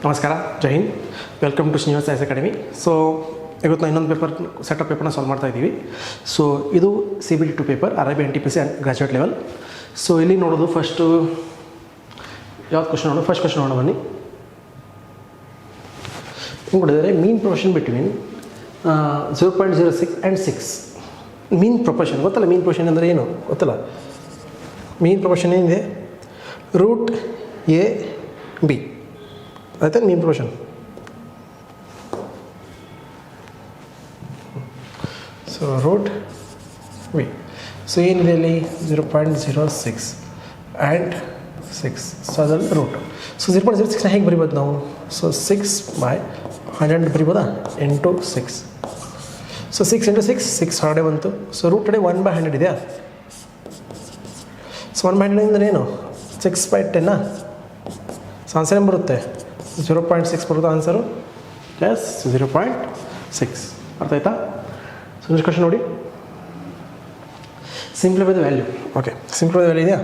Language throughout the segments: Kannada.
ನಮಸ್ಕಾರ, Jai Hind. Welcome to Srinivas IAS academy. So ಇವತ್ತು ನಾವು ಇನ್ನೊಂದು ಸೆಟ್ ಆಫ್ ಪೇಪರ್ನ ಸಾಲ್ವ್ ಮಾಡ್ತಾ ಇದ್ದೀವಿ. ಸೊ ಇದು CBT 2 paper, RIB NTPC and graduate level. So ಇಲ್ಲಿ ನೋಡೋದು ಫಸ್ಟು ಯಾವ್ದು ಕ್ವಶನ್ ನೋಡೋದು, ಫಸ್ಟ್ ಕ್ವಶನ್ ನೋಡೋ ಬನ್ನಿ. ಹಿಂಗೆ ಕೊಟ್ಟಿದ್ದಾರೆ, mean proportion between 0.06 and 6. Mean proportion ಗೊತ್ತಲ್ಲ, ಮೀನ್ ಪ್ರೊಪೋರ್ಷನ್ ಅಂದರೆ ಏನು ಗೊತ್ತಲ್ಲ. ಮೀನ್ ಪ್ರೊಪೋರ್ಷನ್ ಏನಿದೆ, ರೂಟ್ AB ಆಯ್ತಾ mean proportion. So root B. So ಏನಿದೆ ಇಲ್ಲಿ 0.06 ಆ್ಯಂಡ್ 6. ಸೊ ಅದರಲ್ಲಿ ರೂಟ್. ಸೊ 0.06ನ ಹೇಗೆ ಬರಿಬೋದು ನಾವು? ಸೊ 6/100 ಬರಿಬೋದಾ, ಇಂಟು 6. ಸೊ 6 ಇಂಟು 6 ಹೊರಡೆ ಬಂತು. ಸೊ ರೂಟ್ ಕಡೆ 1/100 ಇದೆಯಾ? ಸೊ 1/100 ಅಂದರೆ ಏನು, 6/10. ಸೊ ಆನ್ಸರ್ ಏನು ಬರುತ್ತೆ? 0.6 ಬರುತ್ತೆ ಆನ್ಸರು. ಎಸ್, 0.6. ಅರ್ಥ ಆಯ್ತಾ? ಸೊ ನೆಕ್ಸ್ಟ್ ಕ್ವಶನ್ ನೋಡಿ, simplify the value. Okay, simplify the value ಇದೆಯಾ?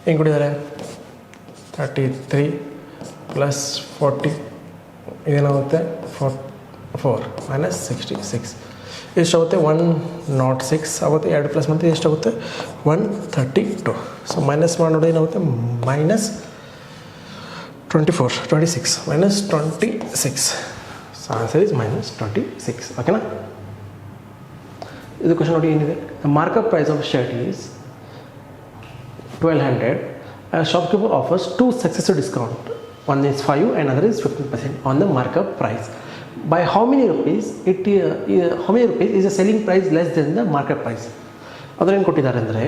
ಹೆಂಗೆ ಕೊಟ್ಟಿದ್ದಾರೆ? 33 + 40 ಇದೇನಾಗುತ್ತೆ, 4 - 66 ಎಷ್ಟಾಗುತ್ತೆ? 106 ಆಗುತ್ತೆ. 2 ಪ್ಲಸ್ ಮಾಡಿದ್ರೆ ಎಷ್ಟಾಗುತ್ತೆ? 132. ಸೊ ಮೈನಸ್ ಮಾಡಿ ನೋಡಿ ಏನಾಗುತ್ತೆ, -26 -26. So answer is -26. ಓಕೆನಾ? ಇದು ಕ್ವಶನ್ ನೋಡಿ ಏನಿದೆ, the markup price of shirt is 1200. Shopkeeper offers 2 successive discount. One is 5 and another is 15% on the markup price. By how many rupees is the selling price less than the markup price? ಅದ್ರೇನು ಕೊಟ್ಟಿದ್ದಾರೆ ಅಂದರೆ,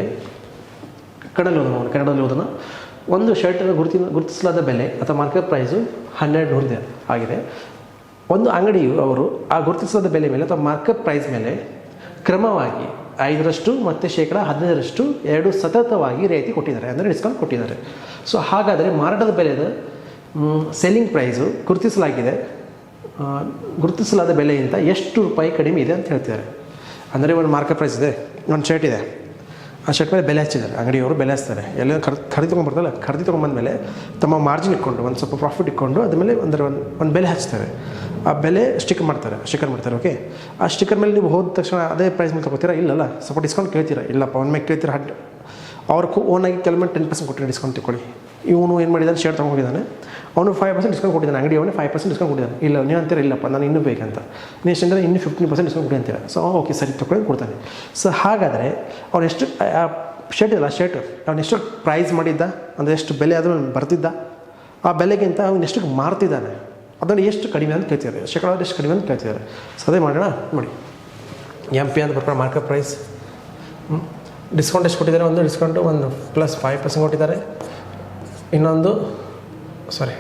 ಕನ್ನಡದಲ್ಲಿ ಓದೋಣ. ಒಂದು ಶರ್ಟನ್ನು ಗುರುತಿಸಲಾದ ಬೆಲೆ ಅಥವಾ ಮಾರ್ಕೆಟ್ ಪ್ರೈಸು 1200 ಆಗಿದೆ. ಒಂದು ಅಂಗಡಿಯು ಅವರು ಆ ಗುರುತಿಸಲಾದ ಬೆಲೆ ಮೇಲೆ ಅಥವಾ ಮಾರ್ಕೆಟ್ ಪ್ರೈಸ್ ಮೇಲೆ ಕ್ರಮವಾಗಿ 5% ಮತ್ತು -15% ಎರಡು ಸತತವಾಗಿ ರಿಯಾಯಿತಿ ಕೊಟ್ಟಿದ್ದಾರೆ, ಅಂದರೆ ಡಿಸ್ಕೌಂಟ್ ಕೊಟ್ಟಿದ್ದಾರೆ. ಸೊ ಹಾಗಾದರೆ ಮಾರಾಟದ ಬೆಲೆದ ಸೆಲ್ಲಿಂಗ್ ಪ್ರೈಸು ಗುರುತಿಸಲಾದ ಬೆಲೆಯಿಂದ ಎಷ್ಟು ರೂಪಾಯಿ ಕಡಿಮೆ ಇದೆ ಅಂತ ಹೇಳ್ತಿದ್ದಾರೆ. ಅಂದರೆ ಒಂದು ಮಾರ್ಕೆಟ್ ಪ್ರೈಸ್ ಇದೆ, ಒಂದು ಶರ್ಟ್ ಇದೆ, ಆ ಶರ್ಟ್ ಮೇಲೆ ಬೆಲೆ ಹಚ್ಚಿದ್ದಾರೆ, ಅಂಗಡಿಯವರು ಬೆಲೆ ಹಚ್ತಾರೆ. ಎಲ್ಲ ಖರೀದಿ ತೊಗೊಂಡ್ಬರ್ತಲ್ಲ, ಖರೀದಿ ತೊಗೊಂಬಂದಮೇಲೆ ತಮ್ಮ ಮಾರ್ಜಿನ್ ಇಟ್ಕೊಂಡು ಒಂದು ಸ್ವಲ್ಪ ಪ್ರಾಫಿಟ್ ಇಟ್ಕೊಂಡು ಅದ್ರ ಮೇಲೆ ಒಂದು ಬೆಲೆ ಹಚ್ತಾರೆ. ಆ ಬೆಲೆ ಸ್ಟಿಕರ್ ಮಾಡ್ತಾರೆ. ಓಕೆ, ಆ ಸ್ಟಿಕರ್ ಮೇಲೆ ನೀವು ಹೋದ ತಕ್ಷಣ ಅದೇ ಪ್ರೈಸ್ ಮೇಲೆ ತೊಗೋತೀರಾ? ಇಲ್ಲಲ್ಲ, ಸ್ವಲ್ಪ ಡಿಸ್ಕೌಂಟ್ ಕೇಳ್ತೀರಾ? ಇಲ್ಲಪ್ಪ, ಒಂದು ಮೇಲೆ ಕೇಳ್ತೀರಾ. ಅವ್ರು ಓನಾಗಿ ಕೆಲವೊಮ್ಮೆ 10% ಕೊಟ್ಟಿದ್ದಾರೆ ಡಿಸ್ಕೌಂಟ್ ತಿಳ್ಕೊಳ್ಳಿ. ಇವನು ಏನು ಮಾಡಿದ್ದಾನೆ, ಶರ್ಟ್ ತೊಗೊಂಡಿದ್ದಾನೆ, ಅವನು 5% ಡಿಸ್ಕೌಂಟ್ ಕೊಟ್ಟಿದ್ದಾನೆ, ಅಂಗಡಿ ಅವನೇ 5% ಡಿಸ್ಕೌಂಟ್ ಕೊಟ್ಟಿದ್ದಾನೆ. ಇಲ್ಲ, ನೀವು ಅಂತೀರ ಇಲ್ಲಪ್ಪ ನಾನು ಇನ್ನೂ ಬೇಕಂತ, ನೀವು ಎಷ್ಟು ಅಂದರೆ ಇನ್ನೂ 15% ಡಿಸ್ಕೌಂಟ್ ಕೊಡಿ ಅಂತೀರ. ಸೊ ಓಕೆ ಸರಿ ತೊಗೊಳ್ಳಿ ಕೊಡ್ತಾನೆ. ಸೊ ಹಾಗಾದರೆ ಅವ್ನು ಎಷ್ಟು ಶರ್ಟ್ ಇಲ್ಲ, ಶರ್ಟ್ ಅವ್ನು ಎಷ್ಟು ಪ್ರೈಸ್ ಮಾಡಿದ್ದ, ಅಂದರೆ ಎಷ್ಟು ಬೆಲೆ ಆದರೂ ಬರ್ತಿದ್ದ, ಆ ಬೆಲೆಗಿಂತ ಅವ್ನು ಎಷ್ಟು ಮಾರ್ತಿದ್ದಾನೆ ಅದನ್ನು ಎಷ್ಟು ಕಡಿಮೆ ಅಂತ ಕೇಳ್ತಿದ್ದಾರೆ, ಶೇಕಡಾವಾರು ಎಷ್ಟು ಕಡಿಮೆ ಅಂತ ಕೇಳ್ತಿದ್ದಾರೆ. ಸೊ ಅದೇ ಮಾಡೋಣ ನೋಡಿ. MP ಅಂತ ಬರ್ಕೊಂಡು ಮಾರ್ಕೆಟ್ ಪ್ರೈಸ್, ಡಿಸ್ಕೌಂಟ್ ಎಷ್ಟು ಕೊಟ್ಟಿದ್ದಾರೆ? ಒಂದು ಡಿಸ್ಕೌಂಟು ಒಂದು +5% ಕೊಟ್ಟಿದ್ದಾರೆ. ಇನ್ನೊಂದು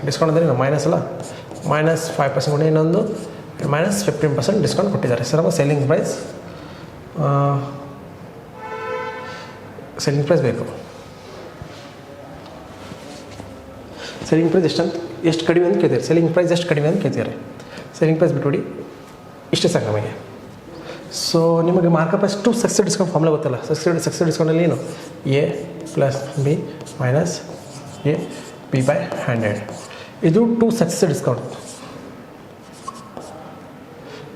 ಡಿಸ್ಕೌಂಟ್ ಅಂದರೆ ಮೈನಸ್ ಅಲ್ಲ, -5% ಕೊಡಿ. ಇನ್ನೊಂದು -15% ಡಿಸ್ಕೌಂಟ್ ಕೊಟ್ಟಿದ್ದಾರೆ. ಸರ್ ನಮಗೆ ಸೆಲ್ಲಿಂಗ್ ಪ್ರೈಸ್ ಬೇಕು. ಸೆಲ್ಲಿಂಗ್ ಪ್ರೈಸ್ ಎಷ್ಟು ಕಡಿಮೆ ಅಂತ ಕೇಳ್ತಾರೆ. ಸೆಲ್ಲಿಂಗ್ ಪ್ರೈಸ್ ಎಷ್ಟು ಕಡಿಮೆ ಅಂತ ಕೇಳ್ತಿದ್ದಾರೆ. ಸೆಲ್ಲಿಂಗ್ ಪ್ರೈಸ್ ಬಿಟ್ಬಿಡಿ, ಇಷ್ಟೇ ಸಾಕು ನಮಗೆ. ಸೊ ನಿಮಗೆ markup price 2 successive discount formula ಗೊತ್ತಲ್ಲ. ಸಕ್ಸೆಸಿವ್ ಡಿಸ್ಕೌಂಟಲ್ಲಿ ಏನು, A + B - AB/100. ಇದು 2 ಸಕ್ಸೆಸಿವ್ ಡಿಸ್ಕೌಂಟ್.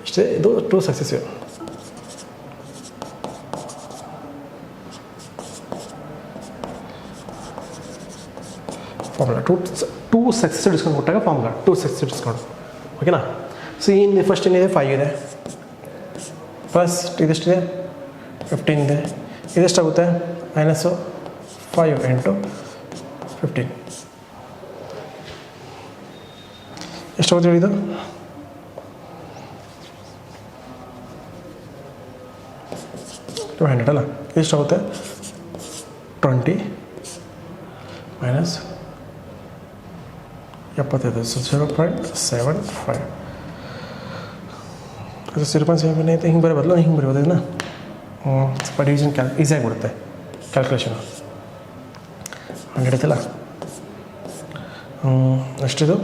ಇಷ್ಟೇ, ಇದು 2 ಸಕ್ಸೆಸಿವ್. ಫಾರ್ಮುಲಾ 2 ಸಕ್ಸೆಸಿವ್ ಡಿಸ್ಕೌಂಟ್ ಕೊಟ್ಟಾಗ ಫಾರ್ಮುಲಾ 2 ಸಕ್ಸೆಸಿವ್ ಡಿಸ್ಕೌಂಟ್. ಓಕೆನಾ? ಸೊ ಏನಿದೆ, ಫಸ್ಟ್ ಏನಿದೆ, 5 ಇದೆ, ಪ್ಲಸ್ ಇದೆಷ್ಟಿದೆ, 15 ಇದೆ. ಇದೆಷ್ಟಾಗುತ್ತೆ, -5 × 15 ಎಷ್ಟಾಗುತ್ತೆ ಹೇಳಿದ್ದು? $200 ಅಲ್ಲ, ಎಷ್ಟಾಗುತ್ತೆ? 20 - 75. ಸೊ 0.75. ಅದು 0.7 ಐತೆ. ಹಿಂಗೆ ಬರೋಬಲ್ಲ, ಹಿಂಗೆ ಬರೋದು ಇದನ್ನ ಸ್ವಲ್ಪ ಡಿವಿಷನ್ ಈಸಿಯಾಗಿ ಬಿಡುತ್ತೆ ಕ್ಯಾಲ್ಕುಲೇಷನು. 100 ಐತಲ್ಲ, ಅಷ್ಟಿದು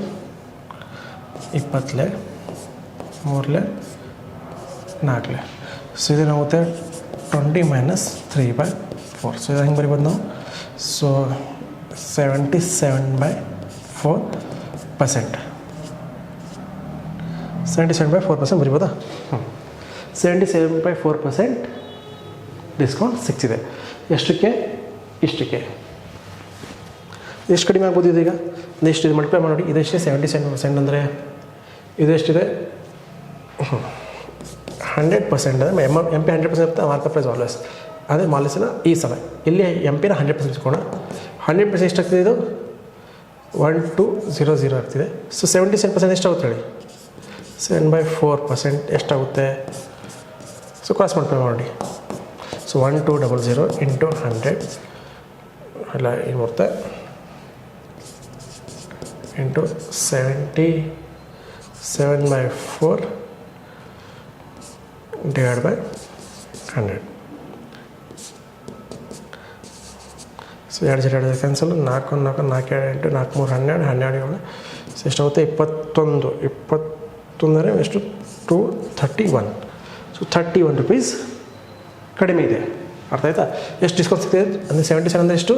20 3 4. ಸೊ ಇದೇನಾಗುತ್ತೆ, 20 - 3/4. ಸೊ ಇದು ಹೆಂಗೆ ಬರಿಬೋದು ನಾವು? ಸೊ 77/4%. 77/4% ಬರಿಬೋದಾ? 77/4% ಡಿಸ್ಕೌಂಟ್ ಸಿಗ್ತಿದೆ. ಎಷ್ಟಕ್ಕೆ? ಇಷ್ಟಕ್ಕೆ. ಎಷ್ಟು ಕಡಿಮೆ ಆಗ್ಬೋದು ಇದೀಗ? ಎಷ್ಟು ಇದು ಮಲ್ಟಿಪ್ಲೈ ಮಾಡಿ, ಇದೆಷ್ಟೇ 77% ಅಂದರೆ ಇದೆಷ್ಟಿದೆ? 100% ಅಂದರೆ MP 100% ಇರುತ್ತೆ, ಮಾರ್ಕೆಟ್ ಪ್ರೈಸ್ ಆಲ್ವೇಸ್. ಅದೇ ಮಾಲಿಸಿನ ಈ ಸಲ ಇಲ್ಲಿ MP 100% ಇಸ್ಕೋಣ. 100% ಎಷ್ಟಾಗ್ತಿದೆ ಇದು? 1200 ಆಗ್ತಿದೆ. ಸೊ 77% ಎಷ್ಟಾಗುತ್ತೆ ಹೇಳಿ? 7/4% ಎಷ್ಟಾಗುತ್ತೆ? ಸೊ ಕ್ರಾಸ್ ಮಲ್ಟಿಪ್ಲೈ ಮಾಡಿ. ಸೊ 1200 ಇಂಟು 100 ಎಲ್ಲ ಏನು ಬರುತ್ತೆ? Into 77/4 divide by 100. So 2 cancel. 4 4 4 8 4 3 12 12 7. So ಎಷ್ಟಾಗುತ್ತೆ? 21 ಅಂದರೆ ಎಷ್ಟು? 231. ಸೊ 31 ರೂಪೀಸ್ ಕಡಿಮೆ ಇದೆ. ಅರ್ಥ ಆಯ್ತಾ? ಎಷ್ಟು ಡಿಸ್ಕೌಂಟ್ ಸಿಗ್ತಿದೆ ಅಂದರೆ 77 ಅಂದರೆ ಎಷ್ಟು?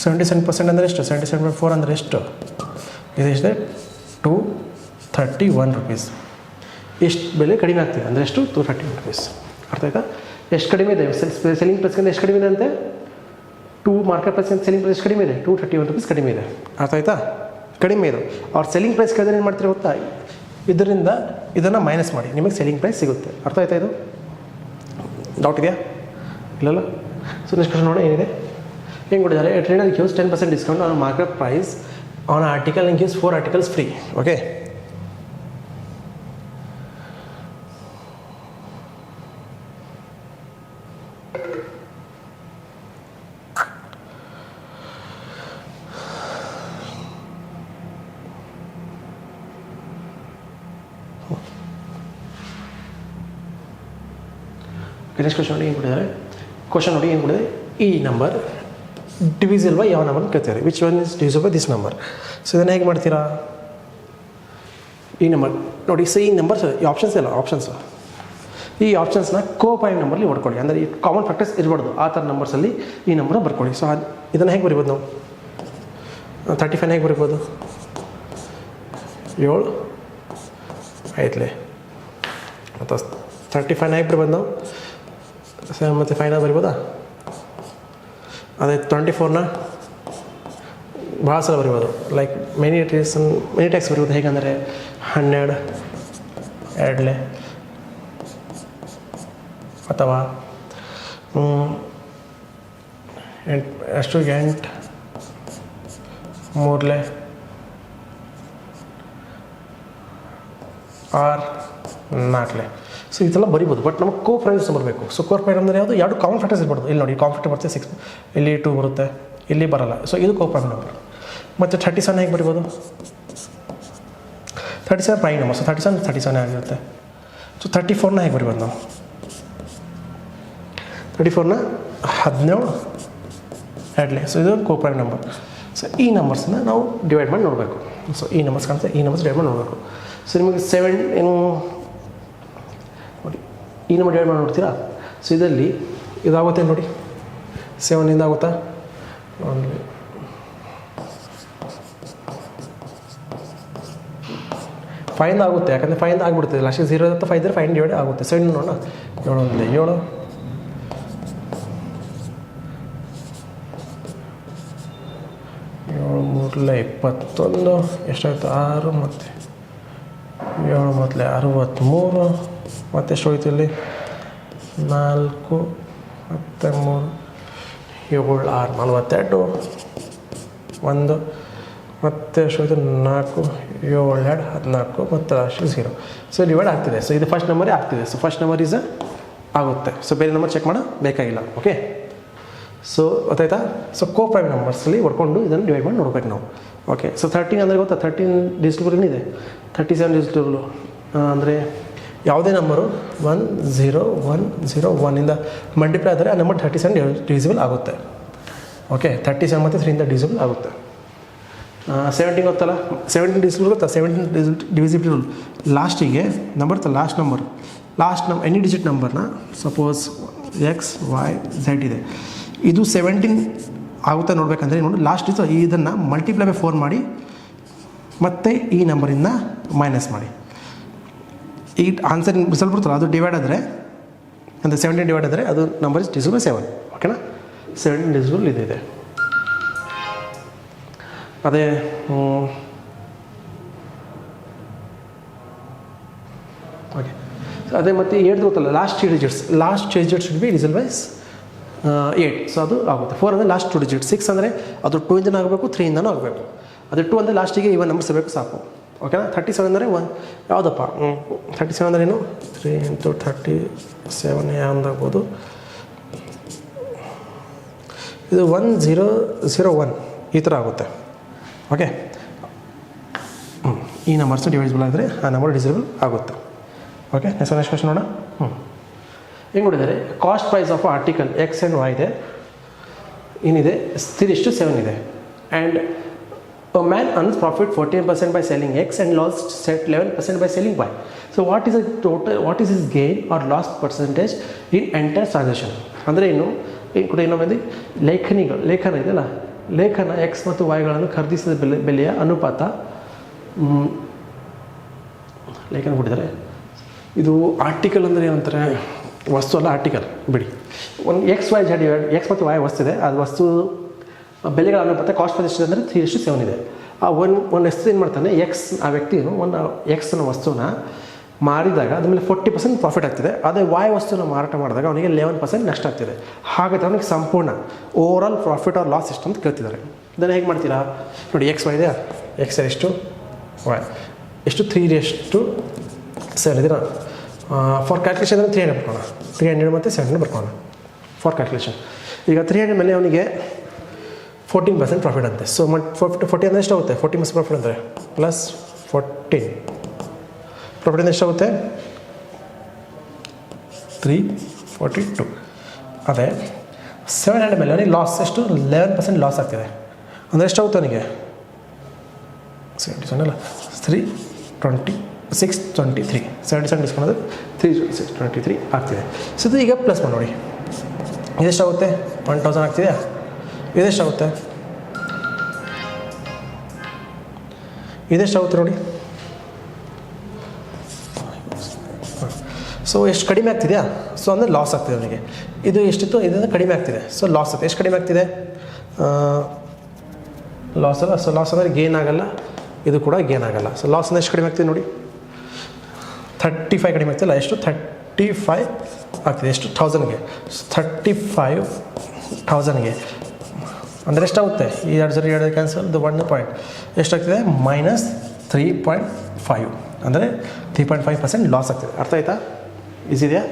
77% ಅಂದರೆ ಎಷ್ಟು? 77/4 ಅಂದರೆ ಎಷ್ಟು? ಇದೆಷ್ಟಿದೆ? 231 ರೂಪೀಸ್. ಎಷ್ಟು ಬೆಲೆ ಕಡಿಮೆ ಆಗ್ತಿದೆ ಅಂದರೆ ಎಷ್ಟು? 231 ರೂಪೀಸ್. ಅರ್ಥ ಆಯ್ತಾ? ಎಷ್ಟು ಕಡಿಮೆ ಇದೆ? ಸೆಲ್ಲಿಂಗ್ ಪ್ರೈಸ್ಗಿಂತ ಎಷ್ಟು ಕಡಿಮೆ ಇದೆ ಅಂತೆ? ಮಾರ್ಕೆಟ್ ಪ್ರೈಸ್ಗಿಂತ ಸೆಲ್ಲಿಂಗ್ ಪ್ರೈಸ್ ಕಡಿಮೆ ಇದೆ. 231 ರೂಪೀಸ್ ಕಡಿಮೆ ಇದೆ. ಅರ್ಥ ಆಯ್ತಾ? ಕಡಿಮೆ ಇದು. ಅವ್ರು ಸೆಲ್ಲಿಂಗ್ ಪ್ರೈಸ್ ಕೇಳಿದ್ರೆ ಏನು ಮಾಡ್ತೀರಿ ಗೊತ್ತಾ? ಇದರಿಂದ ಇದನ್ನು ಮೈನಸ್ ಮಾಡಿ ನಿಮಗೆ ಸೆಲ್ಲಿಂಗ್ ಪ್ರೈಸ್ ಸಿಗುತ್ತೆ. ಅರ್ಥ ಆಯ್ತಾ? ಇದು ಡೌಟ್ ಇದೆಯಾ? ಇಲ್ಲಲ್ಲ? ಸೊ ನೆಕ್ಸ್ಟ್ ಕ್ವಶನ್ ನೋಡಿ ಏನಿದೆ. ಹೆಂಗೆ ಕೊಟ್ಟಿದ್ದಾರೆ? A trader gives 10% discount on market price on article and gives 4 articles free. Okay, next question ನೋಡಿ ಏನು ಕೊಟ್ಟಿದ್ದಾರೆ. ಕ್ವಶನ್ ನೋಡಿ ಏನು ಕೊಟ್ಟಿದೆ? ಈ ನಂಬರ್ ಡಿವಿಸಲ್ ಬೈ ಯಾವ ನಂಬರ್ ಕೇಳ್ತಾರೆ? Which one is divisible by this number. So ಇದನ್ನು ಹೇಗೆ ಮಾಡ್ತೀರಾ? ಈ ನಂಬರ್ ನೋಡಿ. ಸೊ ಈ ನಂಬರ್ಸ್ ಈ ಆಪ್ಷನ್ಸ್ ಇಲ್ಲ, ಆಪ್ಷನ್ಸು ಈ ಆಪ್ಷನ್ಸ್ನ ಕೋಪ್ರೈಮ್ ನಂಬರ್ಲಿ ಹೊಡ್ಕೊಳ್ಳಿ. ಅಂದರೆ ಈ ಕಾಮನ್ ಫ್ಯಾಕ್ಟರ್ಸ್ ಇರಬಾರ್ದು. ಆ ಥರ ನಂಬರ್ಸಲ್ಲಿ ಈ ನಂಬರ್ನ ಬರ್ಕೊಳ್ಳಿ. ಸೊ ಇದನ್ನು ಹೇಗೆ ಬರಿಬೋದು ನಾವು? 35 ಹೇಗೆ ಬರಿಬೋದು? 7 ಆಯ್ತಲೇ. ಮತ್ತು 35 ಹೇಗೆ ಬರಿಬೋದು ನಾವು? 7 ಮತ್ತು 5 ಬರಿಬೋದಾ? ಅದೇ 24ನ ಭಾಳ ಸಲ ಬರಿಬೋದು. ಲೈಕ್ ಮೆನಿ ಟೈಮ್ಸ್ ಬರಿಬೋದು. ಹೇಗೆಂದರೆ 12 2 ಅಥವಾ 8 3 6 4. ಸೊ ಇದೆಲ್ಲ ಬರಿಬೋದು. ಬಟ್ ನಮಗೆ ಕೋ ಪ್ರೈಸ್ ಬರಬೇಕು. ಸೊ ಕೋ ಪ್ರೈಮ್ ಅಂದರೆ ಯಾವುದು? ಎರಡು ಕಾಮನ್ ಫ್ಯಾಕ್ಟರ್ಸ್ ಇರ್ಬಾರ್ದು. ಇಲ್ಲಿ ನೋಡಿ ಕಾಮನ್ ಫ್ಯಾಕ್ಟರ್ ಬರುತ್ತೆ 6, ಇಲ್ಲಿ 2 ಬರುತ್ತೆ, ಇಲ್ಲಿ ಬರಲ್ಲ. ಸೊ ಇದು ಕೋ ಪ್ರೈಮ್ ನಂಬರ್. ಮತ್ತು 37 ಹೇಗೆ ಬರಿಬೋದು? 37 ಪ್ರೈಮ್ ನಂಬರ್. ಸೊ 37 ಆಗಿರುತ್ತೆ. ಸೊ 34ನ ಹೇಗೆ ಬರಿಬೋದು ನಾವು? 34ನ 17 2. ಸೊ ಇದು ಕೋ ಪ್ರೈಮ್ ನಂಬರ್. ಸೊ ಈ ನಂಬರ್ಸನ್ನ ನಾವು ಡಿವೈಡ್ ಮಾಡಿ ನೋಡಬೇಕು. ಸೊ ಈ ನಂಬರ್ಸ್ ಕಾಣಿಸುತ್ತೆ, ಈ ನಂಬರ್ಸ್ ಡಿವೈಡ್ ಮಾಡಿ ನೋಡಬೇಕು. ಸೊ ನಿಮಗೆ 7 ಏನು ನೋಡಿ, ಈ ನಂಬರ್ ಡಿವೈಡ್ ಮಾಡಿ ನೋಡ್ತೀರಾ? ಸೊ ಇದರಲ್ಲಿ ಇದಾಗುತ್ತೆ ನೋಡಿ, 7ಇಂದ ಆಗುತ್ತಾ? 5ಇಂದ ಆಗುತ್ತೆ. ಯಾಕಂದರೆ 5ಇಂದ ಆಗಿಬಿಡ್ತದೆ. ಲಾಸ್ಟಿಗೆ 0 ಇರುತ್ತೆ, 5 ಇದ್ದರೆ 5 ಡಿವೈಡ್ ಆಗುತ್ತೆ. 7 ನೋಡೋಣ. 7 1 7 7 3 21 ಎಷ್ಟಾಯಿತು? 6 ಮತ್ತು 7 ಮೊದಲೇ 63 ಮತ್ತು ಎಷ್ಟು ಹೋಯ್ತು ಇಲ್ಲಿ? 4 ಮತ್ತು 3 7 6 42 1 ಮತ್ತು ಎಷ್ಟು ಹೋಯ್ತು? 4 7 2 14 ಮತ್ತು ಲಾಸ್ಟ್ 0. ಸೊ ಡಿವೈಡ್ ಆಗ್ತಿದೆ. ಸೊ ಇದು ಫಸ್ಟ್ ನಂಬರೇ ಆಗ್ತಿದೆ. ಸೊ ಫಸ್ಟ್ ನಂಬರ್ ಈಸ್ ಆಗುತ್ತೆ. ಸೊ ಬೇರೆ ನಂಬರ್ ಚೆಕ್ ಮಾಡೋ ಬೇಕಾಗಿಲ್ಲ. ಓಕೆ, ಸೊ ಗೊತ್ತಾಯ್ತಾ? ಸೊ ಕೋ ಪ್ರೈಮ್ ನಂಬರ್ಸಲ್ಲಿ ಹೊಡ್ಕೊಂಡು ಇದನ್ನು ಡಿವೈಡ್ ಮಾಡಿ ನೋಡ್ಬೇಕು ನಾವು. ಓಕೆ, ಸೊ 13 ಅಂದರೆ ಗೊತ್ತಾ? 13 ಡಿಜಿಟಲ್ ಏನಿದೆ? 37 ಡಿಜಿಟಲ್ ಅಂದರೆ ಯಾವುದೇ ನಂಬರು 1 0 1 0 1ಇಂದ ಮಲ್ಟಿಪ್ಲೈ ಆದರೆ ಆ ನಂಬರ್ 37 ಡಿವಿಸಿಬಲ್ ಆಗುತ್ತೆ. ಓಕೆ, 37 ಮತ್ತು 3ಇಂದ ಡಿವಿಸಿಬಲ್ ಆಗುತ್ತೆ. 17 ಗೊತ್ತಲ್ಲ? 17 ಡಿವಿಸಿಬಲ್ ಗೊತ್ತಾ? 17 ಡಿವಿಸಿಬಲ್ ಲಾಸ್ಟಿಗೆ ನಂಬರ್ ಇರ್ತಲ್ಲ, ಲಾಸ್ಟ್ ಎನಿ ಡಿಜಿಟ್ ನಂಬರ್ನ ಸಪೋಸ್ X Y Z ಇದೆ. ಇದು 17 ಆಗುತ್ತೆ ನೋಡಬೇಕಂದ್ರೆ ನೋಡಿ, ಲಾಸ್ಟ್ ಇದನ್ನು ಮಲ್ಟಿಪ್ಲೈ ಬೈ 4 ಮಾಡಿ ಮತ್ತು ಈ ನಂಬರಿಂದ ಮೈನಸ್ ಮಾಡಿ. ಈ ಆನ್ಸರ್ ರಿಸಲ್ಟ್ ಬರ್ತಲ್ಲ ಅದು ಡಿವೈಡ್ ಆದರೆ ಅಂದರೆ 17 ಡಿವೈಡ್ ಆದರೆ ಅದು ನಂಬರ್ ಇಸ್ ಡಿವಿಸಿಬಲ್ 7. ಓಕೆನಾ, 17 ಡಿವಿಸಿಬಲ್ ಇದೆ. ಅದೇ ಓಕೆ, ಅದೇ ಮತ್ತು 8 ಗೊತ್ತಲ್ಲ, last 3 digits should be divisible by 8. So ಅದು ಆಗುತ್ತೆ. 4 ಅಂದರೆ ಲಾಸ್ಟ್ 2 ಡಿಜಿಟ್. 6 ಅಂದರೆ ಅದು 2 ಇಂದನೂ ಆಗಬೇಕು, 3 ಇಂದನೂ ಆಗಬೇಕು. ಅದು 2 ಅಂದರೆ ಲಾಸ್ಟಿಗೆ ಇವನ್ ನಂಬರ್ಸ್ ಇರಬೇಕು ಸಾಕು. ಓಕೆನಾ. 37 ಅಂದರೆ ಯಾವುದಪ್ಪ 37 ಅಂದರೆ ಏನು, 3 × 37 ಅಂದಾಗ್ಬೋದು. ಇದು 1001 ಈ ಥರ ಆಗುತ್ತೆ. ಓಕೆ, ಈ ನಂಬರ್ಸ್ ಡಿವಿಸಿಬಲ್ ಆದರೆ ಆ ನಂಬರ್ ಡಿವಿಸಿಬಲ್ ಆಗುತ್ತೆ. ಓಕೆ, ನೆಕ್ಸ್ಟ್ ಕ್ವೆಶ್ಚನ್ ನೋಡೋಣ. ಹೆಂಗೆ ನೋಡಿದ್ದಾರೆ, cost price of article X and Y ಇದೆ, ಏನಿದೆ 3:7 ಇದೆ. And a man earns profit 14% by selling X and lost 11% by selling Y. So what is his gain or loss percentage in entire transaction? ಅಂದರೆ ಏನು ಕೂಡ ಇನ್ನೊಂದು ಲೇಖನ ಇದೆಯಲ್ಲ, ಲೇಖನ ಎಕ್ಸ್ ಮತ್ತು ವೈಗಳನ್ನು ಖರೀದಿಸಿದ ಬೆಲೆಯ ಅನುಪಾತ ಲೇಖನ ಕೊಟ್ಟಿದ್ದಾರೆ. ಇದು ಆರ್ಟಿಕಲ್ ಅಂದರೆ ಏನಂತಾರೆ, ವಸ್ತು ಅಲ್ಲ ಆರ್ಟಿಕಲ್ ಬಿಡಿ. ಒಂದು ಎಕ್ಸ್ ಮತ್ತು ವೈ ವಸ್ತು ಇದೆ, ಅದು ವಸ್ತು ಬೆಲೆಗಳ ಅನುಪಾತ ಕಾಸ್ಟ್ ಪ್ರೈಸ್ ಅಂದರೆ 3:7 ಇದೆ. ಆ ಒಂದು ಹೆಸರು ಏನು ಮಾಡ್ತಾನೆ, ಆ ವ್ಯಕ್ತಿಯು ಒಂದು ಎಕ್ಸ್ನ ವಸ್ತುನ ಮಾರಿದಾಗ ಅದ್ರ ಮೇಲೆ 40% ಪ್ರಾಫಿಟ್ ಆಗ್ತಿದೆ. ಅದೇ ವಾಯ್ ವಸ್ತುನ ಮಾರಾಟ ಮಾಡಿದಾಗ ಅವನಿಗೆ 11% ನಷ್ಟ ಆಗ್ತಿದೆ. ಹಾಗಾದರೆ ಅವನಿಗೆ ಸಂಪೂರ್ಣ ಓವರಾಲ್ ಪ್ರಾಫಿಟ್ ಆರ್ ಲಾಸ್ ಎಷ್ಟು ಅಂತ ಕೇಳ್ತಿದ್ದಾರೆ. ಇದನ್ನು ಹೇಗೆ ಮಾಡ್ತೀರಾ ನೋಡಿ, ಎಕ್ಸ್ ವೈ ಇದೆಯಾ, ಎಕ್ಸ್ ಎಷ್ಟು ವಾಯ್ ಎಷ್ಟು 3:7 ಇದೆಯಾ. ಫಾರ್ ಕ್ಯಾಲ್ಕುಲೇಷನ್ ಅಂದರೆ 300 ಬರ್ಕೋಣ, 300 ಮತ್ತು 700 ಬರ್ಕೋಣ ಫಾರ್ ಕ್ಯಾಲ್ಕುಲೇಷನ್. ಈಗ 300 ಮೇಲೆ ಅವನಿಗೆ 14% ಪ್ರಾಫಿಟ್ ಅಂತೆ. ಸೊ 40 ಅಂದರೆ ಎಷ್ಟಾಗುತ್ತೆ, 40% ಪ್ರಾಫಿಟ್ ಅಂದರೆ ಪ್ಲಸ್ 14 ಪ್ರಾಫಿಟ್ ಅಂದರೆ ಎಷ್ಟಾಗುತ್ತೆ 342. ಅದೇ 700 ಮೇಲೆ ಅವನಿಗೆ ಲಾಸ್ ಎಷ್ಟು, 11% ಲಾಸ್ ಆಗ್ತಿದೆ. ಅಂದರೆ ಎಷ್ಟಾಗುತ್ತೆ ಅವನಿಗೆ 77 ಅಲ್ಲ 623 77 ಡಿಸ್ಕೌಂಟ್ 3623 ಆಗ್ತಿದೆ. ಸೊ ಇದು ಈಗ ಪ್ಲಸ್ ಮಾಡಿ ನೋಡಿ, ಇದೆಷ್ಟಾಗುತ್ತೆ 1000 ಆಗ್ತಿದೆಯಾ, ಇದೆಷ್ಟಾಗುತ್ತೆ ನೋಡಿ. ಸೊ ಎಷ್ಟು ಕಡಿಮೆ ಆಗ್ತಿದೆಯಾ, ಸೊ ಅಂದರೆ ಲಾಸ್ ಆಗ್ತಿದೆ ಅವನಿಗೆ. ಇದು ಎಷ್ಟಿತ್ತು, ಇದರಿಂದ ಕಡಿಮೆ ಆಗ್ತಿದೆ, ಸೊ ಲಾಸ್ ಆಗ್ತದೆ. ಎಷ್ಟು ಕಡಿಮೆ ಆಗ್ತಿದೆ, ಲಾಸ್ ಅಲ್ಲ. ಸೊ ಲಾಸ್ ಅಂದರೆ ಗೇನ್ ಆಗಲ್ಲ, ಇದು ಕೂಡ ಗೇನ್ ಆಗಲ್ಲ. ಸೊ ಲಾಸ್ ಅಂದರೆ ಎಷ್ಟು ಕಡಿಮೆ ಆಗ್ತಿದೆ ನೋಡಿ, 35 ಕಡಿಮೆ ಆಗ್ತಿಲ್ಲ, ಎಷ್ಟು 35 ಆಗ್ತಿದೆ. ಎಷ್ಟು 1000ಗೆ, 35,000ಗೆ ಅಂದರೆ ಎಷ್ಟಾಗುತ್ತೆ, ಈ 2 ಕ್ಯಾನ್ಸಲ್, ಇದು 1 ಪಾಯಿಂಟ್ ಎಷ್ಟಾಗ್ತಿದೆ -3.5 ಅಂದರೆ 3.5% ಲಾಸ್ ಆಗ್ತಿದೆ. ಅರ್ಥ ಆಯ್ತಾ, ಈಸಿ ಇದೆಯಾ.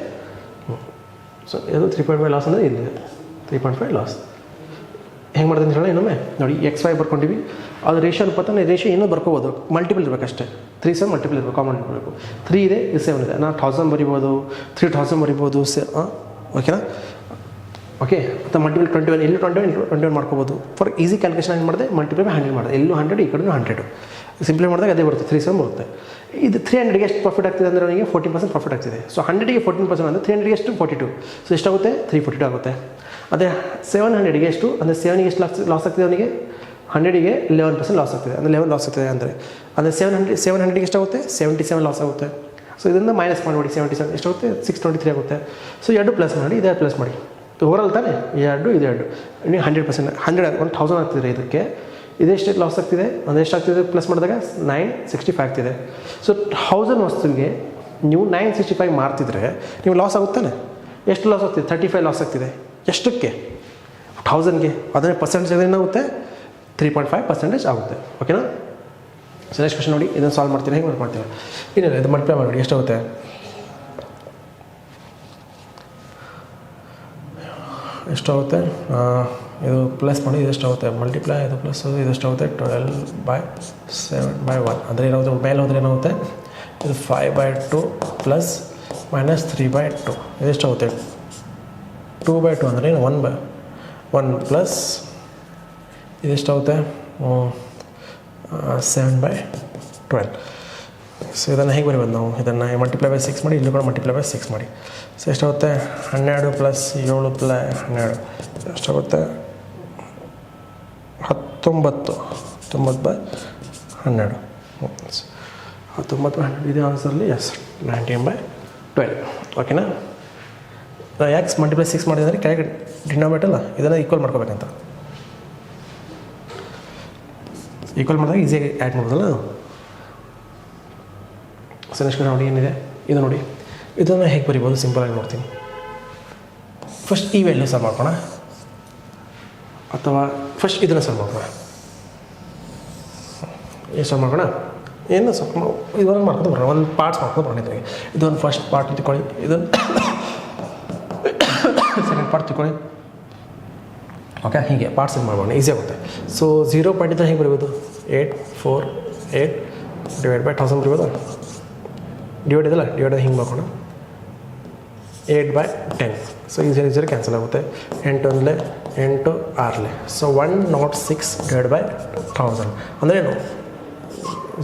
ಸೊ ಇದು 3.5 ಲಾಸ್ ಅಂದರೆ ಇಲ್ಲಿ 3.5 ಲಾಸ್. ಹೆಂಗೆ ಮಾಡಿದೆ ಅಂತ ಹೇಳಿ ಇನ್ನೊಮ್ಮೆ ನೋಡಿ, XY ಬರ್ಕೊಂಡಿವಿ, ಅದು ರೇಷಿಯೋ ಅನುಪಾತ, ರೇಷಿಯೋ ಏನೋ ಬರ್ಕೋಬೋದು, ಮಲ್ಟಿಪಲ್ ಇರಬೇಕಷ್ಟೇ. 3/7 ಮಲ್ಟಿಪಲ್ ಇರಬೇಕು, ಕಾಮನ್ ಇರಬೇಕು. 3 ಇದೆ, 7 ಇದೆ, ನಾನು 1000 ಬರಿಬೋದು, 3000 ಬರಿಬೋದು. ಓಕೆನಾ. ಓಕೆ, ಅಥವಾ ಮಲ್ಟಿಪಲ್ 21 ಎಲ್ಲೂ 21 ಮಾಡ್ಕೋಬೋದು. ಫಾರ್ ಈಸಿ ಕ್ಯಾಲ್ಕುಲೇಷನ್ ಏನು ಮಾಡಿದೆ, ಮಲ್ಟಿಪಲ್ ಬೈ 100 ಮಾಡಿದೆ. ಎಲ್ಲೂ 100, ಈ ಕಡೆಯೂ 100 ಸಿಂಪ್ಲಿ ಮಾಡಿದಾಗ ಅದೇ ಬರುತ್ತೆ, 3/7 ಬರುತ್ತೆ. ಇದು 300ಗೆ ಎಷ್ಟು ಪ್ರಾಫಿಟ್ ಆಗ್ತಿದೆ ಅಂದರೆ ಅವನಿಗೆ 14% ಪ್ರಾಫಿಟ್ ಆಗ್ತಿದೆ. ಸೊ 100ಗೆ 14% ಅಂದರೆ 300ಗೆ ಎಷ್ಟು 42. ಸೊ ಎಷ್ಟಾಗುತ್ತೆ 342 ಆಗುತ್ತೆ. ಅದೇ 700ಗೆ ಎಷ್ಟು ಅಂದರೆ 7ಗೆ ಎಷ್ಟು ಲಾಸ್ ಆಗ್ತಿದೆ ಅವನಿಗೆ, 100ಗೆ 11% ಲಾಸ್ ಆಗ್ತಿದೆ, ಅಂದರೆ 11 ಲಾಸ್ ಆಗ್ತಿದೆ. ಅಂದರೆ 700ಗೆ ಎಷ್ಟಾಗುತ್ತೆ 77 ಲಾಸ್ ಆಗುತ್ತೆ. ಸೊ ಇದರಿಂದ ಮೈನಸ್ ಮಾಡಿಬಿಡಿ, 77 ಎಷ್ಟಾಗುತ್ತೆ 623 ಆಗುತ್ತೆ. ಸೊ 2 ಪ್ಲಸ್ ಮಾಡಿ, ಇದೇ ಪ್ಲಸ್ ಮಾಡಿ, ಓವರಾಲ್ ತಾನೆ 2 ಇದು 2 ನೀವು 100% 1000 ಆಗ್ತಿದೆ. ಇದಕ್ಕೆ ಇದೆಷ್ಟು ಲಾಸ್ ಆಗ್ತಿದೆ ಅಂದರೆ ಎಷ್ಟಾಗ್ತಿದೆ ಪ್ಲಸ್ ಮಾಡಿದಾಗ 965 ಆಗ್ತಿದೆ. ಸೊ 1000 ವಸ್ತುವಿಗೆ ನೀವು 965 ಮಾರ್ತಿದ್ರೆ ನೀವು ಲಾಸ್ ಆಗುತ್ತಾನೆ. ಎಷ್ಟು ಲಾಸ್ ಆಗ್ತಿದೆ, 35 ಲಾಸ್ ಆಗ್ತಿದೆ. ಎಷ್ಟಕ್ಕೆ, 1000ಗೆ. ಅದನ್ನೇ ಪರ್ಸೆಂಟೇಜ್ ಏನಾಗುತ್ತೆ 3.5% ಆಗುತ್ತೆ. ಓಕೆನಾ. ಸೊ ನೆಕ್ಸ್ಟ್ ಕ್ವೆಶ್ಚನ್ ನೋಡಿ, ಇದನ್ನು ಸಾಲ್ವ್ ಮಾಡ್ತೀನಿ. ಹೇಗೆ ಮಾಡ್ತೀವಿ, ಏನಿಲ್ಲ, ಇದು ಮಲ್ಟಿಪ್ಲೈ ಮಾಡಿ ಎಷ್ಟಾಗುತ್ತೆ, ಎಷ್ಟಾಗುತ್ತೆ, ಇದು ಪ್ಲಸ್ ಮಾಡಿ, ಇದೆಷ್ಟಾಗುತ್ತೆ ಮಲ್ಟಿಪ್ಲೈ, ಇದು ಪ್ಲಸ್, ಇದೆಷ್ಟಾಗುತ್ತೆ 12/7/1 ಅಂದರೆ ಏನಾಗುತ್ತೆ, ಮೇಲೆ ಹೋದರೆ ಏನಾಗುತ್ತೆ, ಇದು 5/2 ಪ್ಲಸ್ ಮೈನಸ್ 3/2 ಇದೆಷ್ಟಾಗುತ್ತೆ 2/2 ಅಂದರೆ ಏನು 1/1 ಪ್ಲಸ್ ಇದೆಷ್ಟಾಗುತ್ತೆ 7/12. ಸೊ ಇದನ್ನು ಹೇಗೆ ಬರೀಬೋದು ನಾವು, ಇದನ್ನು ಮಲ್ಟಿಪ್ಲೈ ಬೈ 6 ಮಾಡಿ, ಇಲ್ಲೂ ಕೂಡ ಮಲ್ಟಿಪ್ಲೈ ಬೈ 6 ಮಾಡಿ. ಸೊ ಎಷ್ಟಾಗುತ್ತೆ 12 ಪ್ಲಸ್ 7 ಪ್ಲಸ್ 12 ಎಷ್ಟಾಗುತ್ತೆ 19/12. 19 ಇದೆ ಆನ್ಸರ್ಲಿ. ಎಸ್ 19/12. ಓಕೆನಾ. ಎಕ್ಸ್ ಮಲ್ಟಿಪ್ಲೈ 6 ಮಾಡಿದರೆ ಕೆಳಗೆ ಡಿನಾಮಿನೇಟರ್ ಅಲ್ಲ, ಇದನ್ನು ಈಕ್ವಲ್ ಮಾಡ್ಕೋಬೇಕಂತ. ಈಕ್ವಲ್ ಮಾಡಿದಾಗ ಈಸಿಯಾಗಿ ಆ್ಯಡ್ ಮಾಡ್ಬೋದಲ್ಲ. ಸೊ ನೆಕ್ಸ್ಟ್ ನೋಡಿ ಏನಿದೆ ಇದು ನೋಡಿ, ಇದನ್ನು ಹೇಗೆ ಬರಿಬೋದು ಸಿಂಪಲಾಗಿ ನೋಡ್ತೀನಿ. ಫಸ್ಟ್ ಈ ವ್ಯಾಲ್ಯೂ ಸಾಲ್ವ್ ಮಾಡ್ಕೋಣ, ಅಥವಾ ಫಸ್ಟ್ ಇದನ್ನು ಸಾಲ್ವ್ ಮಾಡ್ಕೋಣ. ಏನು ಸಾಲ್ವ್ ಮಾಡ್ಕೋಣ, ಏನು ಸ್ವಲ್ಪ ಇದನ್ನು ಮಾಡ್ಕೊಂಡು ಬರೋಣ, ಒಂದು ಪಾರ್ಟ್ಸ್ ಮಾಡ್ಕೊಂಡು ಬರೋಣ. ಇದಕ್ಕೆ ಇದೊಂದು ಫಸ್ಟ್ ಪಾರ್ಟ್ ತಿಳ್ಕೊಳ್ಳಿ, ಇದೊಂದು ಸೆಕೆಂಡ್ ಪಾರ್ಟ್ ತಿಳ್ಕೊಳ್ಳಿ. ಓಕೆ, ಹೀಗೆ ಪಾರ್ಟ್ಸ್ ಏನು ಮಾಡೋಣ, ಈಸಿ ಆಗುತ್ತೆ. ಸೊ 0 ಪಾಯಿಂಟ್ ಇದ್ದರೆ ಹೇಗೆ ಬರೀಬೋದು, 848 ಡಿವೈಡ್ ಬೈ 1000 ಬರೀಬೋದು. ಡಿವೈಡ್ ಇದಲ್ಲ, ಡಿವೈಡ್ ಹಿಂಗೆ ಮಾಡ್ಕೋಣ, 8/10. ಸೊ ಈಸಿ ಕ್ಯಾನ್ಸಲ್ ಆಗುತ್ತೆ. 8 1 8 6. ಸೊ 106 ಡಿವೈಡ್ ಬೈ 1000 ಅಂದರೆ ಏನು,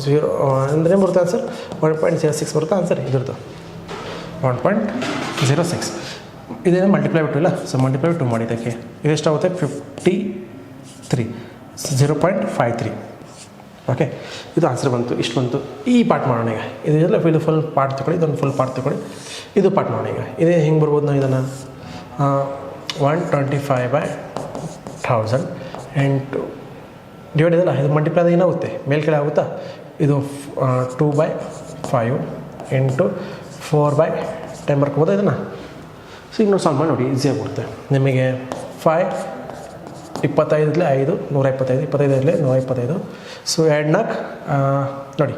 0 ಅಂದರೆ ಬರುತ್ತೆ ಆನ್ಸರ್ 1.06 ಬರುತ್ತೆ ಆನ್ಸರ್. ಇದ್ರದ್ದು 1.06. ಇದೇನು ಮಲ್ಟಿಪ್ಲೈ ಬಿಟ್ಟಿಲ್ಲ, ಸೊ ಮಲ್ಟಿಪ್ಲೈ 2 ಮಾಡಿ. ಇದಕ್ಕೆ ಇದೆಷ್ಟಾಗುತ್ತೆ 53, 0.53. ಓಕೆ, ಇದು ಆನ್ಸರ್ ಬಂತು, ಇಷ್ಟು ಬಂತು. ಈ ಪಾರ್ಟ್ ಮಾಡೋಣ ಈಗ. ಇದೆಲ್ಲ ಇದು ಫುಲ್ ಪಾರ್ಟ್ ತಗೊಳ್ಳಿ, ಇದೊಂದು ಫುಲ್ ಪಾರ್ಟ್ ತಗೊಳ್ಳಿ, ಇದು ಪಾರ್ಟ್ ಮಾಡೋಣ ಈಗ. ಇದೇ ಹೆಂಗೆ ಬರ್ಬೋದು ನಾವು ಇದನ್ನು, 125/1000 8 ಡಿವೈಡ್ ಇದಲ್ಲ, ಇದು ಮಲ್ಟಿಪ್ಲೈ ಆದಾಗ ಏನಾಗುತ್ತೆ, ಮೇಲ್ಕಡೆ ಆಗುತ್ತಾ. ಇದು 2/5 ಇಂಟು 4/10 ಬರ್ಕೋಬೋದಾ ಇದನ್ನು. ಸೊ ಈಗ ನಾವು ಸಾಲ್ವ್ ಮಾಡಿ ನೋಡಿ, ಈಸಿ ಆಗಿಬಿಡುತ್ತೆ ನಿಮಗೆ. 5 25 5 125, 25 125. ಸೊ 2 4 ನೋಡಿ,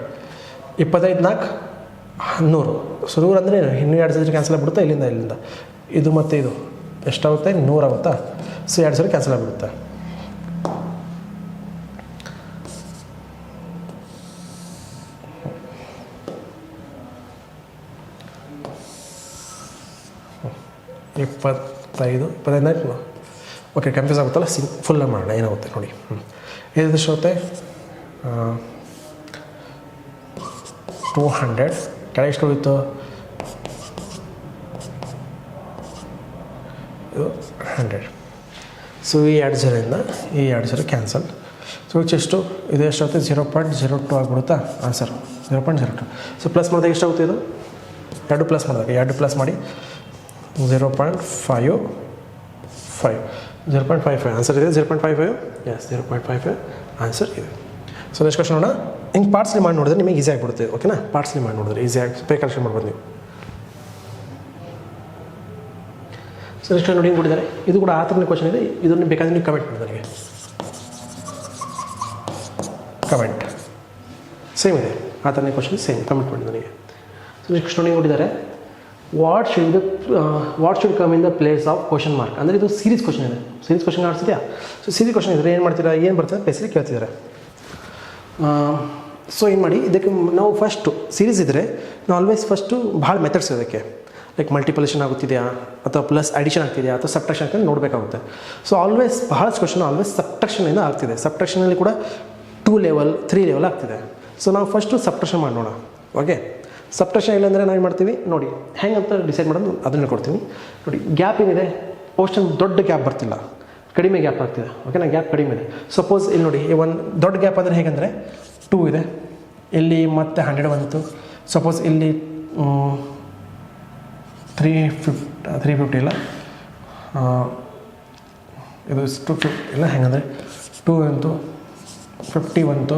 25 4 100. ಸೊ 100 ಅಂದರೆ ಏನು, ಇನ್ನೂ 2 ಸರಿ ಕ್ಯಾನ್ಸಲ್ ಆಗಿಬಿಡುತ್ತಾ ಇಲ್ಲಿಂದ. ಇದು ಮತ್ತು ಇದು ಎಷ್ಟಾಗುತ್ತೆ, 100 ಆಗುತ್ತಾ. ಸೊ 2 ಸರಿ ಕ್ಯಾನ್ಸಲ್ ಆಗಿಬಿಡುತ್ತೆ. ಇಪ್ಪತ್ತೈದು ಓಕೆ, ಕನ್ಫ್ಯೂಸ್ ಆಗುತ್ತಲ್ಲ, ಫುಲ್ಲಾಗಿ ಮಾಡೋಣ ಏನಾಗುತ್ತೆ ನೋಡಿ. ಇದು ಆಗುತ್ತೆ 200. ಕೆಳಗೆ ಎಷ್ಟು ಹೋಗಿತ್ತು, ಇದು 100. ಸೊ ಈ 2 0 ಈ 2 0 ಕ್ಯಾನ್ಸಲ್. ಸೊ ಎಷ್ಟು ಇದು ಎಷ್ಟಾಗುತ್ತೆ, 0.02 ಆಗಿಬಿಡುತ್ತಾ ಆನ್ಸರ್, 0.02. ಸೊ ಪ್ಲಸ್ ಮಾಡಿದಾಗ ಎಷ್ಟಾಗುತ್ತೆ, ಇದು 2 ಪ್ಲಸ್ ಮಾಡಿದಾಗ 2 ಪ್ಲಸ್ ಮಾಡಿ 0.55 ಆನ್ಸರ್ ಇದೆ. 0.55 ಎಸ್ 0.55 ಆನ್ಸರ್ ಇದೆ. ಸೊ ನೆಕ್ಸ್ಟ್ ಕ್ವಶನ್ ನೋಡೋಣ. ಹಿಂಗೆ ಪಾರ್ಟ್ಸ್ಲಿ ಮಾಡಿ ನೋಡಿದ್ರೆ ನಿಮಗೆ ಈಸಿ ಆಗಿಬಿಡುತ್ತೆ. ಓಕೆನಾ, ಪಾರ್ಟ್ಸ್ಲಿ ಮಾಡಿ ನೋಡಿದ್ರೆ ಈಸಿಯಾಗಿ ಪ್ರಿಕಾಲ್ಕುಲೇಷನ್ ಮಾಡ್ಬೋದು ನೀವು. ಸೊ ನೆಕ್ಸ್ಟ್ ನೋಡಿ ಹಿಂಗೆ ಕೊಟ್ಟಿದ್ದಾರೆ, ಇದು ಕೂಡ ಆ ಥರನೇ ಕ್ವಶನ್ ಇದೆ. ಇದನ್ನು ಬೇಕಾದರೆ ನೀವು ಕಮೆಂಟ್ ಮಾಡಿ ನನಗೆ, ಕಮೆಂಟ್ ಸೇಮ್ ಇದೆ, ಆ ಥರನೇ ಕ್ವಶನ್ ಸೇಮ್ ಕಮೆಂಟ್ ಮಾಡಿ ನನಗೆ. ಸೊ ನೆಕ್ಸ್ಟ್ ನೋಡಿ ಕೊಟ್ಟಿದ್ದಾರೆ, what should come in the place of question mark. ಅಂದರೆ ಇದು ಸೀರೀಸ್ ಕ್ವಶನ್ ಇದೆ. ಸೀರೀಸ್ ಕ್ವಶನ್ ಆಡ್ತಿದೆಯಾ. ಸೊ ಸೀರೀಸ್ ಕ್ವಶನ್ ಇದ್ದರೆ ಏನು ಮಾಡ್ತೀರಾ, ಏನು ಬರ್ತದೆ ಬೇಸಿಕ್ ಕೇಳ್ತಿದ್ದಾರೆ. ಸೊ ಏನು ಮಾಡಿ, ಇದಕ್ಕೆ ನಾವು ಫಸ್ಟು ಸೀರೀಸ್ ಇದ್ದರೆ ನಾವು ಆಲ್ವೇಸ್ ಫಸ್ಟು ಭಾಳ ಮೆಥಡ್ಸ್ ಇದಕ್ಕೆ, ಲೈಕ್ ಮಲ್ಟಿಪ್ಲಿಕೇಷನ್ ಆಗುತ್ತಿದೆಯಾ, ಅಥವಾ ಪ್ಲಸ್ ಅಡಿಷನ್ ಆಗ್ತಿದೆಯಾ, ಅಥವಾ ಸಬ್ಟ್ರಾಕ್ಷನ್ ಆಗ್ತಿದೆ ನೋಡಬೇಕಾಗುತ್ತೆ. ಸೊ ಆಲ್ವೇಸ್ ಬಹಳಷ್ಟು ಕ್ವಶನ್ ಆಲ್ವೇಸ್ ಸಬ್ಟ್ರಾಕ್ಷನಿಂದ ಆಗ್ತಿದೆ. ಸಬ್ಟ್ರಾಕ್ಷನಲ್ಲಿ ಕೂಡ 2 ಲೆವೆಲ್ 3 ಲೆವೆಲ್ ಆಗ್ತಿದೆ. ಸೊ ನಾವು ಫಸ್ಟು ಸಬ್ಟ್ರಾಕ್ಷನ್ ಮಾಡೋಣ. ಓಕೆ, ಸಬ್ಟ್ರಾಕ್ಷನ್ ಇಲ್ಲಾಂದರೆ ನಾವು ಏನು ಮಾಡ್ತೀವಿ ನೋಡಿ, ಹೆಂಗೆ ಅಂತ ಡಿಸೈಡ್ ಮಾಡೋದು ಅದನ್ನು ಕೊಡ್ತೀನಿ ನೋಡಿ. ಗ್ಯಾಪ್ ಏನಿದೆ, ಅಷ್ಟೊಂದು ದೊಡ್ಡ ಗ್ಯಾಪ್ ಬರ್ತಿಲ್ಲ, ಕಡಿಮೆ ಗ್ಯಾಪ್ ಆಗ್ತಿದೆ. ಓಕೆನಾ, ಗ್ಯಾಪ್ ಕಡಿಮೆ ಇದೆ. ಸಪೋಸ್ ಇಲ್ಲಿ ನೋಡಿ, ಒಂದು ದೊಡ್ಡ ಗ್ಯಾಪ್ ಅಂದರೆ ಹೇಗೆಂದರೆ 2 ಇದೆ, ಇಲ್ಲಿ ಮತ್ತೆ 100 ಬಂತು. ಸಪೋಸ್ ಇಲ್ಲಿ 350 ಇಲ್ಲ, ಇದು 250 ಇಲ್ಲ, ಹೆಂಗಂದರೆ 2 ಬಂತು, 50 ಬಂತು,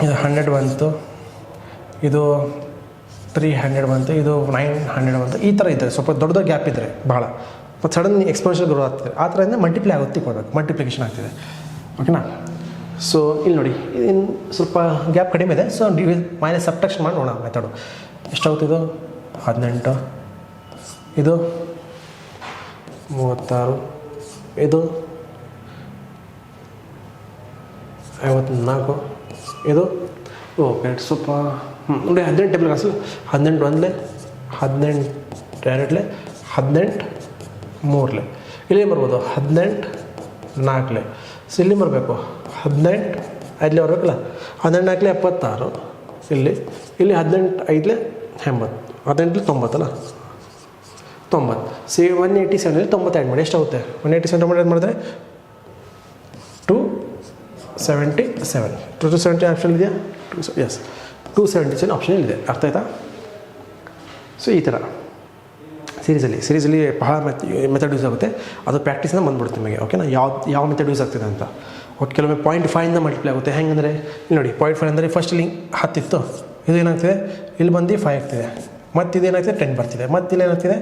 ಇದು 100 ಬಂತು, ಇದು 300 ಬಂತು, ಇದು 900 ಬಂತು. ಈ ಥರ ಇದ್ದರೆ ಸ್ವಲ್ಪ ದೊಡ್ಡ ಗ್ಯಾಪ್ ಇದ್ದರೆ ಭಾಳ, ಮತ್ತು ಸಡನ್ ಎಕ್ಸ್ಪೋನೆನ್ಷಿಯಲ್ ಗ್ರೋ ಆಗ್ತದೆ. ಆ ಥರದಿಂದ ಮಲ್ಟಿಪ್ಲೈ ಆಗುತ್ತೆ, ಕೊಡಬೇಕು, ಮಲ್ಟಿಪ್ಲಿಕೇಶನ್ ಆಗ್ತಿದೆ. ಓಕೆನಾ. ಸೊ ಇಲ್ಲಿ ನೋಡಿ, ಇನ್ನು ಸ್ವಲ್ಪ ಗ್ಯಾಪ್ ಕಡಿಮೆ ಇದೆ. ಸೊ ಮೈನಸ್ ಸಬ್ಟ್ರಾಕ್ಷನ್ ಮಾಡಿ ನೋಡೋಣ ಮೆಥಡು. ಎಷ್ಟಾಗುತ್ತೆ, ಇದು 18, ಇದು 36, ಇದು 54, ಇದು ಓಕೆ ಸ್ವಲ್ಪ ನೋಡಿ 18 ಟೇಬಲ್ ಕಾಸು. 18 1 18 2 18 3 ಇಲ್ಲಿ ಬರ್ಬೋದು, 18 4. ಸೊ ಇಲ್ಲಿ ಬರಬೇಕು 18 5 ಬರಬೇಕಲ್ಲ, 18 4 76, ಇಲ್ಲಿ 18 5 80, 18 90 ಅಲ್ಲ, 90. ಸಿ 187 90 ಆ್ಯಡ್ ಮಾಡಿ ಎಷ್ಟಾಗುತ್ತೆ, 187 ಆ್ಯಡ್ ಮಾಡಿದ್ರೆ 277. 270 ಆಪ್ಷನ್ ಇದೆಯಾ, ಎಸ್ 277 ಆಪ್ಷನ್ ಇದೆ. ಅರ್ಥ ಆಯ್ತಾ? ಸೊ ಈ ಥರ ಸೀರೀಸಲ್ಲಿ ಬಹಳ ಮೆಥಡ್ ಯೂಸ್ ಆಗುತ್ತೆ. ಅದು ಪ್ರಾಕ್ಟೀಸಿಂದ ಬಂದ್ಬಿಡುತ್ತೆ ನಿಮಗೆ. ಓಕೆನಾ? ಯಾವ ಮೆಥಡ್ ಯೂಸ್ ಆಗ್ತಿದೆ ಅಂತ. ಓಕೆ, ಕೆಲವೊಮ್ಮೆ 0.5 ಮಲ್ಟಿಪ್ಲೈ ಆಗುತ್ತೆ. ಹೆಂಗಂದರೆ ಇಲ್ಲಿ ನೋಡಿ 0.5 ಅಂದರೆ ಫಸ್ಟ್ ಇಲ್ಲಿ 10 ಇತ್ತು, ಇದು ಏನಾಗ್ತಿದೆ ಇಲ್ಲಿ ಬಂದು 5 ಆಗ್ತಿದೆ, ಮತ್ತು ಇದೇನಾಗ್ತಿದೆ 10 ಬರ್ತಿದೆ, ಮತ್ತು ಇಲ್ಲಿ ಏನಾಗ್ತಿದೆ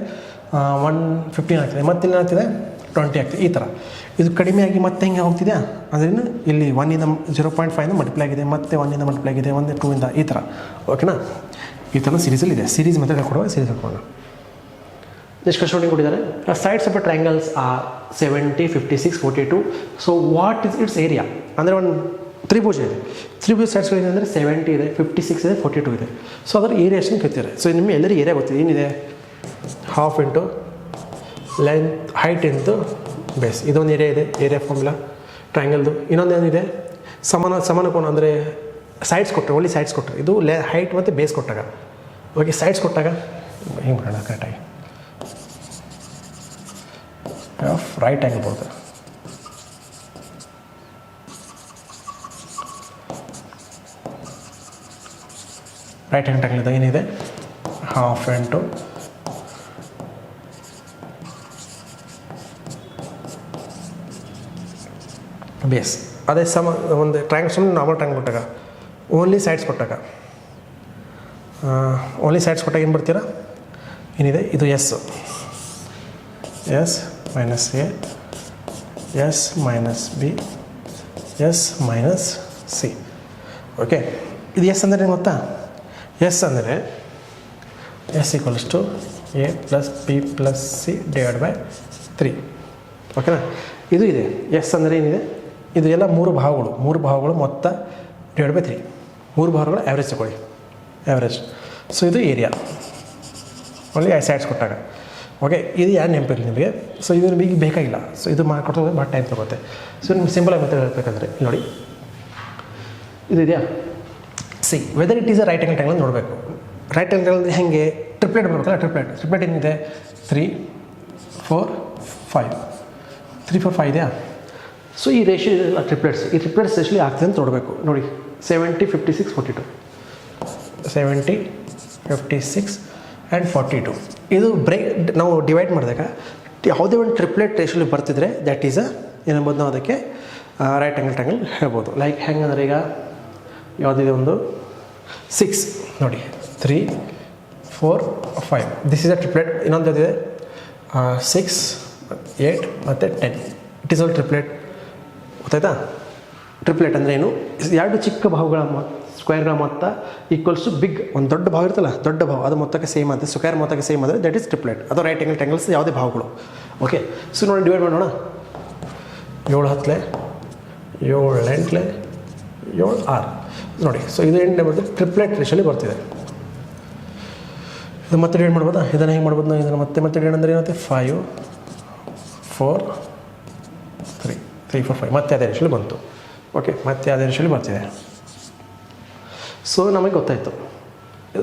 115 ಆಗ್ತಿದೆ, ಮತ್ತು ಇಲ್ಲಿ ಏನಾಗ್ತಿದೆ 20 ಆಗ್ತಿದೆ. ಈ ಥರ ಇದು ಕಡಿಮೆಯಾಗಿ ಮತ್ತೆ ಹೆಂಗೆ ಹೋಗ್ತಿದೆ ಅಂದರೆ ಇಲ್ಲಿ 1ಇಂದ 0.5 ಮಲ್ಟಿಪ್ಲೈ ಆಗಿದೆ, ಮತ್ತೆ 1ಇಂದ ಮಲ್ಟಿಪ್ಲೈ ಆಗಿದೆ, 1 2ಇಂದ ಈ ಥರ. ಓಕೆನಾ? ಈ ಥರ ಸೀರೀಸಲ್ಲಿ ಇದೆ. ಸೀರೀಸ್ ಮೆಥಡ್ ಕೊಡುವ ಸೀರೀಸ್ ಹಾಕೋಣ. ನೆಕ್ಸ್ಟ್ ಕ್ವಶನ್ ಕೊಟ್ಟಿದ್ದಾರೆ. Sides of triangles R 70, 56, 42. So what is it's area? ಅಂದರೆ ಒಂದು ತ್ರಿಭುಜ ಇದೆ. ತ್ರಿಭುಜ ಸೈಡ್ಸ್ಗಳಿದೆ ಅಂದರೆ 70 ಇದೆ, 56 ಇದೆ, 42 ಇದೆ. ಸೊ ಅದರ ಏರಿಯಾ ಎಷ್ಟು ಕೇಳ್ತಾರೆ. ಸೊ ನಿಮಗೆ ಎಲ್ಲರಿಗೂ ಏರಿಯಾ ಗೊತ್ತಿದೆ. ಏನಿದೆ? Half into length height into base. ಇದೊಂದು ಏರಿಯಾ ಇದೆ, ಏರಿಯಾ ಫಾರ್ಮುಲಾ ಟ್ರಯಾಂಗಲ್ದು. ಇನ್ನೊಂದು ಏನಿದೆ? ಸಮಾನ ಕೋನ ಅಂದರೆ ಸೈಡ್ಸ್ ಕೊಟ್ಟರೆ, ಓನ್ಲಿ ಸೈಡ್ಸ್ ಕೊಟ್ಟರೆ. ಇದು ಹೈಟ್ ಮತ್ತು ಬೇಸ್ ಕೊಟ್ಟಾಗ. ಓಕೆ, ಸೈಡ್ಸ್ ಕೊಟ್ಟಾಗ ಹಿಂಗೆ ಮಾಡೋಣ ಕರೆಕ್ಟಾಗಿ. ರೈಟ್ ಆ್ಯಂಗಲ್ ಬರುತ್ತೆ. ರೈಟ್ ಹ್ಯಾಂಡ್ ಟ್ರಯಾಂಗಲ್ ಇದ್ದಾಗ ಏನಿದೆ? Half into base. ಅದೇ ಒಂದು ಟ್ರಯಾಂಗಲ್ ಸುಮ್ಮನೆ ನಾರ್ಮಲ್ ಟ್ರಯಾಂಗಲ್ ಕೊಟ್ಟಾಗ, ಓನ್ಲಿ ಸೈಡ್ಸ್ ಕೊಟ್ಟಾಗ ಏನು ಬರ್ತೀರಾ? ಏನಿದೆ? ಇದು S minus A, S minus B, S minus C. Okay, ಇದು ಎಸ್ ಅಂದರೆ ಏನು ಗೊತ್ತಾ? ಎಸ್ ಅಂದರೆ S equals to A plus B plus C divide by 3. ಓಕೆನಾ? ಇದು ಇದೆ. ಎಸ್ ಅಂದರೆ ಏನಿದೆ? ಇದು ಎಲ್ಲ ಮೂರು ಭಾಗಗಳು ಮೊತ್ತ ಡಿವೈಡ್ ಬೈ 3. 3 ಭಾಗಗಳು ಆ್ಯಾವ್ರೇಜ್ ತಗೊಳ್ಳಿ, ಆ್ಯಾವ್ರೇಜ್. ಸೊ ಇದು ಏರಿಯಾ ಓನ್ಲಿ ಸೈಡ್ಸ್ ಕೊಟ್ಟಾಗ. ಓಕೆ, ಇದು ಯಾರು ನೆನಪಿರಲಿ ನಿಮಗೆ. ಸೊ ಇದು ನಿಮಗೆ ಬೇಕಾಗಿಲ್ಲ. ಸೊ ಇದು ಮಾಡಿಕೊಟ್ಟೋದು ಭಾಳ ಟೈಮ್ ತಗೋತ್ತೆ. ಸೊ ನಿಮ್ಗೆ ಸಿಂಪಲ್ ಆಗಿ ಮೆಥಡ್ ಹೇಳ್ಬೇಕಂದ್ರೆ ನೋಡಿ, ಇದು ಇದೆಯಾ? See whether it is a right angle triangle ನೋಡಬೇಕು. ರೈಟ್ ಆ್ಯಂಗಲ್ ಅಂದರೆ ಹೆಂಗೆ? ಟ್ರಿಪ್ಲೆಟ್ ಬರಬೇಕಲ್ಲ. ಟ್ರಿಪ್ಲೆಟ್ ಏನಿದೆ? 3 4 5 3 4 5 ಇದೆಯಾ? ಸೊ ಈ ರೇಷಿಯೋ ಇದೆಲ್ಲ ಟ್ರಿಪ್ಲೆಟ್ಸ್. ಈ ಟ್ರಿಪ್ಲೆಟ್ಸ್ ಎಷ್ಟಲ್ಲಿ ಆಗ್ತದೆ ಅಂತ ನೋಡಬೇಕು. ನೋಡಿ 70, 56, 42. 70, 56 ಆ್ಯಂಡ್ 42. ಇದು ನಾವು ಡಿವೈಡ್ ಮಾಡಿದಾಗ ಯಾವುದೇ ಒಂದು ಟ್ರಿಪ್ಲೆಟ್ ರೇಷಿಯೋಲಿ ಬರ್ತಿದ್ರೆ ದ್ಯಾಟ್ ಈಸ್ ಏನಂಬೋದು ನಾವು ಅದಕ್ಕೆ ರೈಟ್ ಆ್ಯಂಗಲ್ ಟ್ರಯಾಂಗಲ್ ಹೇಳ್ಬೋದು. ಲೈಕ್ ಹೆಂಗಂದ್ರೆ ಈಗ ಯಾವುದಿದೆ ಒಂದು 6 ನೋಡಿ 3 4 5 ದಿಸ್ ಈಸ್ ಅ ಟ್ರಿಪ್ಲೆಟ್. ಇನ್ನೊಂದು ಯಾವುದಿದೆ 6 8 ಮತ್ತು 10. It is all triplet. ಗೊತ್ತಾಯ್ತಾ? ಟ್ರಿಪ್ಲೆಟ್ ಅಂದರೆ ಏನು? ಎರಡು ಚಿಕ್ಕ ಭಾಗಗಳ ಸ್ಕ್ವೇರ್ಗಳ ಮೊತ್ತ ಈಕ್ವಲ್ಸ್ ಟು ಬಿಗ್ ಒಂದು ದೊಡ್ಡ ಭಾವ ಇರ್ತಲ್ಲ, ದೊಡ್ಡ ಭಾವ ಅದು ಮೊತ್ತಕ್ಕೆ ಸೇಮ್ ಅಂತ ಸ್ಕ್ವೇರ್ ಮೊತ್ತಕ್ಕೆ ಸೇಮ್ ಅಂದರೆ ದಟ್ ಈಸ್ ಟ್ರಿಪ್ಲೆಟ್. ಅದು ರೈಟ್ ಆ್ಯಂಗಲ್ ಟ್ರಯಾಂಗಲ್ಸ್ ಯಾವುದೇ ಭಾವಗಳು. ಓಕೆ, ಸೊ ನೋಡಿ ಡಿವೈಡ್ ಮಾಡೋಣ. 7 10 7 8 7 6 ನೋಡಿ. ಸೊ ಇದು ಏನು ಬರ್ತಿದೆ? ಟ್ರಿಪ್ಲೆಟ್ ರೇಷಿಯೋಲಿ ಬರ್ತಿದೆ. ಇದು ಮತ್ತೆ ಡಿವೈಡ್ ಮಾಡ್ಬೋದಾ? ಇದನ್ನು ಹೆಂಗೆ ಮಾಡ್ಬೋದು? ನಾವು ಇದನ್ನು ಮತ್ತೆ ಡಿವೈಡ್ ಅಂದರೆ ಏನಾಗುತ್ತೆ? 5 4 3 3 4 5 ಮತ್ತೆ ಅದೇ ರೇಷಿಯೋಲಿ ಬಂತು. ಓಕೆ, ಮತ್ತೆ ಅದೇ ರೇಷಿಯೋಲಿ ಬರ್ತಿದೆ. ಸೊ ನಮಗೆ ಗೊತ್ತಾಯಿತು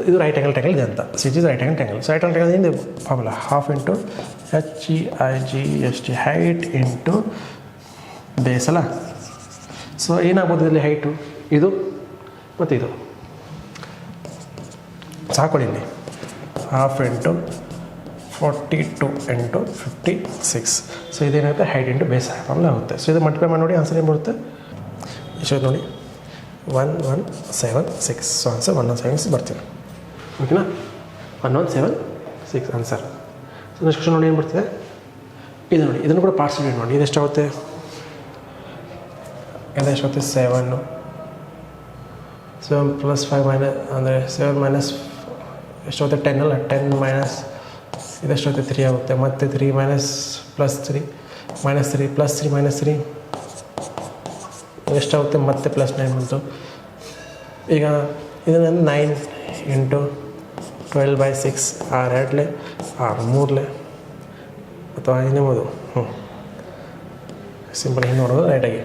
ಇದು ರೈಟ್ ಆ್ಯಂಗಲ್ ಟ್ರಯಾಂಗಲ್ ಇದೆ ಅಂತ. So it is right angle triangle. So right angle triangle ಏನು formula? Half into HEIGST height into base ಅಲ್ಲ. ಸೊ ಏನಾಗ್ಬೋದು ಇಲ್ಲಿ? ಹೈಟು ಇದು ಮತ್ತು ಇದು ಸಾಕೊಳ್ಳಿ. ಇಲ್ಲಿ ಹಾಫ್ ಇಂಟು 42 ಇಂಟು 56. ಸೊ ಇದೇನಾಗುತ್ತೆ? ಹೈಟ್ ಇಂಟು ಬೇಸ್ ಫಾರ್ಮುಲಾ ಆಗುತ್ತೆ. ಸೊ ಇದು ಮಲ್ಟಿಪ್ಲೈ ಮಾಡಿ ನೋಡಿ ಆನ್ಸರ್ ಏನು ಬರುತ್ತೆ? ಇಷ್ಟು ನೋಡಿ 1176. ಸೊ ಆನ್ಸರ್ 1176 ಬರ್ತೀವಿ. ಓಕೆನಾ? 1176 ಆನ್ಸರ್. ಸೊ ನೆಕ್ಸ್ಟ್ ಕ್ವಶನ್ ನೋಡಿ ಏನು ಬರ್ತಿದೆ? ಇದು ನೋಡಿ, ಇದನ್ನು ಕೂಡ ಪಾರ್ಟ್ಸ್ ಡಿವೈಡ್ ಮಾಡಿ. ಇದೆಷ್ಟಾಗುತ್ತೆ? 7 7 ಪ್ಲಸ್ 5 ಮೈನಸ್ ಅಂದರೆ 7 ಮೈನಸ್ ಎಷ್ಟಾಗುತ್ತೆ? 10 ಅಲ್ಲ. 10 ಮೈನಸ್ ಇದೆಷ್ಟಾಗುತ್ತೆ? 3 ಆಗುತ್ತೆ. ಮತ್ತು 3 minus plus 3 minus 3 plus 3 minus 3 ಎಷ್ಟಾಗುತ್ತೆ? ಮತ್ತೆ ಪ್ಲಸ್ 9 ಬಂತು. ಈಗ ಇದನ್ನು 9 ಇಂಟು 12/6 6 2 6 3 ಅಥವಾ ಇನ್ನೇಬೋದು ಸಿಂಪಲ್ ಹಿಂಗೆ ನೋಡೋದು ರೈಟಾಗಿ.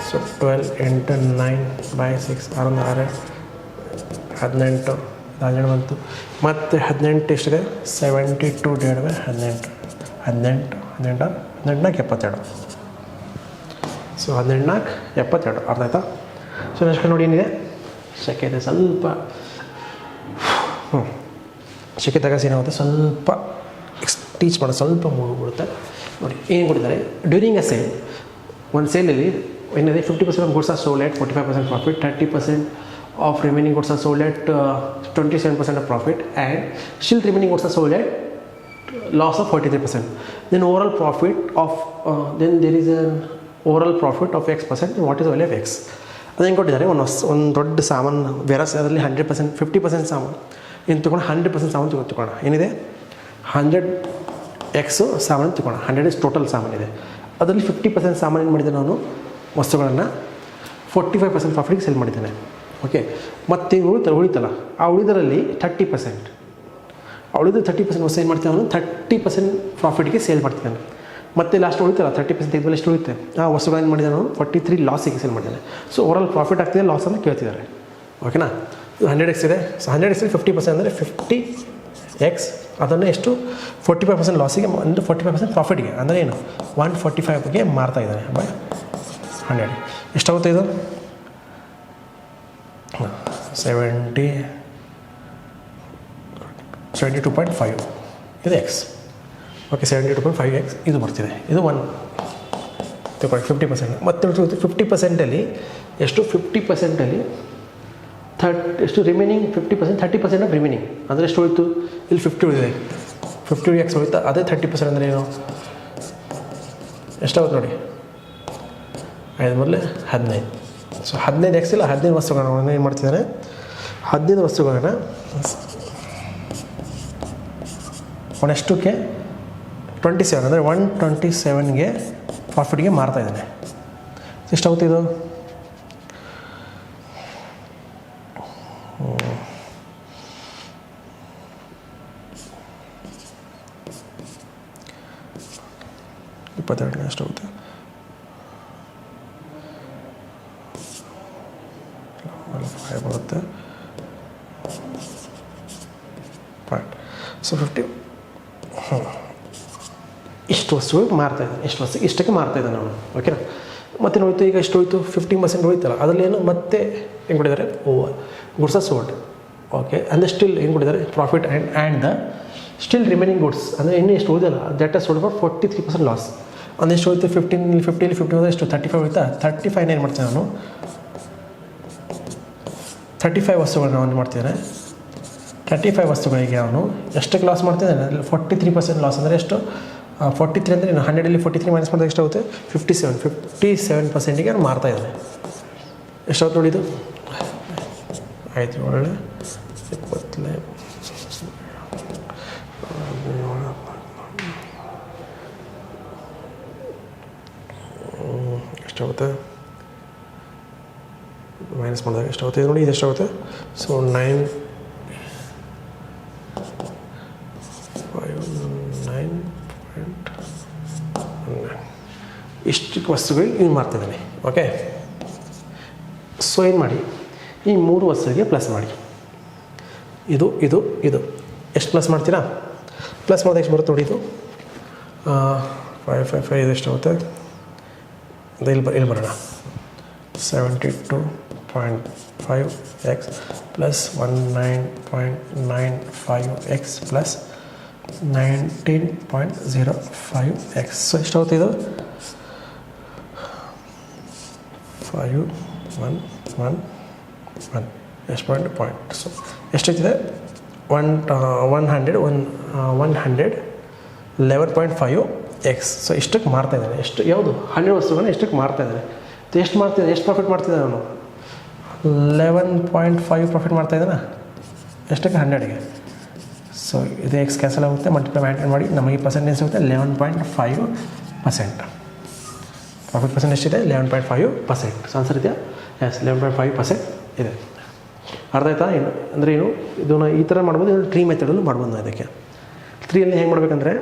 ಸೊ 12 ಇಂಟು 9/6 6 6 18 17 ಬಂತು. ಮತ್ತು 18 ಎಷ್ಟಿದೆ? 72 ಡಿವೈಡ್ ಬೈ 18 18 18 72. ಸೊ 18 72 ಅರ್ಥ ಆಯ್ತಾ? ಸೊ ನೆಕ್ಸ್ಟ್ ನೋಡಿ ಏನಿದೆ? ಸೆಕೆ ಇದೆ ಸ್ವಲ್ಪ ಸಿಕ್ಕಿದಾಗ ಏನಾಗುತ್ತೆ ಸ್ವಲ್ಪ ಟೀಚ್ ಮಾಡೋದು ಸ್ವಲ್ಪ ಮೂಡ್ಬಿಡುತ್ತೆ ನೋಡಿ. ಏನು ಕೊಟ್ಟಿದ್ದಾರೆ ಡ್ಯೂರಿಂಗ್ ಅ ಸೇಲ್, ಒಂದು ಸೇಲಲ್ಲಿ ಏನಿದೆ 50% of goods are sold at 45% profit, 30% of remaining goods are sold at 27% of profit and still remaining goods are sold at loss of 43%. Then overall profit of then there is an overall profit of X%. And what is the value of X? ಅದು ಹೆಂಗೆ ಕೊಟ್ಟಿದ್ದಾರೆ, ಒಂದು ದೊಡ್ಡ ಸಾಮಾನು ವೆರಸ್ ಅದರಲ್ಲಿ 100% 50% ಸಾಮಾನು ಏನು ತೊಗೊಂಡು 100% ಸಾಮಾನು ತೊಗೊಳ್ಳೋಣ. ಏನಿದೆ 100X ಸಾಮಾನು ತೊಗೊಳ್ಳೋಣ. 100 ಇಸ್ ಟೋಟಲ್ ಸಾಮಾನಿದೆ. ಅದರಲ್ಲಿ 50% ಸಾಮಾನು ಏನು ಮಾಡಿದ್ದಾನೆ ಅವನು ವಸ್ತುಗಳನ್ನು 45% ಪ್ರಾಫಿಟ್ಗೆ ಸೇಲ್ ಮಾಡಿದ್ದಾನೆ. ಓಕೆ, ಮತ್ತು ಉಳಿತಲ್ಲ ಆ ಉಳಿದರಲ್ಲಿ 30% ಉಳಿದ 30% ವಸ್ತು ಏನು ಮಾಡ್ತಾನೆ ಅವನು 30% ಪ್ರಾಫಿಟ್ಗೆ ಸೇಲ್ ಮಾಡ್ತಿದ್ದಾನೆ. ಮತ್ತು ಲಾಸ್ಟ್ ಉಳಿತಲ್ಲ 30% ತೆಗೆದ್ಮೇಲೆ ಎಷ್ಟು ಉಳಿತೆ ಆ ವಸ್ತುಗಳು ಏನು ಮಾಡಿದ್ದಾನೆ ಅವನು 43 ಲಾಸಿಗೆ ಸೇಲ್ ಮಾಡಿದ್ದಾನೆ. ಸೊ ಓವರಾಲ್ ಪ್ರಾಫಿಟ್ ಆಗ್ತಿದೆ, ಲಾಸ್ ಅಂತ ಕೇಳ್ತಿದ್ದಾರೆ. ಓಕೆನಾ, 100X ಇದೆ. ಸೊ 100X 50% ಅಂದರೆ 50X, ಅದನ್ನು ಎಷ್ಟು 45% ಲಾಸಿಗೆ ಅಂದರೆ 45% ಪ್ರಾಫಿಟ್ಗೆ ಅಂದರೆ ಏನು 145ಗೆ ಮಾರ್ತಾ ಇದ್ದಾನೆ ಬೈ 100. ಎಷ್ಟಾಗುತ್ತೆ ಇದು 72.5 ಇದು X. ಓಕೆ, 72.5X ಇದು ಬರ್ತಿದೆ. ಇದು 1 ತಗೊಳ್ಳಿ 50%. ಮತ್ತು 50%ಅಲ್ಲಿ ಎಷ್ಟು 50%ಅಲ್ಲಿ ಎಷ್ಟು ರಿಮೈನಿಂಗ್ 50%, 30% ಆಫ್ ರಿಮೈನಿಂಗ್ ಅಂದರೆ ಎಷ್ಟು ಹೋಯಿತು ಇಲ್ಲಿ 50 ಉಳಿದಿದೆ. 50X ಹೋಯ್ತಾ, ಅದೇ 30% ಅಂದರೆ ಏನು ಎಷ್ಟಾಗುತ್ತೆ ನೋಡಿ 5 ಬರಲೇ 15. ಸೊ 15X ಇಲ್ಲ 15 ವಸ್ತುಗಳನ್ನು ಏನು ಮಾಡ್ತಿದ್ದಾನೆ 15 ವಸ್ತುಗಳನ್ನು ಒನೆಷ್ಟಕ್ಕೆ 27 ಅಂದರೆ 127ಗೆ ಪ್ರಾಫಿಟ್ಗೆ ಮಾರ್ತಾ ಇದ್ದಾನೆ. ಎಷ್ಟಾಗುತ್ತೆ ಇದು ಎಷ್ಟಾಗುತ್ತೆ ಬರುತ್ತೆ ಸೊ 50 ಇಷ್ಟು ವಸ್ತುಗಳಿಗೆ ಮಾರ್ತಾ ಇದ್ದಾನೆ. ಇಷ್ಟಕ್ಕೆ ಮಾರ್ತಾ ಇದ್ದಾನೆ ಅವನು. ಓಕೆನಾ, ಮತ್ತೆ ಹೋಯ್ತು ಈಗ ಎಷ್ಟು ಹೋಯ್ತು 50% ಹೋಯ್ತಲ್ಲ, ಅದರಲ್ಲೇನು ಮತ್ತೆ ಹೆಂಗೆ ಕೊಟ್ಟಿದ್ದಾರೆ over goods are sold. Okay, ಅಂದರೆ ಸ್ಟಿಲ್ ಏನು ಕೊಟ್ಟಿದ್ದಾರೆ profit and the still remaining goods ಅಂದರೆ ಇನ್ನೂ ಎಷ್ಟು ಉಳಿದಲ್ಲ that are sold for 43% loss. ಅಂದರೆ ಎಷ್ಟು ಹೋಯ್ತು 50 ಹೋದರೆ ಎಷ್ಟು 35 ಹೋಯ್ತಾ. 35 ಏನು ಮಾಡ್ತಾನೆ ಅವನು 35 ವಸ್ತುಗಳನ್ನ ಅವನು ಮಾಡ್ತಿದ್ದಾನೆ. 35 ವಸ್ತುಗಳಿಗೆ ಅವನು ಎಷ್ಟಕ್ಕೆ ಲಾಸ್ ಮಾಡ್ತಿದ್ದಾನೆ 43% ಲಾಸ್. ಅಂದರೆ ಎಷ್ಟು 43 ಅಂದರೆ ಇನ್ನು 100ಅಲ್ಲಿ 43 ಮೈನಸ್ ಮಾಡಿದಾಗ ಎಷ್ಟಾಗುತ್ತೆ 57%ಗೆ ಅವ್ನು ಮಾರ್ತಾ ಇದ್ದಾನೆ. ಎಷ್ಟಾಗುತ್ತೆ ನೋಡಿ ಇದು ಆಯಿತು ಒಳ್ಳೆ 20 ಎಷ್ಟಾಗುತ್ತೆ ಮೈನಸ್ ಮಾಡಿದಾಗ ಎಷ್ಟಾಗುತ್ತೆ ನೋಡಿ ಇದು ಎಷ್ಟಾಗುತ್ತೆ. ಸೊ 9 ಇಷ್ಟು ವಸ್ತುಗಳಿಗೆ ಯೂಸ್ ಮಾಡ್ತಿದ್ದಾನೆ. ಓಕೆ, ಸೊ ಏನು ಮಾಡಿ ಈ 3 ವಸ್ತುವಿಗೆ ಪ್ಲಸ್ ಮಾಡಿ. ಇದು ಇದು ಇದು ಎಷ್ಟು ಪ್ಲಸ್ ಮಾಡ್ತೀರಾ ಪ್ಲಸ್ ಮಾಡಿದಾಗ ಎಷ್ಟು ಬರುತ್ತೆ ನೋಡಿ ಇದು 555 ಇದು ಎಷ್ಟಾಗುತ್ತೆ ಇದು ಇಲ್ಲಿ ಬರೋಣ 72.5X plus 19.95X plus 19.05X. So ಎಷ್ಟಾಗುತ್ತೆ ಇದು 5 1 1 1 ಎಷ್ಟು ಪಾಯಿಂಟ್. So ಎಷ್ಟಾಯ್ತಿದೆ 111.5X. ಸೊ ಇಷ್ಟಕ್ಕೆ ಮಾರ್ತಾ ಇದ್ದಾನೆ. ಎಷ್ಟು ಯಾವುದು 100 ವಸ್ತುಗಳನ್ನ ಎಷ್ಟಕ್ಕೆ ಮಾರ್ತಾ ಇದ್ದಾನೆ. ಎಷ್ಟು ಮಾಡ್ತಿದ್ದಾನೆ ಎಷ್ಟು ಪ್ರಾಫಿಟ್ ಮಾಡ್ತಿದ್ದಾನೆ ಅವನು 11.5 ಪ್ರಾಫಿಟ್ ಮಾಡ್ತಾ ಇದ್ದಾನೆ ಎಷ್ಟಕ್ಕೆ 100ಗೆ. ಸೊ ಇದು X ಕ್ಯಾನ್ಸಲ್ ಆಗುತ್ತೆ, ಮಲ್ಟಿಪ್ಲೈ ಮ್ಯಾಟರ್ ಮಾಡಿ ನಮಗೆ ಪರ್ಸೆಂಟೇಜ್ ಸಿಗುತ್ತೆ 11.5%. ಪ್ರಾಫಿಟ್ ಪರ್ಸೆಂಟ್ ಎಷ್ಟಿದೆ 11.5%. ಸೊ ಆನ್ಸರ್ ಇದೆಯಾ ಎಸ್ 11.5% ಇದೆ. ಅರ್ಥ ಆಯ್ತಾ ಏನು ಅಂದರೆ ಏನು ಇದನ್ನು ಈ ಥರ ಮಾಡ್ಬೋದು, ಟ್ರೀ ಮೆಥಡಲ್ಲೂ ಮಾಡ್ಬೋದು. ನಾವು ಇದಕ್ಕೆ 3ಅಲ್ಲಿ ಹೆಂಗೆ ಮಾಡಬೇಕಂದ್ರೆ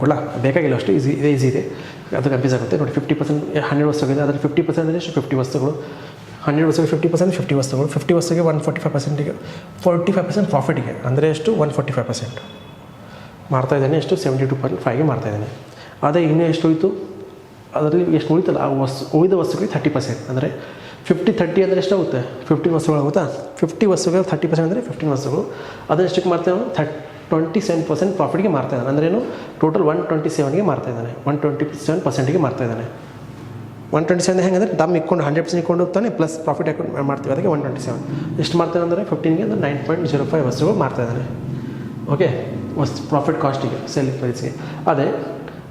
ಕೊಡಲ್ಲ ಬೇಕಾಗಿಲ್ಲ ಅಷ್ಟು ಈಸಿ ಇದೆ, ಅದು ಕನ್ಫ್ಯೂಸ್ ಆಗುತ್ತೆ ನೋಡಿ. 50% 100 ವಸ್ತುಗಳಿದೆ, ಅದರಲ್ಲಿ 50% ಅಂದರೆ ಎಷ್ಟು 50 ವಸ್ತುಗಳು. 100 ವಸ್ತುಗಳು 50% 50 ವಸ್ತುಗಳು 50 ವಸ್ತುಗೆ 145%ಗೆ 45% ಪ್ರಾಫಿಟ್ಗೆ ಅಂದರೆ ಎಷ್ಟು 145% ಮಾರ್ತಾ ಇದ್ದಾನೆ. ಎಷ್ಟು 72.5ಗೆ ಮಾರ್ತಾ ಇದ್ದಾನೆ. ಅದೇ ಇನ್ನೂ ಎಷ್ಟು ಹೋಯಿತು ಅದರಲ್ಲಿ ಎಷ್ಟು ಉಳಿತಲ್ಲ ಆ ಉಳಿದ ವಸ್ತುಗಳಿಗೆ 30% ಅಂದರೆ 50-30 ಅಂದರೆ ಎಷ್ಟಾಗುತ್ತೆ? 15 ವಸ್ತುಗಳು ಆಗುತ್ತಾ? 50 ವಸ್ತುಗಳು 30% ಅಂದರೆ 15 ವಸ್ತುಗಳು. ಅದನ್ನು ಎಷ್ಟಕ್ಕೆ ಮಾರ್ತೇವೆ ನಾವು? 27% ಪ್ರಾಫಿಟ್ಗೆ ಮಾರ್ತಾ ಇದ್ದಾನೆ. ಅಂದ್ರೇನು? ಟೋಟಲ್ 127ಗೆ ಮಾರ್ತಾ ಇದ್ದಾನೆ. 127%ಗೆ ಮಾರ್ತಾ ಇದ್ದಾನೆ. 127 ಹೆಂಗಂದ್ರೆ ದಮ್ ಇಕ್ಕೊಂಡು 100% ಇಕ್ಕೊಂಡು ಹೋಗ್ತಾನೆ, ಪ್ಲಸ್ ಪ್ರಾಫಿಟ್ ಅಕೌಂಟ್ ಮಾಡ್ತೀವಿ, ಅದಕ್ಕೆ 127. ಎಷ್ಟು ಮಾಡ್ತಾನೆ ಅಂದರೆ 15ಗೆ ಅಂದರೆ 9.05 ವಸ್ತುಗಳು ಮಾರ್ತಾ ಇದ್ದಾನೆ. ಓಕೆ, ಪ್ರಾಫಿಟ್ ಕಾಸ್ಟಿಗೆ, ಸೆಲ್ಲಿಂಗ್ ಪ್ರೈಸ್ಗೆ. ಅದೇ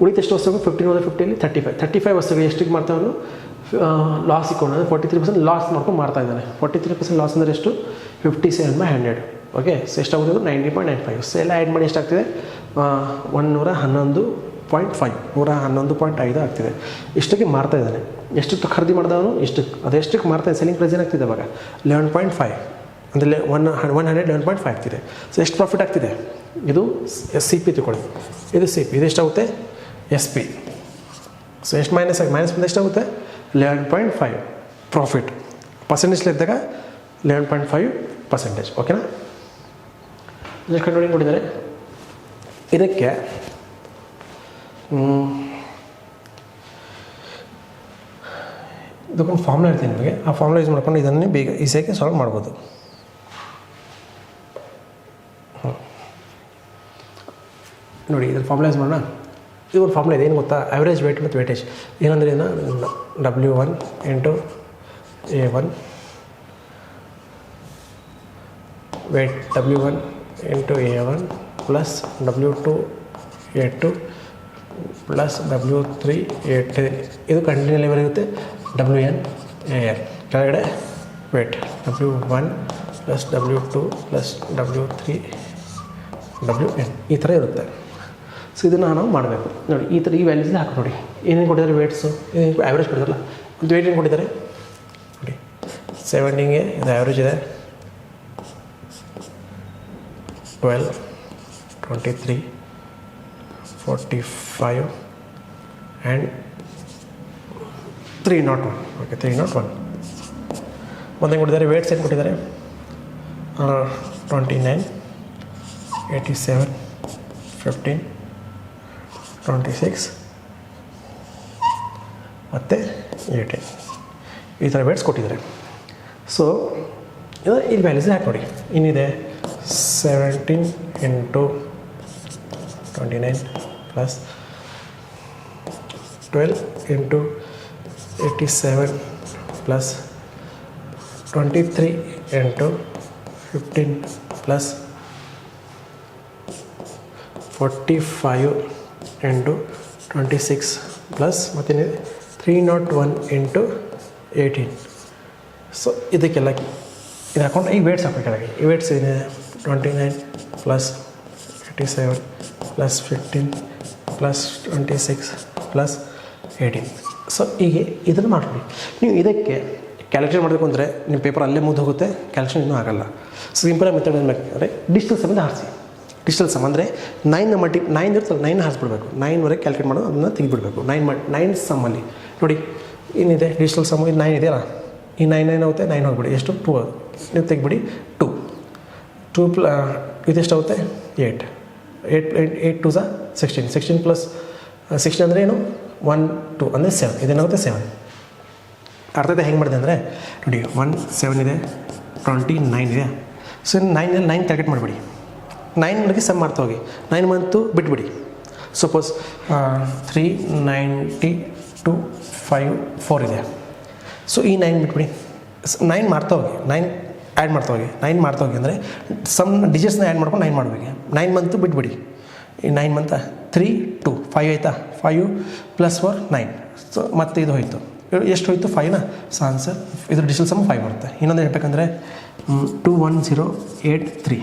ಉಳಿದ ಎಷ್ಟು ವಸ್ತುಗಳು? 15 ಹೋದರೆ 50 35 ವಸ್ತುಗಳು ಎಷ್ಟಿಗೆ ಮಾಡ್ತಾವನು? ಲಾಸ್ ಇಕ್ಕೊಂಡು ಅಂದರೆ 43% ಲಾಸ್ ಮಾಡ್ಕೊಂಡು ಮಾರ್ತಾ ಇದ್ದಾನೆ. 43% ಲಾಸ್ ಅಂದರೆ ಎಷ್ಟು? 57/100. ಓಕೆ, ಸೊ ಎಷ್ಟಾಗುತ್ತೆ? 90.95. ಸೊ ಎಲ್ಲ ಆ್ಯಡ್ ಮಾಡಿ ಎಷ್ಟಾಗ್ತಿದೆ? 111.5 111.5 ಆಗ್ತಿದೆ. ಇಷ್ಟಕ್ಕೆ ಮಾರ್ತಾ ಇದ್ದಾನೆ. ಎಷ್ಟಕ್ಕೆ ಖರೀದಿ ಮಾಡಿದವನು? ಇಷ್ಟಕ್ಕೆ. ಅದೆಷ್ಟಕ್ಕೆ ಮಾರ್ತಾ ಇದೆ? ಸೆಲ್ಲಿಂಗ್ ಪ್ರೈಸ್ ಏನಾಗ್ತಿದೆ ಅವಾಗ? 11.5 ಅಂದರೆ 111.5 ಆಗ್ತಿದೆ. ಸೊ ಎಷ್ಟು ಪ್ರಾಫಿಟ್ ಆಗ್ತಿದೆ? ಇದು ಸಿ ಪಿ ತಿಳ್ಕೊಳ್ಳಿ, ಇದು ಸಿ ಪಿ. ಇದು ಎಷ್ಟಾಗುತ್ತೆ? S P. ಸೊ ಎಷ್ಟು ಮೈನಸ್ ಬಂದು ಎಷ್ಟಾಗುತ್ತೆ? 11.5 ಪ್ರಾಫಿಟ್. ಪರ್ಸೆಂಟೇಜ್ಲಿದ್ದಾಗ 11.5%. ಓಕೆನಾ? ನೆಕ್ಸ್ಟ್ ಕಂಡುಹಿಡಿ ನೋಡಿದರೆ ಇದಕ್ಕೆ ಇದಕ್ಕೊಂದು ಫಾರ್ಮುಲಾ ಇರ್ತೀನಿ ನಿಮಗೆ. ಆ ಫಾರ್ಮುಲಾ ಯೂಸ್ ಮಾಡ್ಕೊಂಡು ಇದನ್ನೇ ಬೇಗ ಈಸಿಯಾಗಿ ಸಾಲ್ವ್ ಮಾಡ್ಬೋದು. ನೋಡಿ, ಇದ್ರ ಫಾರ್ಮುಲಾ ಯೂಸ್ ಮಾಡೋಣ. ಇದು ಒಂದು ಫಾರ್ಮುಲಾ ಇದೆ. ಏನು ಗೊತ್ತಾ? ಆ್ಯಾವ್ರೇಜ್ ವೇಟ್ ಮತ್ತು ವೇಟೇಜ್. ಏನಂದರೆ ಇದನ್ನು W1 into A1 weight W1 into A1 plus W2 A2 plus W3 A3. ಇದು ಕಂಟಿನ್ಯೂ ಲೆವೆಲ್ ಇರುತ್ತೆ. WN AN ಕೆಳಗಡೆ weight W1 plus W2 plus W3 WN ಈ ಥರ ಇರುತ್ತೆ. ಸೊ ಇದನ್ನು ನಾವು ಮಾಡಬೇಕು. ನೋಡಿ, ಈ ಥರ ಈ ವ್ಯಾಲ್ಯೂಸ್ನ ಹಾಕಿ ನೋಡಿ. ಏನೇನು ಕೊಟ್ಟಿದ್ದಾರೆ? ವೇಟ್ಸು ಏನೇನು ಆ್ಯಾವ್ರೇಜ್ ಕೊಟ್ಟಿದ್ದಾರಲ್ಲ, ಒಂದು ವೇಟ್ ಏನು ಕೊಟ್ಟಿದ್ದಾರೆ ನೋಡಿ. 17ಗೆ ಇದು ಆ್ಯಾವ್ರೇಜ್ ಇದೆ. 12, 23, 45 ಆ್ಯಂಡ್ 301. ಓಕೆ, 301. ಒಂದೇನು ಕೊಟ್ಟಿದ್ದಾರೆ? ವೇಟ್ಸ್ ಏನು ಕೊಟ್ಟಿದ್ದಾರೆ? 29, 87, 15, 26 ಮತ್ತು 18 ಈ ಥರ ವೇಟ್ಸ್ ಕೊಟ್ಟಿದ್ದಾರೆ. ಸೊ ಇದು ಇಲ್ಲಿ ವ್ಯಾಲ್ಯೂಸ್ ಹಾಕಿ ನೋಡಿ. ಇನ್ನಿದೆ 17 into 29 plus 12 into 87 plus 23 into 15 plus 45 into 26 plus ಮತ್ತೇನಿದೆ 301 ಇಂಟು 18. ಸೊ ಇದಕ್ಕೆಲ್ಲ ಇದು ಹಾಕೊಂಡು ಈ ವೇಟ್ಸ್ ಹಾಕಬೇಕು ಕೆಳಗೆ. ಈ ವೇಟ್ಸ್ ಏನಿದೆ 29 plus 87 plus 15 plus 26 plus 18. So ಹೀಗೆ ಇದನ್ನು ಮಾಡ್ಕೊಳ್ಳಿ. ನೀವು ಇದಕ್ಕೆ ಕ್ಯಾಲ್ಕುಲೇಟ್ ಮಾಡಬೇಕು ಅಂದರೆ ನಿಮ್ಮ ಪೇಪರ್ ಅಲ್ಲೇ ಮುದ್ದು ಹೋಗುತ್ತೆ, ಕ್ಯಾಲ್ಕುಲೇಷನ್ ಇನ್ನೂ ಆಗೋಲ್ಲ. ಸೊ ಸಿಂಪಲ್ ಮೆಥಡ್ ಏನು ಬೇಕಂದರೆ ಡಿಜಿಟಲ್ ಸಮ್ಮಿಂದ ಹಾರಿಸಿ. ಡಿಜಿಟಲ್ ಸಮ್ ಅಂದರೆ 9 ಇರ್ತಲ್ಲ, 9 ಹಾರಿಸ್ಬಿಡ್ಬೇಕು. 9ವರೆಗೆ ಕ್ಯಾಲ್ಕುಲೇಟ್ ಮಾಡೋದು ಅದನ್ನು ತೆಗೆದುಬಿಡಬೇಕು. 9 ಸಮ್ಮಲ್ಲಿ ನೋಡಿ ಏನಿದೆ ಡಿಜಿಟಲ್ ಸಮ್. ಇದು 9 ಇದೆಯಲ್ಲ, ಈ 9 ಏನಾಗುತ್ತೆ? 9 ಹೋಗ್ಬಿಡಿ. ಎಷ್ಟು? 2 ಅದು ನೀವು ತೆಗಿಬಿಡಿ. 2 ಇದೆಷ್ಟಾಗುತ್ತೆ? 8 2 16. 16 ಪ್ಲಸ್ 16 ಅಂದರೆ ಏನು? 1 2 ಅಂದರೆ 7. ಇದೇನಾಗುತ್ತೆ? 7. ಅರ್ಥತೆ ಹೆಂಗೆ ಮಾಡಿದೆ ಅಂದರೆ ನೋಡಿ 1 7 ಇದೆ, 29 ಇದೆ. ಸೊ 9 ಕ್ಯಾಲ್ಕುಲೇಟ್ ಮಾಡಿಬಿಡಿ. 9 ಸಮ್ ಮಾಡ್ತಾ ಹೋಗಿ. 9 ಬಂತು ಬಿಟ್ಬಿಡಿ. ಸಪೋಸ್ 392 5 4 ಇದೆ. ಸೊ ಈ 9 ಬಿಟ್ಬಿಡಿ. 9 ಮಾಡ್ತಾ ಹೋಗಿ, 9 ಆ್ಯಡ್ ಮಾಡ್ತಾ ಹೋಗಿ. 9 ಮಾಡ್ತಾ ಹೋಗಿ ಅಂದರೆ ಸಮ್ ಡಿಜಿಟ್ಸ್ನ ಆ್ಯಡ್ ಮಾಡ್ಕೊಂಡು 9 ಮಾಡಬೇಕು. 9 ಬಂತು ಬಿಟ್ಬಿಡಿ. ಈ 9 ಬಂತ 3 2 5 ಆಯಿತಾ? 5 ಪ್ಲಸ್ 4 9. ಸೊ ಮತ್ತೆ ಇದು ಹೋಯಿತು. ಎಷ್ಟು ಹೋಯಿತು? 5ನಾ? ಸೊ ಆನ್ಸರ್ ಇದು ಡಿಜಿಟಲ್ ಸಮ್ 5 ಬರುತ್ತೆ. ಇನ್ನೊಂದು ಹೇಳ್ಬೇಕಂದ್ರೆ 21083.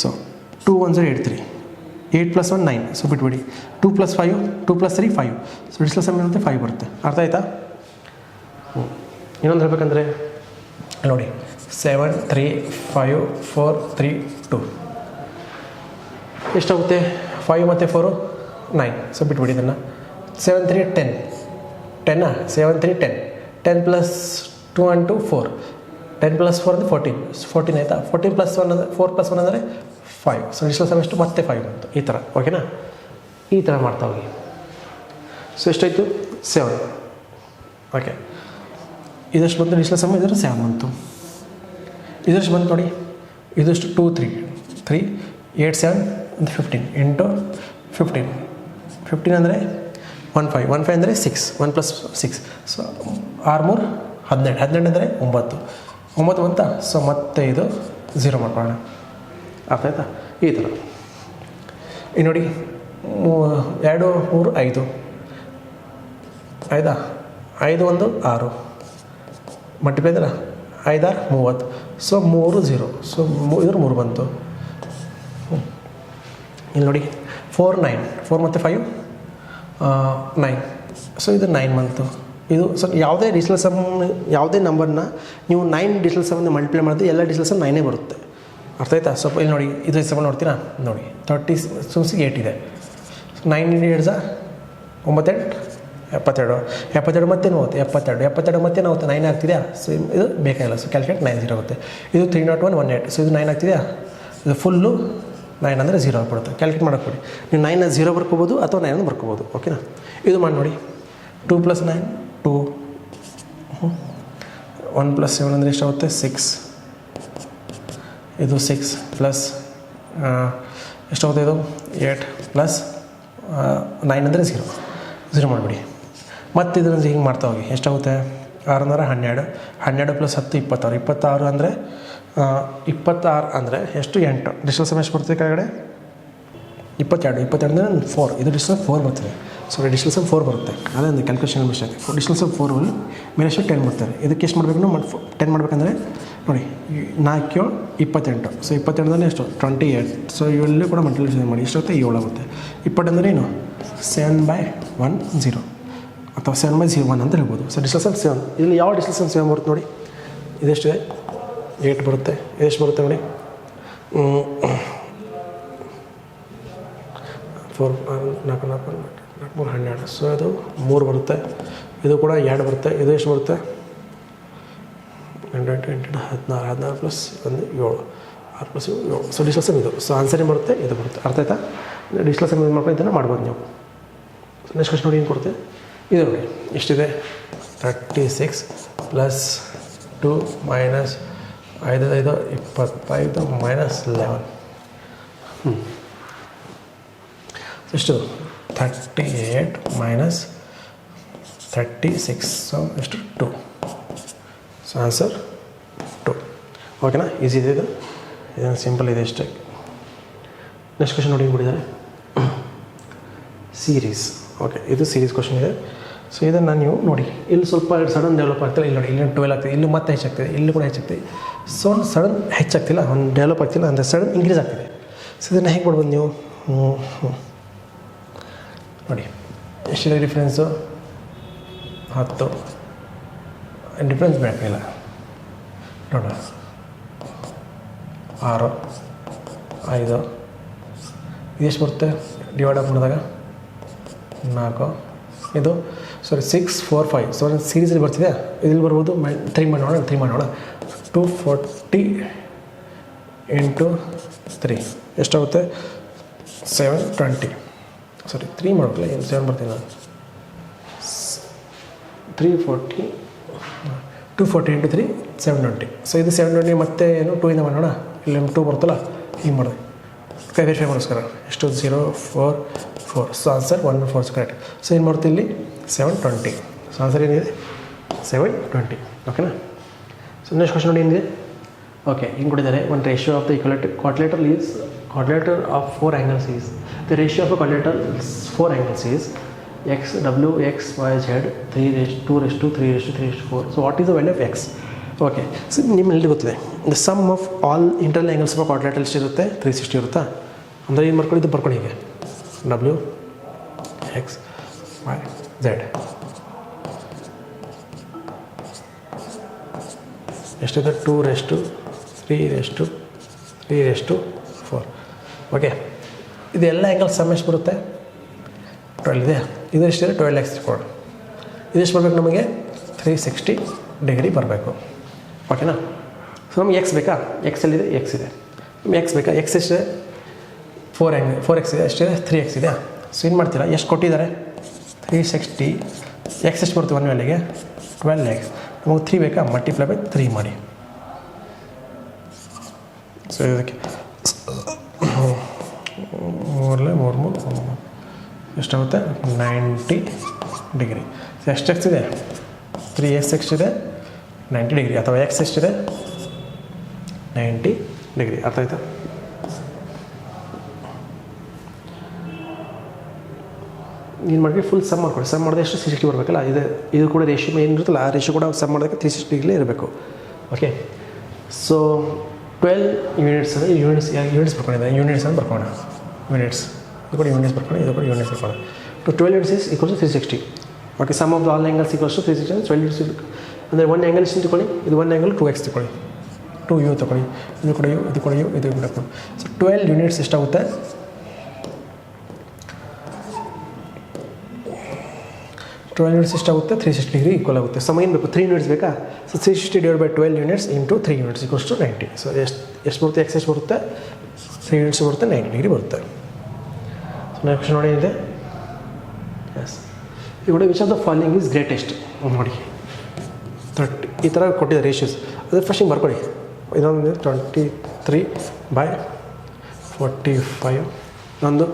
ಸೊ 21083. 8 ಪ್ಲಸ್ 1 9. ಸೊ ಬಿಟ್ಬಿಡಿ. 2 plus 5 2 plus 3 5. So digital sum ಏನಂತೆ 5 ಬರುತ್ತೆ. ಅರ್ಥ ಆಯ್ತಾ? ಇನ್ನೊಂದು ಹೇಳ್ಬೇಕಂದ್ರೆ ನೋಡಿ 7 3 5 4 3 2 ಎಷ್ಟಾಗುತ್ತೆ? 5 ಮತ್ತು 4 9. ಸೊ ಬಿಟ್ಬಿಡಿ ಇದನ್ನು. 7 3 10. 10 7 3 10. 10 ಪ್ಲಸ್ 2 and 2 4. 10 ಪ್ಲಸ್ 4 ಅಂದರೆ 14. 14 ಆಯಿತಾ? 14 ಪ್ಲಸ್ 1 ಅಂದರೆ 4 ಪ್ಲಸ್ 1 ಅಂದರೆ 5. ಸೊ ಡಿಜಿಟಲ್ ಸಮ್ ಎಷ್ಟು? ಮತ್ತೆ 5 ಬಂತು. ಈ ಥರ. ಓಕೆನಾ? ಈ ಥರ ಮಾಡ್ತಾ ಹೋಗಿ. ಸೊ ಎಷ್ಟಾಯಿತು? 7. ಓಕೆ. ಇದಷ್ಟು ಬಂತು ಡಿಸ್ಟಲ್ ಸಮ್, ಇದರ 7 ಬಂತು. ಇದಷ್ಟು ಬಂತು ನೋಡಿ, ಇದಷ್ಟು 2 3 3 8 7 15 ಇಂಟು 15 ಅಂದರೆ 15 ಅಂದರೆ 6 1 + 6 ಸೊ 6 3 12 ಅಂದರೆ 9 ಬಂತ. ಸೊ ಮತ್ತೆ ಇದು 0 ಮಾಡ್ಕೊಳ್ಳೋಣ. ಅರ್ಥ ಆಯ್ತಾ? ಈ ಥರ ಈಗ ನೋಡಿ 2 3 5 ಆಯಿತಾ, 5 1 6 ಮಲ್ಟಿಪ್ಲೈ ಇದಲ್ಲ 5 6 30. ಸೊ 3 0. ಸೊ ಇದ್ರ 3 ಬಂತು. ಇಲ್ಲಿ ನೋಡಿ 4 9 4 ಮತ್ತು 5 9. ಸೊ ಇದು 9 ಬಂತು. ಇದು ಸೊ ಯಾವುದೇ ಡಿಜಿಟಲ್ ಸಮ್, ಯಾವುದೇ ನಂಬರ್ನ ನೀವು 9 ಡಿಜಿಟಲ್ ಸಮ್ನ ಮಲ್ಟಿಪ್ಲೈ ಮಾಡಿದ್ರೆ ಎಲ್ಲ ಡಿಜಿಟಲ್ ಸಮ್ 9 ಬರುತ್ತೆ. ಅರ್ಥ ಆಯ್ತಾ? ಸ್ವಲ್ಪ ಇಲ್ಲಿ ನೋಡಿ, ಇದು ಸಮ ನೋಡ್ತೀರಾ ನೋಡಿ, 30 8 ಇದೆ. 9 × 2 9 72 ಮತ್ತೆ 72 ಮತ್ತೆ 9 ಆಗ್ತಿದೆಯಾ? ಸೊ ಇದು ಬೇಕಾಗಿಲ್ಲ. ಸೊ ಕ್ಯಾಲ್ಕುಲೇಟ್ 9 0 ಆಗುತ್ತೆ. ಇದು 301 18. ಸೊ ಇದು 9 ಆಗ್ತಿದೆಯಾ? ಇದು ಫುಲ್ಲು 9 ಅಂದರೆ 0 ಆಗ್ಬಿಡುತ್ತೆ. ಕ್ಯಾಲ್ಕುಲೇಟ್ ಮಾಡೋಕೆ ಕೊಡಿ. ನೀವು 9 0 ಬರ್ಕೋಬೋದು ಅಥವಾ 9 ಬರ್ಕೋಬೋದು. ಓಕೆನಾ? ಇದು ಮಾಡಿ ನೋಡಿ. 2 + 9 2 1 + 7 ಅಂದರೆ ಎಷ್ಟಾಗುತ್ತೆ? 6. ಇದು 6 ಪ್ಲಸ್ ಎಷ್ಟಾಗುತ್ತೆ? ಇದು 8 ಪ್ಲಸ್ 9 ಅಂದರೆ 0 ಮಾಡಿಬಿಡಿ. ಮತ್ತು ಇದನ್ನು ಹಿಂಗೆ ಮಾಡ್ತಾ ಹೋಗಿ. ಎಷ್ಟಾಗುತ್ತೆ? 6 ಅಂದರೆ 12 12 + 10 26 26 ಅಂದರೆ 26 ಅಂದರೆ ಎಷ್ಟು? 8. ಡಿಜಿಟಲ್ ಸಮ್ ಎಷ್ಟು ಬರ್ತದೆ ಕೆಳಗಡೆ? 22 ಅಂದರೆ 4. ಇದು ಡಿಜಿಟಲ್ 4 ಬರ್ತದೆ. ಸೊ ಡಿಜಿಟಲ್ ಸಮ್ 4 ಬರುತ್ತೆ. ಅದೇ ಒಂದು ಕ್ಯಾಲ್ಕುಲೇಷನ್ ಮಿಸ್ಟೇಕ್. ಡಿಜಿಟಲ್ ಸಮ್ 4 ಮೇಲೆ ಎಷ್ಟು 10 ಬರ್ತಾರೆ. ಇದಕ್ಕೆ ಎಷ್ಟು ಮಾಡಬೇಕು? 10 ಮಾಡಬೇಕಂದ್ರೆ ನೋಡಿ 4 7 28. ಸೊ 28 ಅಂದರೆ ಎಷ್ಟು? 28. ಸೊ ಇವೆಲ್ಲೂ ಕೂಡ ಮಲ್ಟಿಪ್ಲಿಕೇಷನ್ ಮಾಡಿ ಎಷ್ಟಾಗುತ್ತೆ? 7 ಆಗುತ್ತೆ. 20 ಅಂದರೆ ಏನು? 7/10 ಅಥವಾ 7/01 ಅಂತ ಹೇಳ್ಬೋದು. So digital sum 7. ಇಲ್ಲಿ ಯಾವ ಡಿಜಿಟಲ್ ಸಮ್ 7 ಬರುತ್ತೆ ನೋಡಿ? ಇದೆಷ್ಟಿದೆ? 8 ಬರುತ್ತೆ. ಇದೆಷ್ಟು ಬರುತ್ತೆ ನೋಡಿ? 4 4 4 3 12. ಸೊ ಇದು 3 ಬರುತ್ತೆ. ಇದು ಕೂಡ 2 ಬರುತ್ತೆ. ಇದು ಎಷ್ಟು ಬರುತ್ತೆ? 8 16 ಪ್ಲಸ್ 1 7 6 + 7. ಸೊ ಡಿಜಿಟಲ್ ಸಮ್ ಇದು. ಸೊ ಆನ್ಸರ್ ಏನು ಬರುತ್ತೆ? ಇದು ಬರುತ್ತೆ. ಅರ್ಥ ಆಯ್ತಾ? ಡಿಜಿಟಲ್ ಸಮ್ ಮಾಡ್ಕೊಂಡು ಇದನ್ನು ಮಾಡ್ಬೋದು ನೀವು. ನೆಕ್ಸ್ಟ್ ಕ್ವಶ್ನ್ ನೋಡಿ ಏನು ಕೊಡುತ್ತೆ? ಇದು ನೋಡಿ ಎಷ್ಟಿದೆ? 36 ಪ್ಲಸ್ 2 ಮೈನಸ್ 5 5 25 ಮೈನಸ್ 11. ಎಷ್ಟು? 38 ಮೈನಸ್ 36. ಸೊ ಎಷ್ಟು? 2. So answer 2. ಓಕೆನಾ? ಈಸಿ ಇದೆ ಇದು. ಇದನ್ನು ಸಿಂಪಲ್ ಇದೆ ಅಷ್ಟೇ. ನೆಕ್ಸ್ಟ್ ಕ್ವಶನ್ ನೋಡಿ ಕೊಟ್ಟಿದ್ದಾರೆ ಸೀರೀಸ್. ಓಕೆ, ಇದು ಸೀರೀಸ್ ಕ್ವಶನ್ ಇದೆ. ಸೊ ಇದನ್ನು ನೀವು ನೋಡಿ, ಇಲ್ಲಿ ಸ್ವಲ್ಪ ಸಡನ್ ಡೆವಲಪ್ ಆಗ್ತಿಲ್ಲ. ಇಲ್ಲಿ ನೋಡಿ, ಇಲ್ಲಿ 12 ಆಗ್ತಿದೆ, ಇಲ್ಲಿ ಮತ್ತೆ ಹೆಚ್ಚಾಗ್ತಿದೆ, ಇಲ್ಲಿ ಕೂಡ ಹೆಚ್ಚಾಗ್ತಿದೆ. ಸೊ ಸಡನ್ ಹೆಚ್ಚಾಗ್ತಿಲ್ಲ, ಒಂದು ಡೆವಲಪ್ ಆಗ್ತಿಲ್ಲ ಅಂದರೆ ಸಡನ್ ಇನ್ಕ್ರೀಸ್ ಆಗ್ತಿದೆ. ಸೊ ಇದನ್ನು ಹೇಗೆ ಮಾಡ್ಬೋದು ನೀವು? ನೋಡಿ ಎಷ್ಟಿದೆ ಡಿಫ್ರೆನ್ಸು? 10. ಡಿಫ್ರೆನ್ಸ್ ಬೇಕಾಗಿಲ್ಲ ನೋಡ. 6 5 ಇದೆಷ್ಟು ಬರುತ್ತೆ? ಡಿವೈಡ್ ಅಪ್ ಮಾಡಿದಾಗ 4. ಇದು 6 4 5. ಸೊ ಸೀರೀಸಲ್ಲಿ ಬರ್ತಿದೆ. ಇದಿಲ್ಲಿ ಬರ್ಬೋದು. 3 ಮಾಡೋಣ 240 × 3 ಎಷ್ಟಾಗುತ್ತೆ? 720. 3 ಮಾಡೋಲ್ಲ, 7 ಬರ್ತೀನಿ ನಾನು. 240 × 3 720. ಸೊ ಇದು 720 ಮತ್ತೆ ಏನು 2 ಇಂದ ಮಾಡೋಣ. ಇಲ್ಲಿ 2 ಬರುತ್ತಲ್ಲ, ಹಿಂಗೆ ಮಾಡಿದೆ ವೆರಿಫೈ ಮಾಡೋಸ್ಕರ. ಎಷ್ಟು? 0 4 4. So answer 1 4 correct. ಸೊ ಏನು ಮಾಡ್ತೀವಿ ಇಲ್ಲಿ? 720. ಸೊ ಆನ್ಸರ್ ಏನಿದೆ? 720. ಓಕೆನಾ? ಸೊ ನೆಕ್ಸ್ಟ್ ಕ್ವಶನ್ ನೋಡಿ ಏನಿದೆ? ಓಕೆ, ಹಿಂಗೆ ಕೊಟ್ಟಿದ್ದಾರೆ. ಒಂದು ratio of the quadrilateral of 4 angles is the ratio of a quadrilateral 4 angles is x w x y z 3:2:3:3:4. So what is the value of x? Okay, so ನಿಮ್ಮೆಲ್ಲರಿಗೂ ಗೊತ್ತಿದೆ the sum of all internal angles of quadrilateral ಎಷ್ಟಿರುತ್ತೆ? 360 ಇರುತ್ತಾ? ಅಂದರೆ ಏನು ಮಾಡ್ಕೊಳ್ಳಿ? ಇದು ಬರ್ಕೊಳ್ಳಿ ಹೀಗೆ w x y z. ಎಷ್ಟಿದೆ? 2:3:3:4. ಓಕೆ, ಇದೆಲ್ಲ ಆ್ಯಂಗಲ್ ಸಮ್ ಎಷ್ಟು ಬರುತ್ತೆ? 12 ಇದೆ. ಇದು ಎಷ್ಟಿದೆ? 12x ಕೊಡು. ಇದೆಷ್ಟು ಬರಬೇಕು ನಮಗೆ? 360 ಡಿಗ್ರಿ ಬರಬೇಕು. ಓಕೆನಾ? ಸೊ ನಮಗೆ ಎಕ್ಸ್ ಬೇಕಾ? ಎಕ್ಸಲ್ಲಿದೆ, ಎಕ್ಸ್ ಇದೆ. ನಮಗೆ ಎಕ್ಸ್ ಬೇಕಾ? ಎಕ್ಸ್ ಎಷ್ಟಿದೆ? 4x ಇದೆ. ಎಷ್ಟಿದೆ? 3x ಇದೆ. ಸೊ ಏನು ಮಾಡ್ತೀರಾ? ಎಷ್ಟು ಕೊಟ್ಟಿದ್ದಾರೆ? 360. ಎಕ್ಸ್ ಎಷ್ಟು ಬರುತ್ತೆ? 1 ವ್ಯಾಲಿಗೆ 12x. ನಮಗೆ 3 ಬೇಕಾ, ಮಲ್ಟಿಪ್ಲೈ ಬೈ 3 ಮಾಡಿ. ಸೊ ಇದಕ್ಕೆ 3 ಎಷ್ಟಾಗುತ್ತೆ, 90 ಡಿಗ್ರಿ. ಸೊ ಎಷ್ಟು ಎಕ್ಸ್ ಇದೆ, 3x ಎಷ್ಟಿದೆ, 90 ಡಿಗ್ರಿ. ಅಥವಾ ಎಕ್ಸ್ ಎಷ್ಟಿದೆ, 90 ಡಿಗ್ರಿ. ಅರ್ಥ ಆಯ್ತಾ? ಏನು ಮಾಡಿರಿ, ಫುಲ್ ಸಮ್ ಮಾಡ್ಕೊಳ್ಳಿ. ಸಮ್ ಮಾಡಿದ್ರೆ ಎಷ್ಟು 360 ಬರಬೇಕಲ್ಲ. ಇದು ಕೂಡ ರೇಷಿಯೋ ಏನಿರುತ್ತಲ್ಲ, ಆ ರೇಷಿಯೋ ಕೂಡ ಸಮ್ ಮಾಡೋದಕ್ಕೆ 360 ಡಿಗ್ರಿ ಇರಬೇಕು. ಓಕೆ. ಸೊ 12 ಯೂನಿಟ್ಸ್ ಅಂದರೆ ಯೂನಿಟ್ಸ್ ಬರ್ಕೊಂಡಿದ್ದಾರೆ. ಯೂನಿಟ್ಸ್ ಅಂತ ಬರ್ಕೋಣ, ಯೂನಿಟ್ಸ್. ಇದು ಕೂಡ ಯೂನಿಟ್ಸ್ ಬರ್ಕೊಂಡು, ಇದು ಕೂಡ ಯೂನಿಟ್ಸ್ ಬರ್ಕೋಣ. 12 units is equals to 360. Okay. Sum of the all angles equals to 360. 12 units ಅಂದರೆ 1 ಆ್ಯಂಗಲ್ ಎಷ್ಟು ತಗೊಳ್ಳಿ, ಇದು 1 ಆ್ಯಂಗಲ್ 2x ತಗೊಳ್ಳಿ, 2u ತಗೊಳ್ಳಿ, ಇದು ಕೂಡ ಯು, ಇದು ಕೂಡ ಯು, ಇದು ಕೂಡ. ಸೊ 12 ಯೂನಿಟ್ಸ್ ಎಷ್ಟಾಗುತ್ತೆ, 12 ಯೂನಿಟ್ಸ್ ಎಷ್ಟಾಗುತ್ತೆ, 360 ಡಿಗ್ರಿ ಈಕ್ವಲ್ ಆಗುತ್ತೆ. ಸಮ ಏನು ಬೇಕು, 3 ಯೂನಿಟ್ಸ್ ಬೇಕಾ. So 360 divide by 12 units into 3 units equals to 90. So ಎಷ್ಟು ಬರುತ್ತೆ, ಎಕ್ಸ್ ಎಷ್ಟು ಬರುತ್ತೆ, 3 ಯೂನಿಟ್ಸ್ ಬರುತ್ತೆ, 90 ಡಿಗ್ರಿ ಬರುತ್ತೆ. ಸೊ ನೆಕ್ಸ್ಟ್ ನೋಡಿ ಇದೆ, ಎಸ್. ಈಗ ನೋಡಿ which of the following is greatest ನೋಡಿ. 30 ಈ ಥರ ಕೊಟ್ಟಿದ್ದಾರೆ ರೇಷಿಯೋಸ್. ಅದೇ ಫಸ್ಟ್ ಹಿಂಗೆ ಬರ್ಕೊಳ್ಳಿ. ಇದೊಂದು 23/45, ಇನ್ನೊಂದು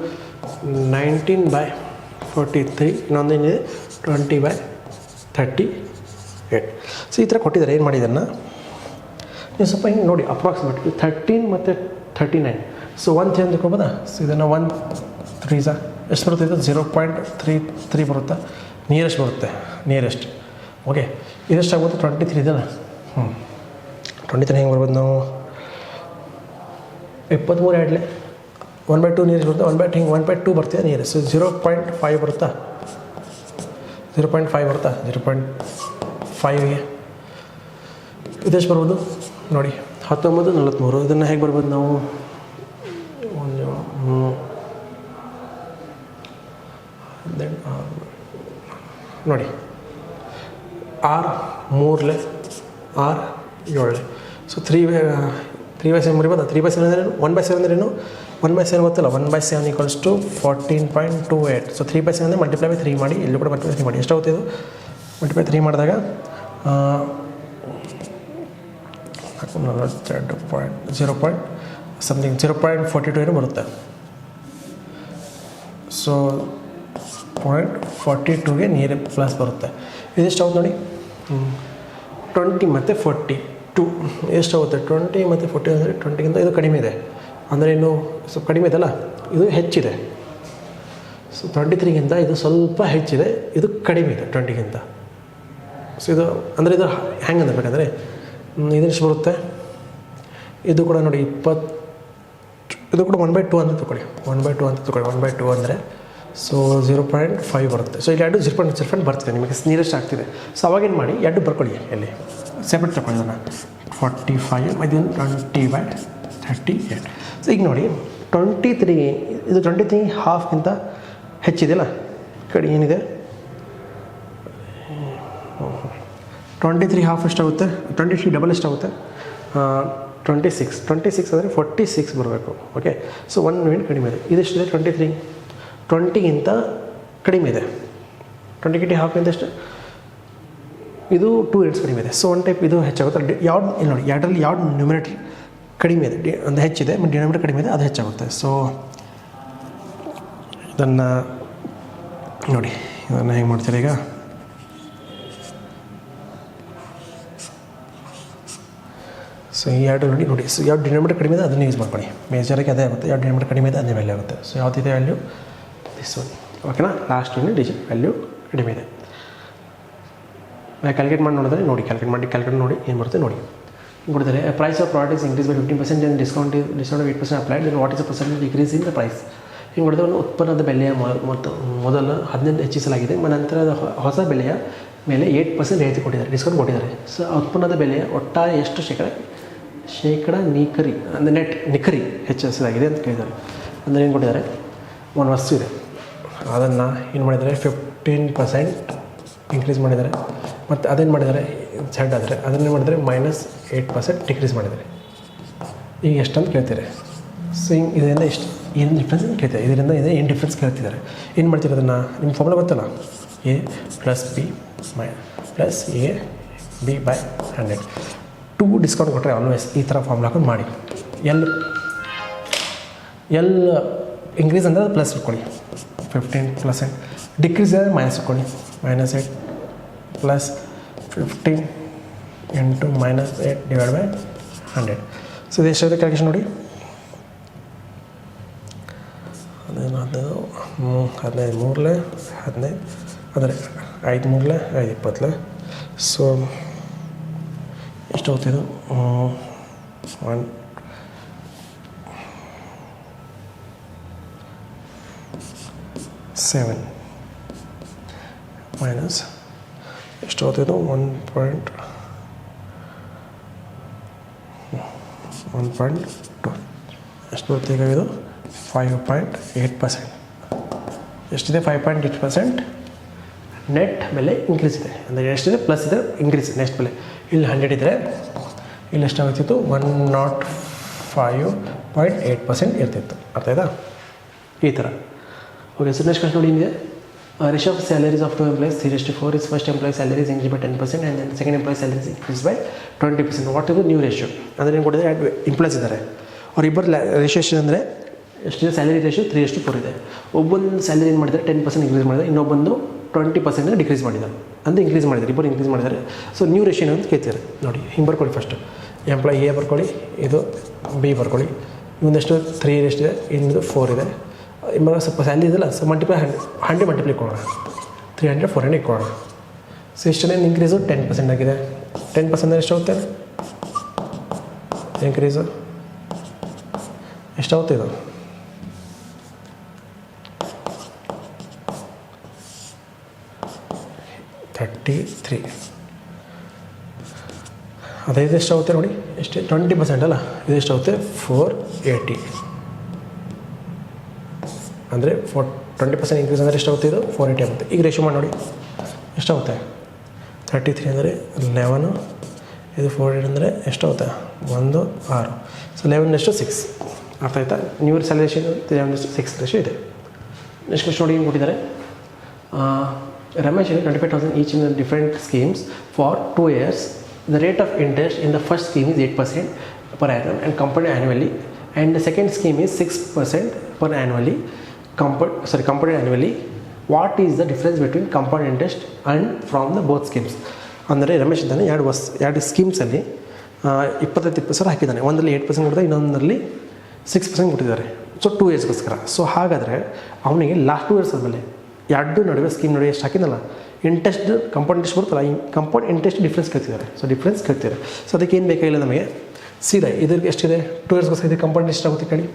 19/43, ಇನ್ನೊಂದು ಏನಿದೆ 20/38. ಸೊ ಈ ಥರ ಕೊಟ್ಟಿದ್ದಾರೆ. ಏನು ಮಾಡಿ ಇದನ್ನು ನೀವು ಸ್ವಲ್ಪ ಹಿಂಗೆ ನೋಡಿ, ಅಪ್ರಾಕ್ಸಿಮೇಟ್ಲಿ 13 ಮತ್ತು 39. ಸೊ 1 3 ಅಂತ ಕೊಡ್ಬೋದಾ. ಸೊ ಇದನ್ನು 1 3 ಎಷ್ಟು ಬರುತ್ತೆ, ಇದು 0.33 ಬರುತ್ತಾ, ನಿಯರೆಸ್ಟ್ ಬರುತ್ತೆ, ನಿಯರೆಸ್ಟ್. ಓಕೆ. ಇದೆಷ್ಟಾಗುತ್ತೆ, 23 ಇದೆಯಲ್ಲ. 23 ಹೆಂಗೆ ಬರ್ಬೋದು ನಾವು, 23 ಆಡಲೆ 1/2 ನಿಯರೆಸ್ಟ್ ಬರುತ್ತೆ, 1/2 ಬರ್ತಿದೆ ನಿಯರೆಸ್ಟ್. ಸೊ 0.5 ಬರುತ್ತಾ, 0.5 ಬರುತ್ತಾ, 0.5ಗೆ ಇದೆಷ್ಟು ಬರ್ಬೋದು ನೋಡಿ, 19/43. ಇದನ್ನು ಹೇಗೆ ಬರ್ಬೋದು ನಾವು, ನೋಡಿ 6 7. ಸೊ 3/7 ಬರೀಬೋದಾ. 3/7 ಅಂದರೆ 1/7 ಅಂದ್ರೆ ಏನು, 1/7 ಗೊತ್ತಲ್ಲ, 1/7 ಈಕ್ವಲ್ಸ್ ಟು 14.28. ಸೊ 3/7 ಅಂದರೆ ಮಲ್ಟಿಪ್ಲೈ ಬೈ 3 ಮಾಡಿ, ಎಲ್ಲೂ ಕೂಡ ಮಲ್ಟಿಪ್ಲೈ 3 ಮಾಡಿ. ಎಷ್ಟಾಗುತ್ತೆ ಇದು, ಮಲ್ಟಿಪ್ಲೈ 3 ಮಾಡಿದಾಗ 0.42 ಏನೋ ಬರುತ್ತೆ. ಸೊ 0.42ಗೆ ನೀರು ಪ್ಲಸ್ ಬರುತ್ತೆ. ಇದೆಷ್ಟಾಗುತ್ತೆ ನೋಡಿ, 20 ಮತ್ತು 42 ಎಷ್ಟಾಗುತ್ತೆ, 20 ಮತ್ತು 40 ಅಂದರೆ 20ಗಿಂತ ಇದು ಕಡಿಮೆ ಇದೆ. ಅಂದರೆ ಇನ್ನು ಸ್ವಲ್ಪ ಕಡಿಮೆ ಇದೆಲ್ಲ, ಇದು ಹೆಚ್ಚಿದೆ. ಸೊ 23ಗಿಂತ ಇದು ಸ್ವಲ್ಪ ಹೆಚ್ಚಿದೆ, ಇದು ಕಡಿಮೆ ಇದೆ 20ಗಿಂತ. ಸೊ ಇದು ಅಂದರೆ ಇದು ಹೆಂಗೆ ಅಂದಬೇಕಂದ್ರೆ, ಇದೆಷ್ಟು ಬರುತ್ತೆ, ಇದು ಕೂಡ ನೋಡಿ 20, ಇದು ಕೂಡ 1/2 ಅಂತ ತಗೊಳ್ಳಿ, 1/2 ಅಂತ ತಗೊಳ್ಳಿ. 1/2 ಅಂದರೆ ಸೊ 0.5 ಬರುತ್ತೆ. ಸೊ ಇಲ್ಲಿ 2 0.05 ಬರ್ತಿದೆ, ನಿಮಗೆ ನಿಯರೆಸ್ಟ್ ಆಗ್ತಿದೆ. ಸೊ ಅವಾಗೇನು ಮಾಡಿ, 2 ಬರ್ಕೊಳ್ಳಿ, ಎಲ್ಲಿ ಸೆಪ್ರೇಟ್ ತಗೊಳ್ಳಿ ಇದನ್ನು. 45 ಇದನ್ನು 20/38. ಸೊ ಈಗ ನೋಡಿ 23, ಇದು 23 ಹಾಫ್ಗಿಂತ ಹೆಚ್ಚಿದೆಯಲ್ಲ, ಕಡೆ ಏನಿದೆ 23 ಹಾಫ್ ಎಷ್ಟಾಗುತ್ತೆ, 23 ಡಬಲ್ ಎಷ್ಟಾಗುತ್ತೆ, 26 ಅಂದರೆ 46 ಬರಬೇಕು. ಓಕೆ. ಸೊ 1 ಯೂನಿಟ್ ಕಡಿಮೆ ಇದೆ. ಇದೆಷ್ಟಿದೆ, 23 20ಗಿಂತ ಕಡಿಮೆ ಇದೆ. 20ಗಿಂತ ಹಾಫ್ಗಿಂತ ಎಷ್ಟು, ಇದು 2 ಯೂನಿಟ್ಸ್ ಕಡಿಮೆ ಇದೆ. ಸೊ 1 ಟೈಪ್ ಇದು ಹೆಚ್ಚಾಗುತ್ತೆ. ಯಾವ್ದು ಇಲ್ಲಿ ನೋಡಿ, ಎರಡರಲ್ಲಿ ಯಾವ್ದು ನ್ಯೂಮಿನೇಟರ್ ಕಡಿಮೆ ಇದೆ, ಒಂದು ಹೆಚ್ಚಿದೆ, ಮತ್ತು ಡಿನಾಮಿನೇಟರ್ ಕಡಿಮೆ ಇದೆ, ಅದು ಹೆಚ್ಚಾಗುತ್ತೆ. ಸೊ ಇದನ್ನು ನೋಡಿ, ಇದನ್ನು ಹೇಗೆ ಮಾಡ್ತೀರಾ ಈಗ, ಸೊ ಈ ಎರಡು ನೋಡಿ. ಸೊ ಯಾವ್ದು ಡಿನಾಮಿನೇಟರ್ ಕಡಿಮೆ ಇದೆ ಅದನ್ನು ಯೂಸ್ ಮಾಡ್ಕೊಳ್ಳಿ. ಮೇಜರಾಗಿ ಅದೇ ಆಗುತ್ತೆ. ಯಾವ್ದು ಡಿನಾಮಿನೇಟರ್ ಕಡಿಮೆ ಇದೆ ಅದೇ ವ್ಯಾಲ್ಯೂ ಆಗುತ್ತೆ. ಸೊ ಯಾವುದಿದೆ ವ್ಯಾಲ್ಯೂ, ದಿಸ್ ಒನ್. ಓಕೆನಾ. ಲಾಸ್ಟ್ ಯೂನಿಟ್ ಡಿಜಿಟ್ ವ್ಯಾಲ್ಯೂ ಕಡಿಮೆ ಇದೆ. ಕ್ಯಾಲ್ಕುಲೇಟ್ ಮಾಡಿ ನೋಡಿದ್ರೆ ನೋಡಿ, ಕ್ಯಾಲ್ಕುಲೇಟ್ ನೋಡಿ ಏನು ಬರುತ್ತೆ ನೋಡಿ. ಕೊಡ್ತಾರೆ, price of products increase by 15% and discount 8% applied, then what is the percentage decrease in the price. ಹಿಂಗೆ ಹೊಡೆದ ಒಂದು ಉತ್ಪನ್ನದ ಬೆಲೆಯ ಮೊದಲು 15 ಹೆಚ್ಚಿಸಲಾಗಿದೆ, ನಂತರದ ಹೊಸ ಬೆಲೆಯ ಮೇಲೆ 8% ರಿಯಾಯಿತಿ ಕೊಟ್ಟಿದ್ದಾರೆ, ಡಿಸ್ಕೌಂಟ್ ಕೊಟ್ಟಿದ್ದಾರೆ. ಸೊ ಉತ್ಪನ್ನದ ಬೆಲೆಯ ಒಟ್ಟಾರೆ ಎಷ್ಟು ಶೇಕಡ ನಿಖರಿ ಅಂದರೆ ನಿಖರಿ ಹೆಚ್ಚಿಸಲಾಗಿದೆ ಅಂತ ಕೇಳಿದ್ದಾರೆ. ಅಂದರೆ ಏನು ಕೊಟ್ಟಿದ್ದಾರೆ, ಒಂದು ವಸ್ತು ಇದೆ, ಅದನ್ನು ಏನು ಮಾಡಿದ್ದಾರೆ 15% ಇನ್ಕ್ರೀಸ್ ಮಾಡಿದ್ದಾರೆ. ಮತ್ತು ಅದೇನು ಮಾಡಿದ್ದಾರೆ, ಝಡ್ ಆದರೆ ಅದನ್ನೇನು ಮಾಡಿದರೆ -8% ಡಿಕ್ರೀಸ್ ಮಾಡಿದ್ದಾರೆ. ಈಗ ಎಷ್ಟಂತ ಕೇಳ್ತೀರಿ. ಸೊ ಹಿಂಗೆ ಇದರಿಂದ ಎಷ್ಟು ಏನು ಡಿಫ್ರೆನ್ಸ್ ಅಂತ ಕೇಳ್ತಾರೆ. ಇದರಿಂದ ಏನು ಡಿಫ್ರೆನ್ಸ್ ಕೇಳ್ತಿದ್ದಾರೆ. ಏನು ಮಾಡ್ತೀರಿ, ಅದನ್ನು ನಿಮ್ಮ ಫಾರ್ಮುಲಾ ಗೊತ್ತಲ್ಲ, A + B + A B by 100. 2 discount ಕೊಟ್ಟರೆ ಆಲ್ವೇಸ್ ಈ ಥರ ಫಾರ್ಮುಲಾ ಹಾಕೊಂಡು ಮಾಡಿ. ಎಲ್ ಇನ್ಕ್ರೀಸ್ ಅಂದರೆ ಪ್ಲಸ್ ಇಟ್ಕೊಳ್ಳಿ 15%, ಡಿಕ್ರೀಸ್ ಅಂದರೆ ಮೈನಸ್ ಇಟ್ಕೊಳ್ಳಿ -8 plus 15 into -8 divide by 100. So ಇದು ಎಷ್ಟಾಗಿದೆ ಕ್ಯಾಲ್ಕುಲೇಷನ್ ನೋಡಿ. 15 3 15 ಅಂದರೆ 5 3 5 20. ಸೊ ಎಷ್ಟು ಹೋಗ್ತಿದ್ದು 1 7 ಮೈನಸ್ ಎಷ್ಟು ಹೋಗ್ತಿದ್ದು 1.2 ಎಷ್ಟು ಬರುತ್ತೆ ಈಗ ಇದು 5.8%. ಎಷ್ಟಿದೆ 5.8% ನೆಟ್ ಬೆಲೆ ಇನ್ಕ್ರೀಸ್ ಇದೆ. ಅಂದರೆ ಎಷ್ಟಿದೆ ಪ್ಲಸ್ ಇದೆ ಇನ್ಕ್ರೀಸ್ ನೆಕ್ಸ್ಟ್ ಬೆಲೆ. ಇಲ್ಲಿ 100 ಇದ್ದರೆ ಇಲ್ಲಿ ಎಷ್ಟಾಗ್ತಿತ್ತು 105.8% ಇರ್ತಿತ್ತು. ಅರ್ಥ ಆಯ್ತಾ ಈ ಥರ. ಓಕೆ, ಸೊ ನೆಕ್ಸ್ಟ್ ಕ್ವಶ್ಚನ್ ನೋಡಿ ನಿಮಗೆ ratio of salaries of 2 employees 3:4 is first employee salary is increased by 10% and then second employee salary is increased by 20%. What is the new ratio? ಅಂದರೆ ಏನು ಕೊಟ್ಟಿದೆ, 2 ಎಂಪ್ಲಾಯ್ಸ್ ಇದ್ದಾರೆ, ಅವರಿಬ್ಬರು ರೇಷಿಯೋ ಎಷ್ಟು ಅಂದರೆ ಎಷ್ಟಿದೆ, ಸ್ಯಾಲರಿ ರೇಷಿಯೋ 3:4 ಇದೆ. ಒಬ್ಬೊಂದು ಸ್ಯಾಲರಿ ಏನು ಮಾಡಿದ್ದಾರೆ 10% ಇನ್ಕ್ರೀಸ್ ಮಾಡಿದ್ದಾರೆ, ಇನ್ನೊಬ್ಬಂದು 20% ಡಿಕ್ರೀಸ್ ಮಾಡಿದ್ದಾರೆ. ಅಂದರೆ ಇನ್ಕ್ರೀಸ್ ಮಾಡಿದ್ದಾರೆ, ಇಬ್ಬರು ಇನ್ಕ್ರೀಸ್ ಮಾಡಿದ್ದಾರೆ. ಸೊ ನ್ಯೂ ರೇಷಿಯೋ ಅಂತ ಕೇಳ್ತಾರೆ ನೋಡಿ. ಹಿಂಗೆ ಬರ್ಕೊಳ್ಳಿ, ಫಸ್ಟು ಎಂಪ್ಲಾಯ್ ಎ ಬರ್ಕೊಳ್ಳಿ, ಇದು ಬಿ ಬರ್ಕೊಳ್ಳಿ. ಇವೊಂದೆಷ್ಟು 3 ಎಷ್ಟಿದೆ, ಇನ್ನೊಂದು 4 ಇದೆ. ಇವಾಗ ಸ್ವಲ್ಪ ಸ್ಯಾಲರಿ ಇದೆಯಲ್ಲ, ಸೊ ಮಲ್ಟಿಪ್ಲೈ 100 ಮಲ್ಟಿಪ್ಲೈ ಕೊಡೋಣ, 300 400 ಕೊಡೋಣ. ಸೊ ಇಷ್ಟೇನು ಇನ್ಕ್ರೀಸು 10% ಆಗಿದೆ. 10% ಎಷ್ಟಾಗುತ್ತೆ ಇನ್ಕ್ರೀಸು, ಎಷ್ಟಾಗುತ್ತೆ ಇದು 33. ಅದೇ ಇದು ಎಷ್ಟಾಗುತ್ತೆ ನೋಡಿ, ಎಷ್ಟು 20% ಅಲ್ಲ, ಇದು ಎಷ್ಟಾಗುತ್ತೆ 480. ಅಂದರೆ 20% ಇನ್ಕ್ರೀಸ್ ಅಂದರೆ ಎಷ್ಟಾಗುತ್ತೆ, ಇದು 480 ಆಗುತ್ತೆ. ಈಗ ರೇಷಿಯೋ ಮಾಡಿ ನೋಡಿ ಎಷ್ಟಾಗುತ್ತೆ, 33 ಅಂದರೆ 11, ಇದು 48 ಅಂದರೆ ಎಷ್ಟಾಗುತ್ತೆ 1 6. ಸೊ 11 ಎಷ್ಟು 6. ಅರ್ಥ ಆಯ್ತಾ? ನ್ಯೂ ಸ್ಯಾಲರಿ ರೇಷಿಯೋ 11:6 ರೇಷಿಯೋ ಇದೆ. ನೆಕ್ಸ್ಟ್ ಕ್ವಶ್ಚನ್ ನೋಡಿ ಏನು ಕೊಟ್ಟಿದ್ದಾರೆ. Ramesh 25,000 each in the different schemes for 2 years. The rate of interest in the first scheme is 8% per annum and compounded annually, and the second scheme is 6% per annually compounded annually. What is the difference between compound interest and from the both schemes? ಅಂದರೆ ರಮೇಶ್ ಇದ್ದಾನೆ, ಎರಡು ಸ್ಕೀಮ್ಸಲ್ಲಿ 25% ಹಾಕಿದ್ದಾನೆ. ಒಂದರಲ್ಲಿ 8% ಕೊಡ್ತಾರೆ, ಇನ್ನೊಂದರಲ್ಲಿ 6% ಕೊಟ್ಟಿದ್ದಾರೆ. ಸೊ 2 ಇಯರ್ಸ್ಗೋಸ್ಕರ. ಸೊ ಹಾಗಾದರೆ ಅವನಿಗೆ ಲಾಸ್ಟ್ 2 ಇಯರ್ಸ್ ಆದಮೇಲೆ ಎರಡು ನಡುವೆ ಸ್ಕೀಮ್ ನಡುವೆ ಎಷ್ಟು ಹಾಕಿದ್ದಲ್ಲ ಇಂಟ್ರೆಸ್ಟ್, ಕಂಪೌಂಡ್ ಇಂಟ್ರೆಸ್ಟ್ ಬರುತ್ತಲ್ಲ, ಈ ಕಂಪೌಂಡ್ ಇಂಟ್ರೆಸ್ಟ್ ಡಿಫ್ರೆನ್ಸ್ ಕೇಳ್ತಿದ್ದಾರೆ. ಸೊ ಡಿಫ್ರೆನ್ಸ್ ಕೇಳ್ತಿದ್ದಾರೆ. ಸೊ ಅದಕ್ಕೆ ಏನು ಬೇಕಾಗಿಲ್ಲ ನಮಗೆ, ಸೀದಾ ಇದ್ರಿಗೆ ಎಷ್ಟಿದೆ 2 ಇಯರ್ಸ್ಗೋಸ್ಕರ ಇದೆ ಕಂಪೌಂಡ್ ಎಷ್ಟಾಗುತ್ತೆ ಕೇಳಿ.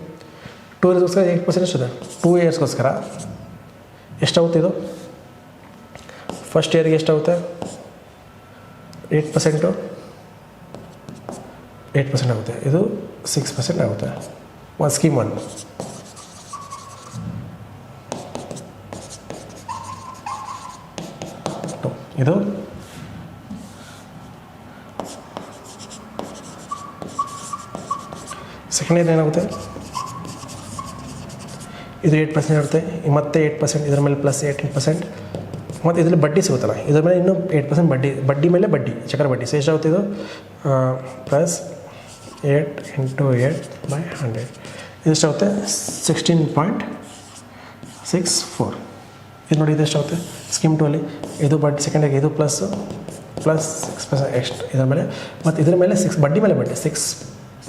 2 ಇಯರ್ಸ್ಗೋಸ್ಕರ 8% ಎಷ್ಟಿದೆ, 2 ಇಯರ್ಸ್ಗೋಸ್ಕರ ಎಷ್ಟಾಗುತ್ತೆ ಇದು, ಫಸ್ಟ್ ಇಯರ್ಗೆ ಎಷ್ಟಾಗುತ್ತೆ 8% ಆಗುತ್ತೆ, ಇದು 6% ಆಗುತ್ತೆ. ಒಂದು ಸ್ಕೀಮ್ 1. ಇದು ಸೆಕೆಂಡ್ ಇಯರ್ ಏನಾಗುತ್ತೆ, ಇದು 8% ಇರುತ್ತೆ, ಮತ್ತೆ 8% ಇದರ ಮೇಲೆ ಪ್ಲಸ್ 18%, ಮತ್ತು ಇದರಲ್ಲಿ ಬಡ್ಡಿ ಸಿಗುತ್ತಲ್ಲ, ಇದರ ಮೇಲೆ ಇನ್ನೂ 8% ಬಡ್ಡಿ ಮೇಲೆ ಬಡ್ಡಿ, ಚಕ್ರ ಬಡ್ಡಿ. ಸೊ ಎಷ್ಟಾಗುತ್ತೆ ಇದು ಪ್ಲಸ್ 8 × 8/100. ಇದು ಎಷ್ಟಾಗುತ್ತೆ 16.64. ಇದು ನೋಡಿ, ಇದು ಎಷ್ಟಾಗುತ್ತೆ ಸ್ಕೀಮ್ 2 ಅಲ್ಲಿ. ಇದು ಬಡ್ಡಿ ಸೆಕೆಂಡಿಗೆ, ಇದು ಪ್ಲಸ್ 6% ಎಷ್ಟು ಇದರ ಮೇಲೆ, ಮತ್ತು ಇದರ ಮೇಲೆ 6 ಬಡ್ಡಿ ಮೇಲೆ ಬಡ್ಡಿ 6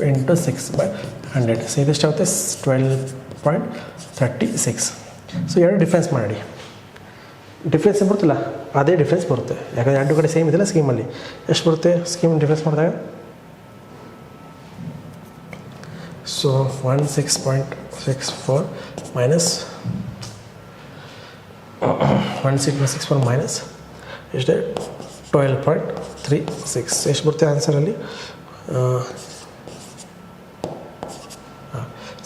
× 6/100. ಸೊ ಇದು ಎಷ್ಟಾಗುತ್ತೆ 12.36. ಸೊ ಎರಡು ಡಿಫ್ರೆನ್ಸ್ ಮಾಡಿ, ಡಿಫ್ರೆನ್ಸ್ ಏನು ಬರುತ್ತಲ್ಲ ಅದೇ ಡಿಫ್ರೆನ್ಸ್ ಬರುತ್ತೆ. ಯಾಕಂದರೆ ಎರಡು ಕಡೆ ಸೇಮ್ ಇದೆಯಲ್ಲ ಸ್ಕೀಮಲ್ಲಿ. ಎಷ್ಟು ಬರುತ್ತೆ ಸ್ಕೀಮ್ ಡಿಫ್ರೆನ್ಸ್ ಮಾಡಿದಾಗ, ಸೊ 16.64 ಮೈನಸ್ 16.64 ಮೈನಸ್ ಎಷ್ಟೇ 12.36. ಎಷ್ಟು ಬರುತ್ತೆ ಆನ್ಸರಲ್ಲಿ,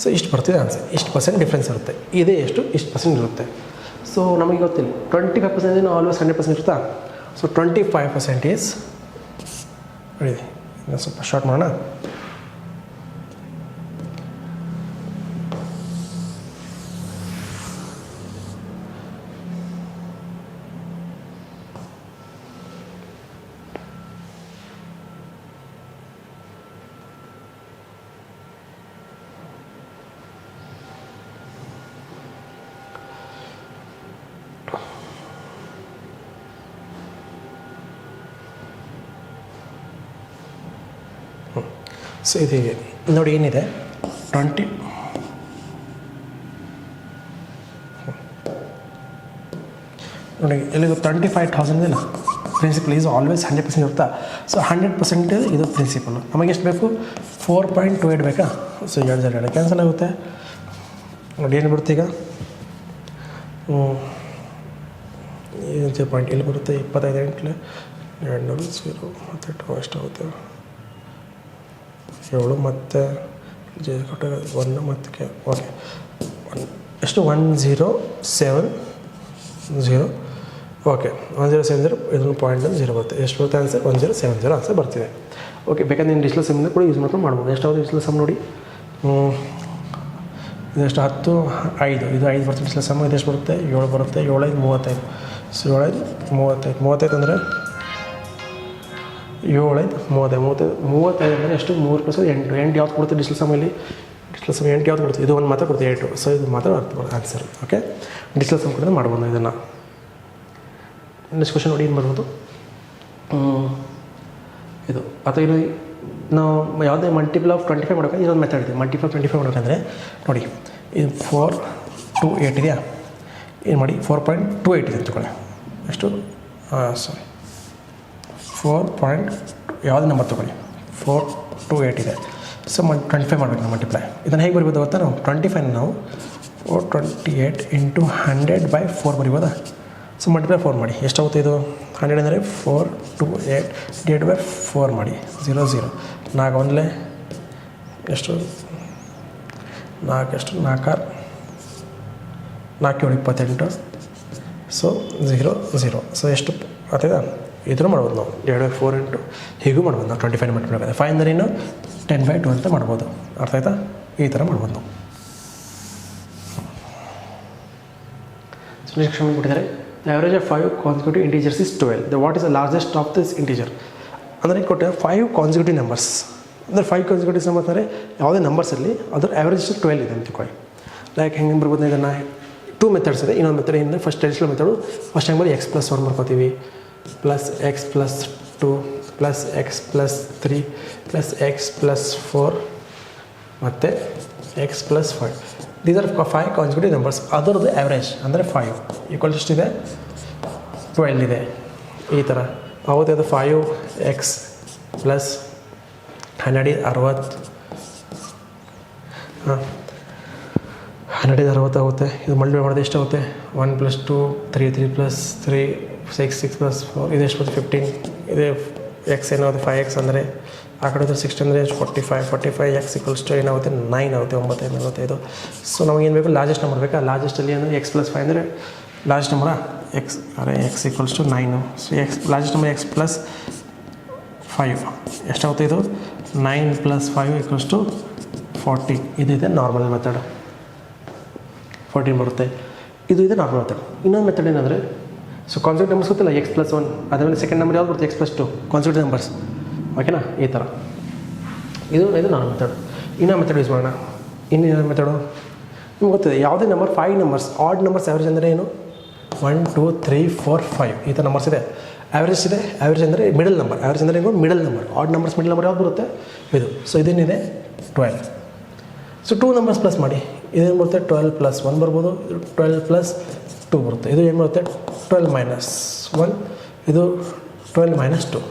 ಸೊ ಇಷ್ಟು ಬರ್ತಿದೆ ಆನ್ಸರ್. ಇಷ್ಟು % ಡಿಫ್ರೆನ್ಸ್ ಇರುತ್ತೆ, ಇದೇ ಎಷ್ಟು ಇಷ್ಟು % ಇರುತ್ತೆ. ಸೊ ನಮಗೆ ಗೊತ್ತಿಲ್ಲ 25% ಆಲ್ವೇಸ್ 100% ಇರುತ್ತಾ. ಸೊ 25% ಈಸ್ ನೋಡಿ, ಇನ್ನೂ ಸ್ವಲ್ಪ ಶಾರ್ಟ್ ಮಾಡೋಣ. ಸೊ ಇದು ನೋಡಿ ಏನಿದೆ 20 ನೋಡಿ ಎಲ್ಲಿದು 35,000 ಇದೆಯಲ್ಲ ಪ್ರಿನ್ಸಿಪಲ್ ಈಸ್ ಆಲ್ವೇಸ್ 100% ಇರುತ್ತಾ. ಸೊ 100% ಇದು ಪ್ರಿನ್ಸಿಪಲ್. ನಮಗೆ ಎಷ್ಟು ಬೇಕು 4.28 ಬೇಕಾ. ಸೊ 2 ಕ್ಯಾನ್ಸಲ್ ಆಗುತ್ತೆ ನೋಡಿ ಏನು ಬರುತ್ತೆ ಈಗ ಏನು ಪಾಯಿಂಟ್ ಇಲ್ಲಿ ಬರುತ್ತೆ 25 ಎಂಟ್ಲೆ 2 0 ಮತ್ತು ಎಷ್ಟಾಗುತ್ತೆ 7 ಮತ್ತು ಕೊಟ್ಟ 1 ಮತ್ತು ಓಕೆ ಎಷ್ಟು 1070 ಓಕೆ 1070 ಇದನ್ನು 0.0 ಬರುತ್ತೆ. ಎಷ್ಟು ಬರುತ್ತೆ ಆನ್ಸರ್ 1070 ಆನ್ಸರ್ ಬರ್ತಿದೆ. ಓಕೆ ಬೇಕಾದ್ರೆ ನೀವು ಡಿಜಿಟಲ್ ಸಮ್ಮಿಂದ ಕೂಡ ಯೂಸ್ ಮಾಡ್ಕೊಂಡು ಮಾಡ್ಬೋದು. ಎಷ್ಟಾಗುತ್ತೆ ಡಿಜಿಟಲ್ ಸಮ್ ನೋಡಿ ಇದೆಷ್ಟು 10 5 ಇದು 5 ಬರುತ್ತೆ ಡಿಜಿಟಲ್ ಸಮ್. ಇದೆಷ್ಟು ಬರುತ್ತೆ 7 ಬರುತ್ತೆ 7 5 35. ಸೊ 7 5 35 ಅಂದರೆ 7 5 35 ಅಂದರೆ ಎಷ್ಟು 3 + 8 8 ಯಾವ್ದು ಕೊಡುತ್ತೆ ಡಿಜಿಟಲ್ ಸಮ್ಮಲ್ಲಿ ಡಿಜಿಟಲ್ ಸಮ್ 8 ಯಾವ್ದು ಕೊಡುತ್ತೆ ಇದು ಒಂದು ಮಾತ್ರ ಕೊಡುತ್ತೆ 8. ಸೊ ಇದು ಮಾತ್ರ ಆನ್ಸರ್. ಓಕೆ ಡಿಜಿಟಲ್ ಸಮ್ ಕೂಡ ಮಾಡ್ಬೋದು ಇದನ್ನು. ನೆಕ್ಸ್ಟ್ ಕ್ವಶನ್ ನೋಡಿ ಏನು ಬರ್ಬೋದು ಇದು ಅಥವಾ ಇದು ನಾವು ಯಾವುದೇ ಮಲ್ಟಿಪಲ್ ಆಫ್ 25 ಮಾಡೋಕೆ ಇದೊಂದು ಮೆಥಡ್ ಇದೆ. ಮಲ್ಟಿಪಲ್ 25 ಮಾಡೋಕಂದರೆ ನೋಡಿ ಇದು 428 ಇದೆಯಾ ಏನು ಮಾಡಿ 4.28 ಇದೆ ಅಂದ್ಕೊಳ್ಳಿ. ಎಷ್ಟು ಸಾರಿ 4. ಯಾವುದೇ ನಂಬರ್ ತೊಗೊಳ್ಳಿ 428 ಇದೆ. ಸೊ 25 ಮಾಡಬೇಕು ನಾವು ಮಲ್ಟಿಪ್ಲೈ. ಇದನ್ನು ಹೇಗೆ ಬರಿಬೋದು ಗೊತ್ತಾ ನಾವು 25 ನಾವು 428 × 100/4 ಬರಿಬೋದಾ. ಸೊ ಮಲ್ಟಿಪ್ಲೈ 4 ಮಾಡಿ ಎಷ್ಟಾಗುತ್ತೆ ಇದು 100 ಅಂದರೆ 428 / 4 ಮಾಡಿ 0 0 4 ಒಂದಲೇ ಎಷ್ಟು 4 ಎಷ್ಟು 4 4 28. ಸೊ 0 0 ಸೊ ಎಷ್ಟು ಆಗ್ತದ ಇದನ್ನು ಮಾಡ್ಬೋದು ನಾವು 2/4 ಇಂಟು ಹೀಗೂ ಮಾಡ್ಬೋದು ನಾವು 25 ಮಲ್ಟಿಪ್ಲೈ 5 ಅಂದರೆ ಏನು 10/2 ಅಂತ ಮಾಡ್ಬೋದು. ಅರ್ಥ ಆಯ್ತಾ ಈ ಥರ ಮಾಡ್ಬೋದು ನಾವು. ಸೊ ನೆಕ್ಸ್ಟ್ ಬಿಟ್ಟಿದ್ದಾರೆ the average of 5 consecutive integers is 12. What is the largest of this integer ಅಂದರೆ ಕೊಟ್ಟೆ 5 ಕಾನ್ಸಿಕ್ಯೂಟಿವ್ ನಂಬರ್ಸ್ ಅಂದರೆ 5 ಕಾನ್ಸಿಕ್ಯೂಟಿವ್ ನಂಬರ್ಸ್ ಅಂದರೆ ಯಾವುದೇ ನಂಬರ್ಸ್ ಇರಲಿ ಅದ್ರ ಆ್ಯಾವ್ರೇಜ್ 12 ಇದೆ ಅಂತ ತಿಳ್ಕೊಳ್ಳಿ. ಲೈಕ್ ಹೆಂಗೆ ಬರ್ಬೋದು ಇದನ್ನು 2 ಮೆಥಡ್ಸ್ ಇದೆ. ಇನ್ನೊಂದು ಮೆಥಡ್ ಏನು ಫಸ್ಟ್ ಟ್ರೆಡಿಷನಲ್ ಮೆಥಡು ಫಸ್ಟ್ ಹೆಂಗೆ ಬರೀ x+1 ಬರ್ಕೋತೀವಿ +x+2 +x+3 +x+4 ಮತ್ತು x+5. These are 5 consecutive numbers. ಅದರದ್ದು ಆ್ಯಾವ್ರೇಜ್ ಅಂದರೆ 5 ಈಕ್ವಲ್ ಎಷ್ಟಿದೆ 12 ಇದೆ ಈ ಥರ. ಹೌದು ಅದು 5x + 12 60 ಹಾಂ 12 60 ಆಗುತ್ತೆ. ಇದು ಮಲ್ಟಿಪ್ಲೈ ಮಾಡಿದ್ರೆ ಎಷ್ಟಾಗುತ್ತೆ 1 + 2 3 3 + 3 6 6 + 4 ಇದು ಎಷ್ಟು ಬರುತ್ತೆ 15. ಇದೆ ಎಕ್ಸ್ ಏನಾಗುತ್ತೆ 5x ಅಂದರೆ ಆ ಕಡೆ 60 ಅಂದರೆ 45 x = ಏನಾಗುತ್ತೆ 9 ಆಗುತ್ತೆ 9 45. ಸೊ ನಮಗೇನು ಬೇಕು ಲಾರ್ಜೆಸ್ಟ್ ನಂಬರ್ ಬೇಕಾ. ಲಾರ್ಜೆಸ್ಟಲ್ಲಿ ಅಂದರೆ x+5 ಅಂದರೆ ಲಾರ್ಜೆಸ್ಟ್ ನಂಬರಾ ಎಕ್ಸ್ ಅರೆ x = 9. So largest number x + 5 ಎಷ್ಟಾಗುತ್ತೆ ಇದು 9 + 5 = 40. ಇದಿದೆ ನಾರ್ಮಲ್ ಮೆಥಡ್ 14 ಬರುತ್ತೆ. ಇದು ಇದೆ ನಾರ್ಮಲ್ ಮೆಥಡ್. ಇನ್ನೊಂದು ಮೆಥಡ್ ಏನಂದರೆ ಸೊ ಕಾನ್ಸಿಕ್ಯೂಟಿವ್ ನಂಬರ್ಸ್ ಗೊತ್ತಿಲ್ಲ x+1 ಅದಾದಮೇಲೆ ಸೆಕೆಂಡ್ ನಂಬರ್ ಯಾವ್ದು ಬರುತ್ತೆ x+2 ಕಾನ್ಸಿಕ್ಯೂಟಿವ್ ನಂಬರ್ಸ್. ಓಕೆನಾ ಈ ಥರ ಇದು ನಾರ್ಮಲ್ ಮೆಥಡ್. ಇನ್ನೊಂದು ಮೆಥಡ್ ಯೂಸ್ ಮಾಡೋಣ. ಇನ್ನೇನು ಮೆಥಡು ನಿಮ್ಗೆ ಗೊತ್ತಿದೆ ಯಾವುದೇ number 5 numbers add numbers average ಅಂದರೆ ಏನು 1 2 3 4 5 ಈ ಥರ ನಂಬರ್ಸ್ ಇದೆ. ಆ್ಯಾವ್ರೇಜ್ ಇದೆ. ಆ್ಯಾವ್ರೇಜ್ ಅಂದರೆ ಮಿಡಲ್ ನಂಬರ್. ಆ್ಯಾವ್ರೇಜ್ ಅಂದರೆ ಏನು middle number. Add numbers middle number ಯಾವ್ದು ಬರುತ್ತೆ ಇದು. ಸೊ ಇದೇನಿದೆ 12. ಸೊ 2 ನಂಬರ್ಸ್ ಪ್ಲಸ್ ಮಾಡಿ ಇದೇನು ಬರುತ್ತೆ 12 + 1 ಬರ್ಬೋದು. ಇದು 12 + 2 ಬರುತ್ತೆ. ಇದು ಏನು ಬರುತ್ತೆ 12 - 1 ಇದು 12 - 2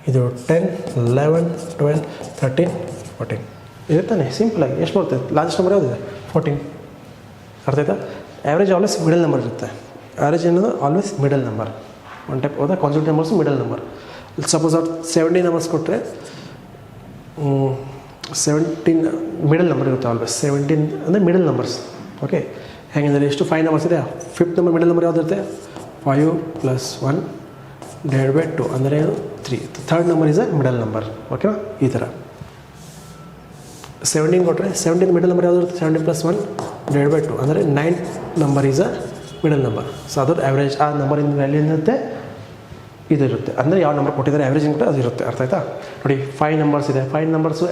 ಇದು 10 11 12 13 14 ಇದೆ ತಾನೆ. ಸಿಂಪಲಾಗಿ ಎಷ್ಟು ಬರುತ್ತೆ ಲಾರ್ಜೆಸ್ಟ್ ನಂಬರ್ ಯಾವುದಿದೆ 14. ಅರ್ಥ ಆಯ್ತಾ. ಆ್ಯಾವ್ರೇಜ್ ಆಲ್ವೇಸ್ ಮಿಡಲ್ ನಂಬರ್ ಇರುತ್ತೆ. ಆ್ಯಾವ್ರೇಜ್ ಅನ್ನೋದು always middle number. One type ಹೌದಾ consecutive numbers middle number. Suppose ಅವ್ರು 70 ನಂಬರ್ಸ್ ಕೊಟ್ಟರೆ 17 ಮಿಡಲ್ ನಂಬರ್ ಇರುತ್ತೆ ಆಲ್ವೇಸ್. 17 ಅಂದರೆ ಮಿಡಲ್ ನಂಬರ್ಸ್. ಓಕೆ ಹೇಗೆಂದರೆ ಎಷ್ಟು 5 ನಂಬರ್ಸ್ ಇದೆ 5th ನಂಬರ್ ಮಿಡಲ್ ನಂಬರ್ ಯಾವ್ದು ಇರುತ್ತೆ 5 + 1 / 2 ಅಂದರೆ 3. Third number is a middle number. ಓಕೆನಾ ಈ ಥರ 17 ಕೊಟ್ಟರೆ 17 ಮಿಡಲ್ ನಂಬರ್ ಯಾವುದು ಇರುತ್ತೆ 17 + 1 / 2 ಅಂದರೆ 9th number is a middle number. So ಅದ್ರ ಆ್ಯಾವ್ರೇಜ್ ಆ ನಂಬರಿಂದ ವ್ಯಾಲ್ಯೂ ಏನಿರುತ್ತೆ ಇದಿರುತ್ತೆ. ಅಂದರೆ ಯಾವ ನಂಬರ್ ಕೊಟ್ಟಿದ್ದಾರೆ ಆ್ಯಾವ್ರೇಜ್ ಅಂತ ಅದು ಇರುತ್ತೆ. ಅರ್ಥ ಆಯ್ತಾ. ನೋಡಿ 5 ನಂಬರ್ಸ್ ಇದೆ. 5 ನಂಬರ್ಸು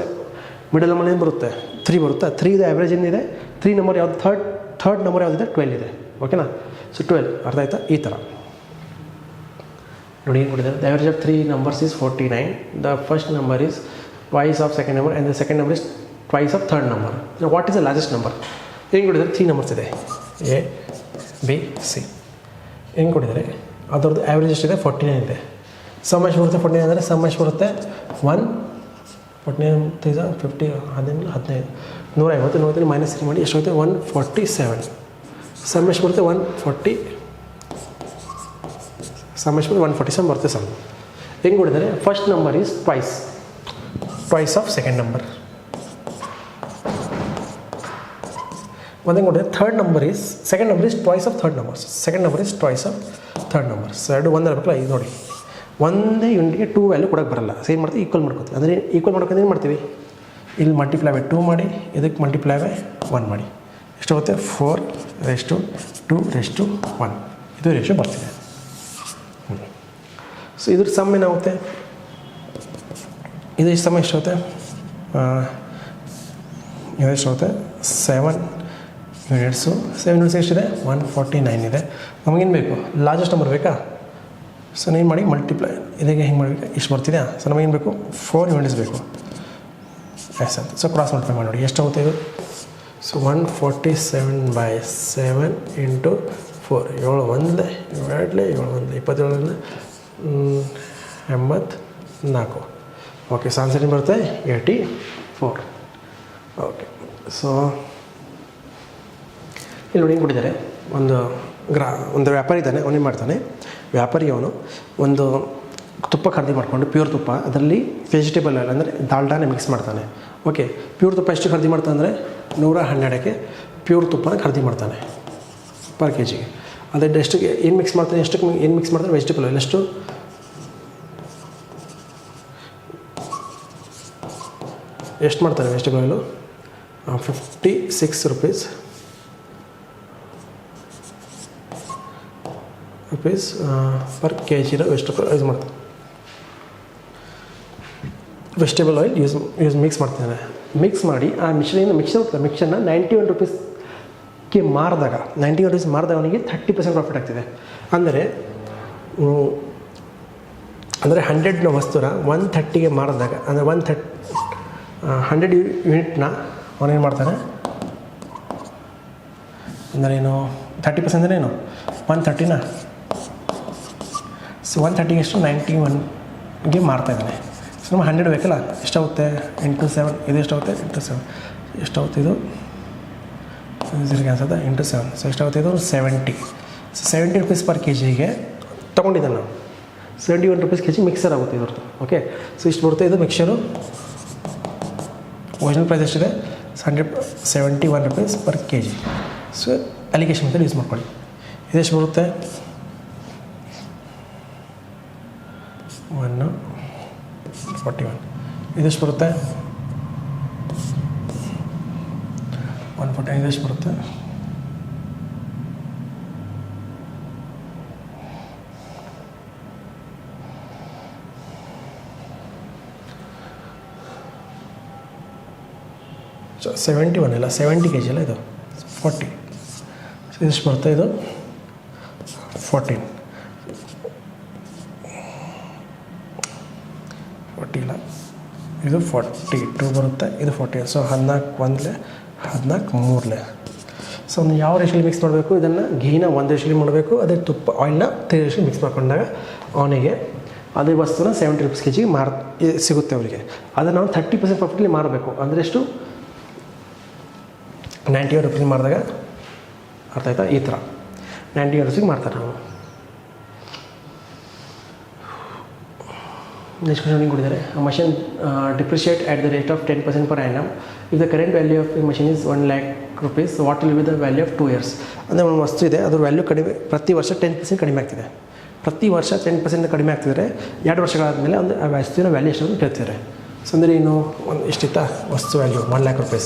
ಮಿಡಲ್ ನಂಬರ್ ಏನು ಬರುತ್ತೆ 3 ಬರುತ್ತೆ. 3 ಇದು ಆ್ಯಾವ್ರೇಜ್ ಏನಿದೆ 3 ನಂಬರ್ ಯಾವುದು ಥರ್ಡ್ ನಂಬರ್ ಯಾವುದಿದೆ 12 ಇದೆ. ಓಕೆನಾ. ಸೊ 12 ಅರ್ಥ ಆಯ್ತಾ ಈ ಥರ ನೋಡಿ ಏನು ಕೊಟ್ಟಿದ್ದಾರೆ. The average of 3 numbers is 49. The first number is twice of second number and the second number is twice of third number. Now what is the largest number? ಏನು ಕೊಟ್ಟಿದ್ದಾರೆ? 3 ನಂಬರ್ಸ್ ಇದೆ, A B C. ಏನು ಕೊಟ್ಟಿದ್ದಾರೆ? ಅದರದ್ದು ಆ್ಯಾವ್ರೇಜ್ ಎಷ್ಟಿದೆ? 49 ಇದೆ. ಸಮ್ ಎಷ್ಟು ಬರುತ್ತೆ? 49 ಅಂದರೆ ಸಮ್ ಎಷ್ಟು ಬರುತ್ತೆ? 149 50 15 150 150 ಮೈನಸ್ 3 ಮಾಡಿ ಎಷ್ಟು ಬರುತ್ತೆ? 147. ಸಮ್ ಎಷ್ಟು ಬರುತ್ತೆ? 140. ಸಮ್ ಎಷ್ಟು ಬರುತ್ತೆ? 147 ಬರುತ್ತೆ ಸಮ್. ಹೆಂಗೆ ಕೊಟ್ಟಿದ್ದಾರೆ? First number is twice of second number. ಒಂದು ಹೆಂಗೆ ಕೊಟ್ಟಿದ್ದಾರೆ? Third number is second number is twice of third numbers. Second number is twice of third numbers. ಎರಡು ಒಂದೇ ಇರಬೇಕಲ್ಲ. ಇದು ನೋಡಿ, ಒಂದೇ ಯೂನಿಟ್ಗೆ 2 ವ್ಯಾಲ್ಯೂ ಕೊಡೋಕ್ಕೆ ಬರಲ್ಲ. ಸೇಮ್ ಮಾಡ್ತೀವಿ, ಈಕ್ವಲ್ ಮಾಡ್ಕೊತೀವಿ. ಅಂದರೆ ಈಕ್ವಲ್ ಮಾಡ್ಕೊಂಡು ಏನು ಮಾಡ್ತೀವಿ? ಇಲ್ಲಿ ಮಲ್ಟಿಪ್ಲೈ ಬೈ 2 ಮಾಡಿ, ಇದಕ್ಕೆ ಮಲ್ಟಿಪ್ಲೈ ಬೈ 1 ಮಾಡಿ. ಎಷ್ಟು ಹೋಗುತ್ತೆ? 4:2:1. ಇದು ರೇಷಿಯೋ ಬರ್ತಿದೆ. ಸೊ ಇದ್ರ ಸಮ್ ಏನಾಗುತ್ತೆ? ಇದು ಇಷ್ಟು ಸಮ ಎಷ್ಟಾಗುತ್ತೆ? ಇದು ಎಷ್ಟಾಗುತ್ತೆ? 7 ಯೂನಿಟ್ಸು. 7 ಯೂನಿಟ್ಸ್ ಎಷ್ಟಿದೆ? 149 ಇದೆ. ನಮಗೇನು ಬೇಕು? ಲಾರ್ಜೆಸ್ಟ್ ನಂಬರ್ ಬೇಕಾ? ಸೊ ಏನು ಮಾಡಿ? ಮಲ್ಟಿಪ್ಲೈ ಇದಕ್ಕೆ ಹೆಂಗೆ ಮಾಡಬೇಕು? ಇಷ್ಟು ಬರ್ತಿದೆಯಾ? ಸೊ ನಮಗೇನು ಬೇಕು? 4 ಯೂನಿಟ್ಸ್ ಬೇಕು. ಎಸ್ ಅಂತ. ಸೊ ಕ್ರಾಸ್ ಮಲ್ಟಿಪ್ಲೈ ಮಾಡಿ ನೋಡಿ ಎಷ್ಟಾಗುತ್ತೆ ಇದು. ಸೊ 147/7 × 4 7 1 2 7 84. ಓಕೆ, ಸೊ ಆನ್ಸರ್ ಏನು ಬರುತ್ತೆ? 84. ಓಕೆ, ಸೊ ಇಲ್ಲಿ ನೋಡಿ ಏನು ಕೊಟ್ಟಿದ್ದಾರೆ? ಒಂದು ವ್ಯಾಪಾರಿ ಇದ್ದಾನೆ. ಅವನೇನು ಮಾಡ್ತಾನೆ? ವ್ಯಾಪಾರಿ ಅವನು ಒಂದು ತುಪ್ಪ ಖರೀದಿ ಮಾಡಿಕೊಂಡು, ಪ್ಯೂರ್ ತುಪ್ಪ, ಅದರಲ್ಲಿ ವೆಜಿಟೇಬಲ್ ಆಯಿಲ್ ಅಂದರೆ ದಾಲ್ಡಾನೇ ಮಿಕ್ಸ್ ಮಾಡ್ತಾನೆ. ಓಕೆ, ಪ್ಯೂರ್ ತುಪ್ಪ ಎಷ್ಟು ಖರೀದಿ ಮಾಡ್ತಾನೆ ಅಂದರೆ 112ಕ್ಕೆ ಪ್ಯೂರ್ ತುಪ್ಪನ ಖರೀದಿ ಮಾಡ್ತಾನೆ ಪರ್ ಕೆ ಜಿಗೆ. ಅದೇ ಎಷ್ಟಕ್ಕೆ ಏನು ಮಿಕ್ಸ್ ಮಾಡ್ತಾನೆ? ಏನು ಮಿಕ್ಸ್ ಮಾಡ್ತಾನೆ? Vegetable oil. ಎಷ್ಟು ಮಾಡ್ತಾನೆ vegetable oil? 56 rupees per K zero vegetable use ಮಾಡ್ತಾನೆ. ವೆಜಿಟೇಬಲ್ ಆಯಿಲ್ ಯೂಸ್ ಮಿಕ್ಸ್ ಮಾಡ್ತಾನೆ. ಮಿಕ್ಸ್ ಮಾಡಿ ಆ ಮಿಕ್ಸರ್ನ 91 rupeesಗೆ ಮಾರಿದಾಗ, 91 rupees ಮಾರಿದಾಗ ಅವನಿಗೆ 30% ಪ್ರಾಫಿಟ್ ಆಗ್ತಿದೆ. ಅಂದರೆ 100ನ ವಸ್ತುನ 130ಗೆ ಮಾರಿದಾಗ, ಅಂದರೆ 100 ಯೂನಿಟ್ನ ಅವನೇನು ಮಾಡ್ತಾನೆ ಅಂದ್ರೇನು? 30% ಅಂದರೆ ಏನು? 130ನ. ಸೊ 130ಗೆ ಎಷ್ಟು? 91ಗೆ ಮಾರ್ತಾಯಿದ್ದಾನೆ. ಸೊ ನಮಗೆ 100 ಬೇಕಲ್ಲ. ಎಷ್ಟಾಗುತ್ತೆ? 8 7. ಇದು ಎಷ್ಟಾಗುತ್ತೆ? 8 7 ಎಷ್ಟಾಗುತ್ತೆ? ಇದು 0 ಕ್ಯಾನ್ಸಲ್ ಆಗುತ್ತೆ. 8 7. ಸೊ ಎಷ್ಟಾಗುತ್ತೆ? ಇದು 70. ಸೊ 70 rupees ಪರ್ ಕೆ ಜಿಗೆ ತೊಗೊಂಡಿದ್ದಾನೆ ನಾವು. 71 rupees ಕೆ ಜಿ ಮಿಕ್ಸರ್ ಆಗುತ್ತೆ ಇದ್ರದ್ದು. ಓಕೆ, ಸೊ ಇಷ್ಟು ಬರುತ್ತೆ ಇದು ಮಿಕ್ಸರು. ಒರಿಜಿನಲ್ ಪ್ರೈಸ್ ಎಷ್ಟಿದೆ? 171 rupees per K G. So allegation method use ಮಾಡ್ಕೊಳ್ಳಿ. ಇದೆಷ್ಟು ಬರುತ್ತೆ? 141. ಇದೆಷ್ಟು ಬರುತ್ತೆ? 140. ಇದೆಷ್ಟು ಬರುತ್ತೆ? ಸೊ 71 ಇಲ್ಲ, 70 ಕೆ ಜಿ ಅಲ್ಲ ಇದು, 40. ಸೊ ಇದೆಷ್ಟು ಬರುತ್ತೆ? ಇದು 14 ಇಲ್ಲ, ಇದು 42 ಬರುತ್ತೆ. ಇದು 40. ಸೊ 14 1 14 3. ಸೊ ಅವ್ನು ಯಾವ ರೇಷಿಯಲ್ಲಿ ಮಿಕ್ಸ್ ಮಾಡಬೇಕು? ಇದನ್ನು ಘೀನ 1 ರೇಷಿಯಲ್ಲಿ ಮಾಡಬೇಕು. ಅದೇ ತುಪ್ಪ ಆಯಿಲ್ನ 3 ರೇಷಿಯಲ್ಲಿ ಮಿಕ್ಸ್ ಮಾಡ್ಕೊಂಡಾಗ ಅವನಿಗೆ ಅದೇ ವಸ್ತುನ 70 rupees ಕೆ ಜಿಗೆ ಸಿಗುತ್ತೆ ಅವರಿಗೆ. ಅದನ್ನು ನಾವು 30% ಪ್ರಾಫಿಟಲ್ಲಿ ಮಾರಬೇಕು. ಅಂದರೆ ಎಷ್ಟು? 91 rupees ಮಾರಿದಾಗ, ಅರ್ಥ ಆಯ್ತಾ? ಈ ಥರ 91 rupees ಮಾರ್ತಾರೆ ನಾವು. ನೆಕ್ಸ್ಟ್ ಕ್ವಶನ್ ಕೊಟ್ಟಿದ್ದಾರೆ. Machine depreciate at the rate of 10% per annum. If the current value of the machine is 1 lakh rupees, what will be the value of 2 years? ಅಂದರೆ ಒಂದು ವಸ್ತು ಇದೆ, ಅದ್ರ ವ್ಯಾಲ್ಯೂ ಕಡಿಮೆ, ಪ್ರತಿ ವರ್ಷ 10% ಕಡಿಮೆ ಆಗ್ತಿದೆ. ಪ್ರತಿ ವರ್ಷ 10% ಕಡಿಮೆ ಆಗ್ತಿದ್ದಾರೆ. 2 ವರ್ಷಗಳಾದಮೇಲೆ ಒಂದು ಆ ವಸ್ತುವಿನ ವ್ಯಾಲ್ಯೂ ಎಷ್ಟು ಅಂತ ಕೇಳ್ತಿದ್ದಾರೆ. ಸೊ ಅಂದರೆ ಏನು? ಒಂದು ಎಷ್ಟಿತ್ತ ವಸ್ತು ವ್ಯಾಲ್ಯೂ? 1 lakh rupees.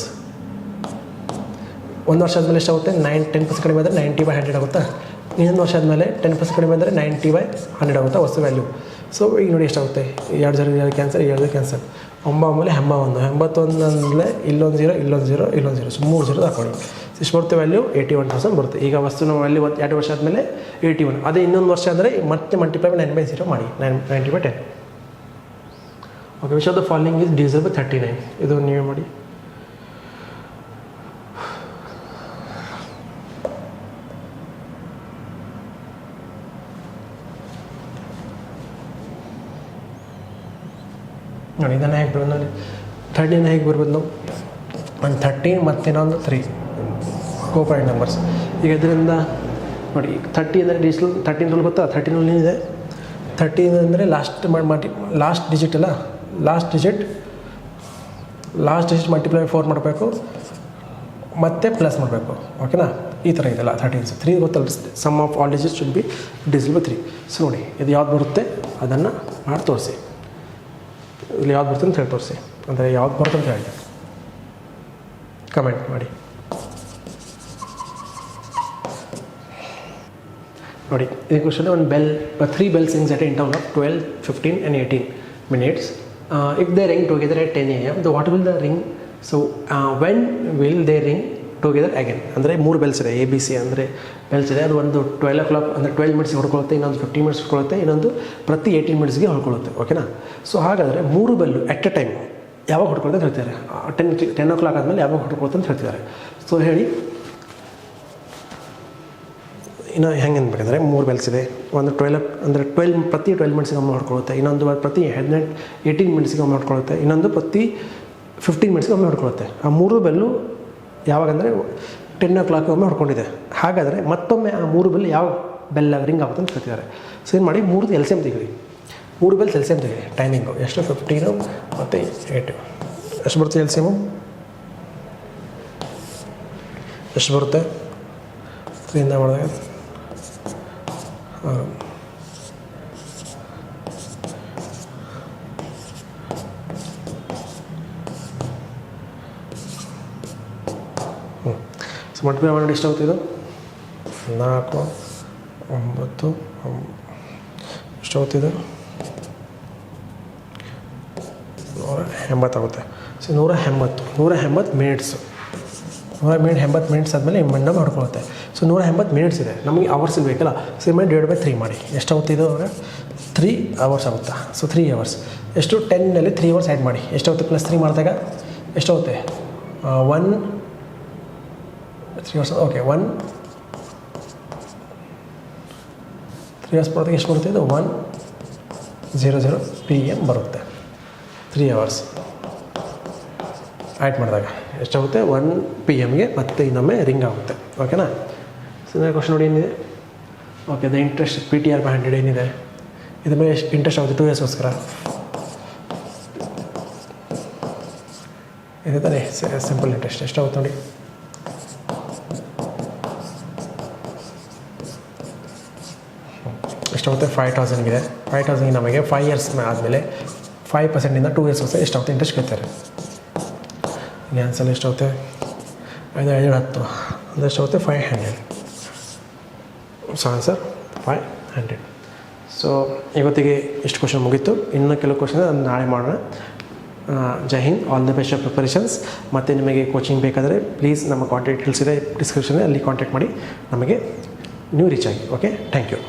1 ವರ್ಷ ಆದಮೇಲೆ ಎಷ್ಟಾಗುತ್ತೆ? 10% ಕಡಿಮೆ ಆದರೆ 90/100 ಆಗುತ್ತಾ? ಇನ್ನೊಂದು ವರ್ಷ ಆದಮೇಲೆ 10% ಕಡಿಮೆ ಅಂದರೆ 90/100 ಆಗುತ್ತಾ ವಸ್ತು ವ್ಯಾಲ್ಯೂ? ಸೊ ಈಗ ನೋಡಿ ಎಷ್ಟಾಗುತ್ತೆ? 2 0 ಕ್ಯಾನ್ಸಲ್, 2 ಕ್ಯಾನ್ಸಲ್. 9 1 81 ಅಂದರೆ ಇಲ್ಲೊಂದು 0 ಇಲ್ಲೊಂದು 0 ಇಲ್ಲೊಂದು 0. ಸೊ 3 0 ಹಾಕೊಳ್ಳಿ. ಎಷ್ಟು ಬರುತ್ತೆ ವ್ಯಾಲ್ಯೂ? 81,000 ಬರುತ್ತೆ. ಈಗ ವಸ್ತುನ ವ್ಯಾಲ್ಯೂ 2 ವರ್ಷ ಆದಮೇಲೆ 81. ಅದೇ ಇನ್ನೊಂದು ವರ್ಷ ಅಂದರೆ ಮತ್ತೆ ಮಲ್ಟಿಪ್ಲೈ 9/0 ಮಾಡಿ, 90/10. Okay, which of the following is diesel by 39. ಇದು ನೀವು ಮಾಡಿ. ನೋಡಿ ಇದನ್ನು ಹೇಗೆ ಬರ್ಬೋದು ನೋಡಿ, 13 ಹೇಗೆ ಬರ್ಬೋದು ನಾವು, ಒಂದು 13 ಮತ್ತು ಇನ್ನೊಂದು 3 ಕೋಪರೇಟ್ ನಂಬರ್ಸ್. ಈಗ ಇದರಿಂದ ನೋಡಿ 30 ಅಂದರೆ ಡೀಸೆಲ್ 13 ರೂಲ್ ಗೊತ್ತಾ, 13 ರೂಲ್ ಏನಿದೆ, 13 ಅಂದರೆ ಲಾಸ್ಟ್ ಡಿಜಿಟ್ ಅಲ್ಲ, ಲಾಸ್ಟ್ ಡಿಜಿಟ್ ಮಲ್ಟಿಪ್ಲೈ 4 ಮಾಡಬೇಕು ಮತ್ತು ಪ್ಲಸ್ ಮಾಡಬೇಕು. ಓಕೆನಾ, ಈ ಥರ ಇದೆಲ್ಲ 13. 3 ಗೊತ್ತಲ್ಲ, sum of all digit should be divisible by 3. So ನೋಡಿ ಇದು ಯಾವ್ದು ಬರುತ್ತೆ ಅದನ್ನು ಮಾಡಿ ತೋರಿಸಿ, ಇಲ್ಲಿ ಯಾವ್ದು ಬರುತ್ತೆ ಅಂತ ಹೇಳಿ ತೋರಿಸಿ, ಅಂದರೆ ಯಾವ್ದು ಬರುತ್ತೆ ಅಂತ ಹೇಳಿ ಕಮೆಂಟ್ ಮಾಡಿ. ನೋಡಿ ಇದು ಕ್ವಶನ್, ಒಂದು bell 3 bells rings at an interval of 12, 15 and 18 minutes. If they ring together at 10 AM, what will the ring? So when will they ring together again? ಅಂದರೆ 3 ಬೆಲ್ಸ್ ಇದೆ, ABC ಅಂದರೆ ಬೆಲ್ಸ್ ಇದೆ. ಅದು ಒಂದು 12 o'clock ಅಂದರೆ 12 minutes ಹೊಡ್ಕೊಳ್ಳುತ್ತೆ, ಇನ್ನೊಂದು 15 minutes ಹೊಡ್ಕೊಳ್ಳುತ್ತೆ, ಇನ್ನೊಂದು ಪ್ರತಿ 18 minutesಗೆ ಹೊಡ್ಕೊಳ್ಳುತ್ತೆ. ಓಕೆನಾ, ಸೊ ಹಾಗಾದರೆ 3 ಬೆಲ್ಲು ಎಟ್ ಎ ಟೈಮ್ ಯಾವಾಗ ಹೊಡ್ಕೊಳ್ಳುತ್ತೆ ಅಂತ ಹೇಳ್ತಾರೆ. 10 o'clock ಆದಮೇಲೆ ಯಾವಾಗ ಹೊಡ್ಕೊಳ್ಳುತ್ತೆ ಅಂತ ಹೇಳ್ತಿದ್ದಾರೆ. ಸೊ ಹೇಳಿ, ಇನ್ನು ಹೆಂಗೆ ಅನ್ಬೇಕಂದ್ರೆ 3 ಬೆಲ್ಸ್ ಇದೆ, ಒಂದು 12 ಅಂದರೆ ಪ್ರತಿ 12 minutesಗೆ ಒಮ್ಮೆ ಹೊಡ್ಕೊಳ್ಳುತ್ತೆ, ಇನ್ನೊಂದು ಪ್ರತಿ 18 minutesಗೆ ಒಮ್ಮೆ ಹೊಡ್ಕೊಳ್ಳುತ್ತೆ, ಇನ್ನೊಂದು ಪ್ರತಿ 15 minutesಗೆ ಒಮ್ಮೆ ಹೊಡ್ಕೊಳ್ಳುತ್ತೆ. ಆ 3 ಬೆಲ್ಲು ಯಾವಾಗಂದರೆ 10 o'clock ಒಮ್ಮೆ ಹೊಡ್ಕೊಂಡಿದೆ. ಹಾಗಾದರೆ ಮತ್ತೊಮ್ಮೆ ಆ 3 ಬೆಲ್ ಯಾವ ಬೆಲ್ ರಿಂಗ್ ಆಗುತ್ತೆ ಅಂತ ಹೇಳ್ತಿದ್ದಾರೆ. ಸೊ ಏನು ಮಾಡಿ, 3 LCM ತೆಗೀರಿ, 3 ಬೆಲ್ಸ್ LCM ತೆಗೀರಿ. ಟೈಮಿಂಗು ಎಷ್ಟು, 15 ಮತ್ತು 8 ಎಷ್ಟು ಬರುತ್ತೆ LCM? ಎಷ್ಟು ಬರುತ್ತೆ 3 ಮಾಡಿದಾಗ? ಸೊ ಮಲ್ಟಿಪ್ಲೈ ಮಾಡಿ ಎಷ್ಟಾಗುತ್ತೆ ಇದು? 4, 9 ಎಷ್ಟಾಗುತ್ತೆ ಇದು? 180 ಆಗುತ್ತೆ. ಸೊ 180 ಮಿನಿಟ್ಸು, 180 ಮಿನಿಟ್ಸ್ ಆದಮೇಲೆ ಮಂಡ ಮಾಡ್ಕೊಳ್ಳುತ್ತೆ. ಸೊ 180 ಮಿನಿಟ್ಸ್ ಇದೆ, ನಮಗೆ ಅವರ್ಸ್ ಬೇಕಲ್ಲ. ಸೊ ಡಿವೈಡ್ ಬೈ 3 ಮಾಡಿ ಎಷ್ಟಾಗುತ್ತೆ ಇದು? 3 hours ಆಗುತ್ತಾ? ಸೊ 3 hours ಎಷ್ಟು? 10ನಲ್ಲಿ 3 hours ಆ್ಯಡ್ ಮಾಡಿ ಎಷ್ಟಾಗುತ್ತೆ? ಪ್ಲಸ್ 3 ಮಾಡಿದಾಗ ಎಷ್ಟಾಗುತ್ತೆ? 3 hours. ಓಕೆ, 3 hours ಬರೋದಕ್ಕೆ ಎಷ್ಟು ಬರುತ್ತೆ ಇದು? 1:00 PM ಬರುತ್ತೆ. 3 hours ಆ್ಯಡ್ ಮಾಡಿದಾಗ ಎಷ್ಟಾಗುತ್ತೆ? 1 PM ಮತ್ತೆ ಇನ್ನೊಮ್ಮೆ ರಿಂಗ್ ಆಗುತ್ತೆ. ಓಕೆನಾ, ಸೊ ಕ್ವಶನ್ ನೋಡಿ ಏನಿದೆ. Okay, the interest PTR by 100 ಏನಿದೆ, ಇದ್ರ ಮೇಲೆ ಎಷ್ಟು ಇಂಟ್ರೆಸ್ಟ್ ಆಗುತ್ತೆ? 2 yearsಗೋಸ್ಕರ ಇದೆ ತಾನೇ, ಸಿಂಪಲ್ ಇಂಟ್ರೆಸ್ಟ್ ಎಷ್ಟಾಗುತ್ತೆ ನೋಡಿ? ಎಷ್ಟಾಗುತ್ತೆ? 5,000 ಇದೆ. 5,000 ನಮಗೆ 5 years ಆದಮೇಲೆ 5%ಇಂದ 2 years ಎಷ್ಟಾಗುತ್ತೆ ಇಂಟ್ರೆಸ್ಟ್ ಕೇಳ್ತಾರೆ. ಈ ಆನ್ಸರ್ ಎಷ್ಟಾಗುತ್ತೆ? 5 5 10 ಅಂದರೆ ಎಷ್ಟಾಗುತ್ತೆ? 500. So answer 500. ಸೊ ಇವತ್ತಿಗೆ ಇಷ್ಟು ಕ್ವಶನ್ ಮುಗೀತು. ಇನ್ನೂ ಕೆಲವು ಕ್ವಶನ್ ನಾಳೆ ಮಾಡೋಣ. Jai Hind, all the best of preparations. ಮತ್ತು ನಿಮಗೆ ಕೋಚಿಂಗ್ ಬೇಕಾದರೆ ಪ್ಲೀಸ್ ನಮ್ಮ ಕಾಂಟ್ಯಾಕ್ಟ್ ಡೀಟೇಲ್ಸ್ ಇದೆ ಡಿಸ್ಕ್ರಿಪ್ಷನಲ್ಲಿ, ಅಲ್ಲಿ ಕಾಂಟ್ಯಾಕ್ಟ್ ಮಾಡಿ ನಮಗೆ ನೀವು ರೀಚ್ ಆಗಿ. Okay, thank you.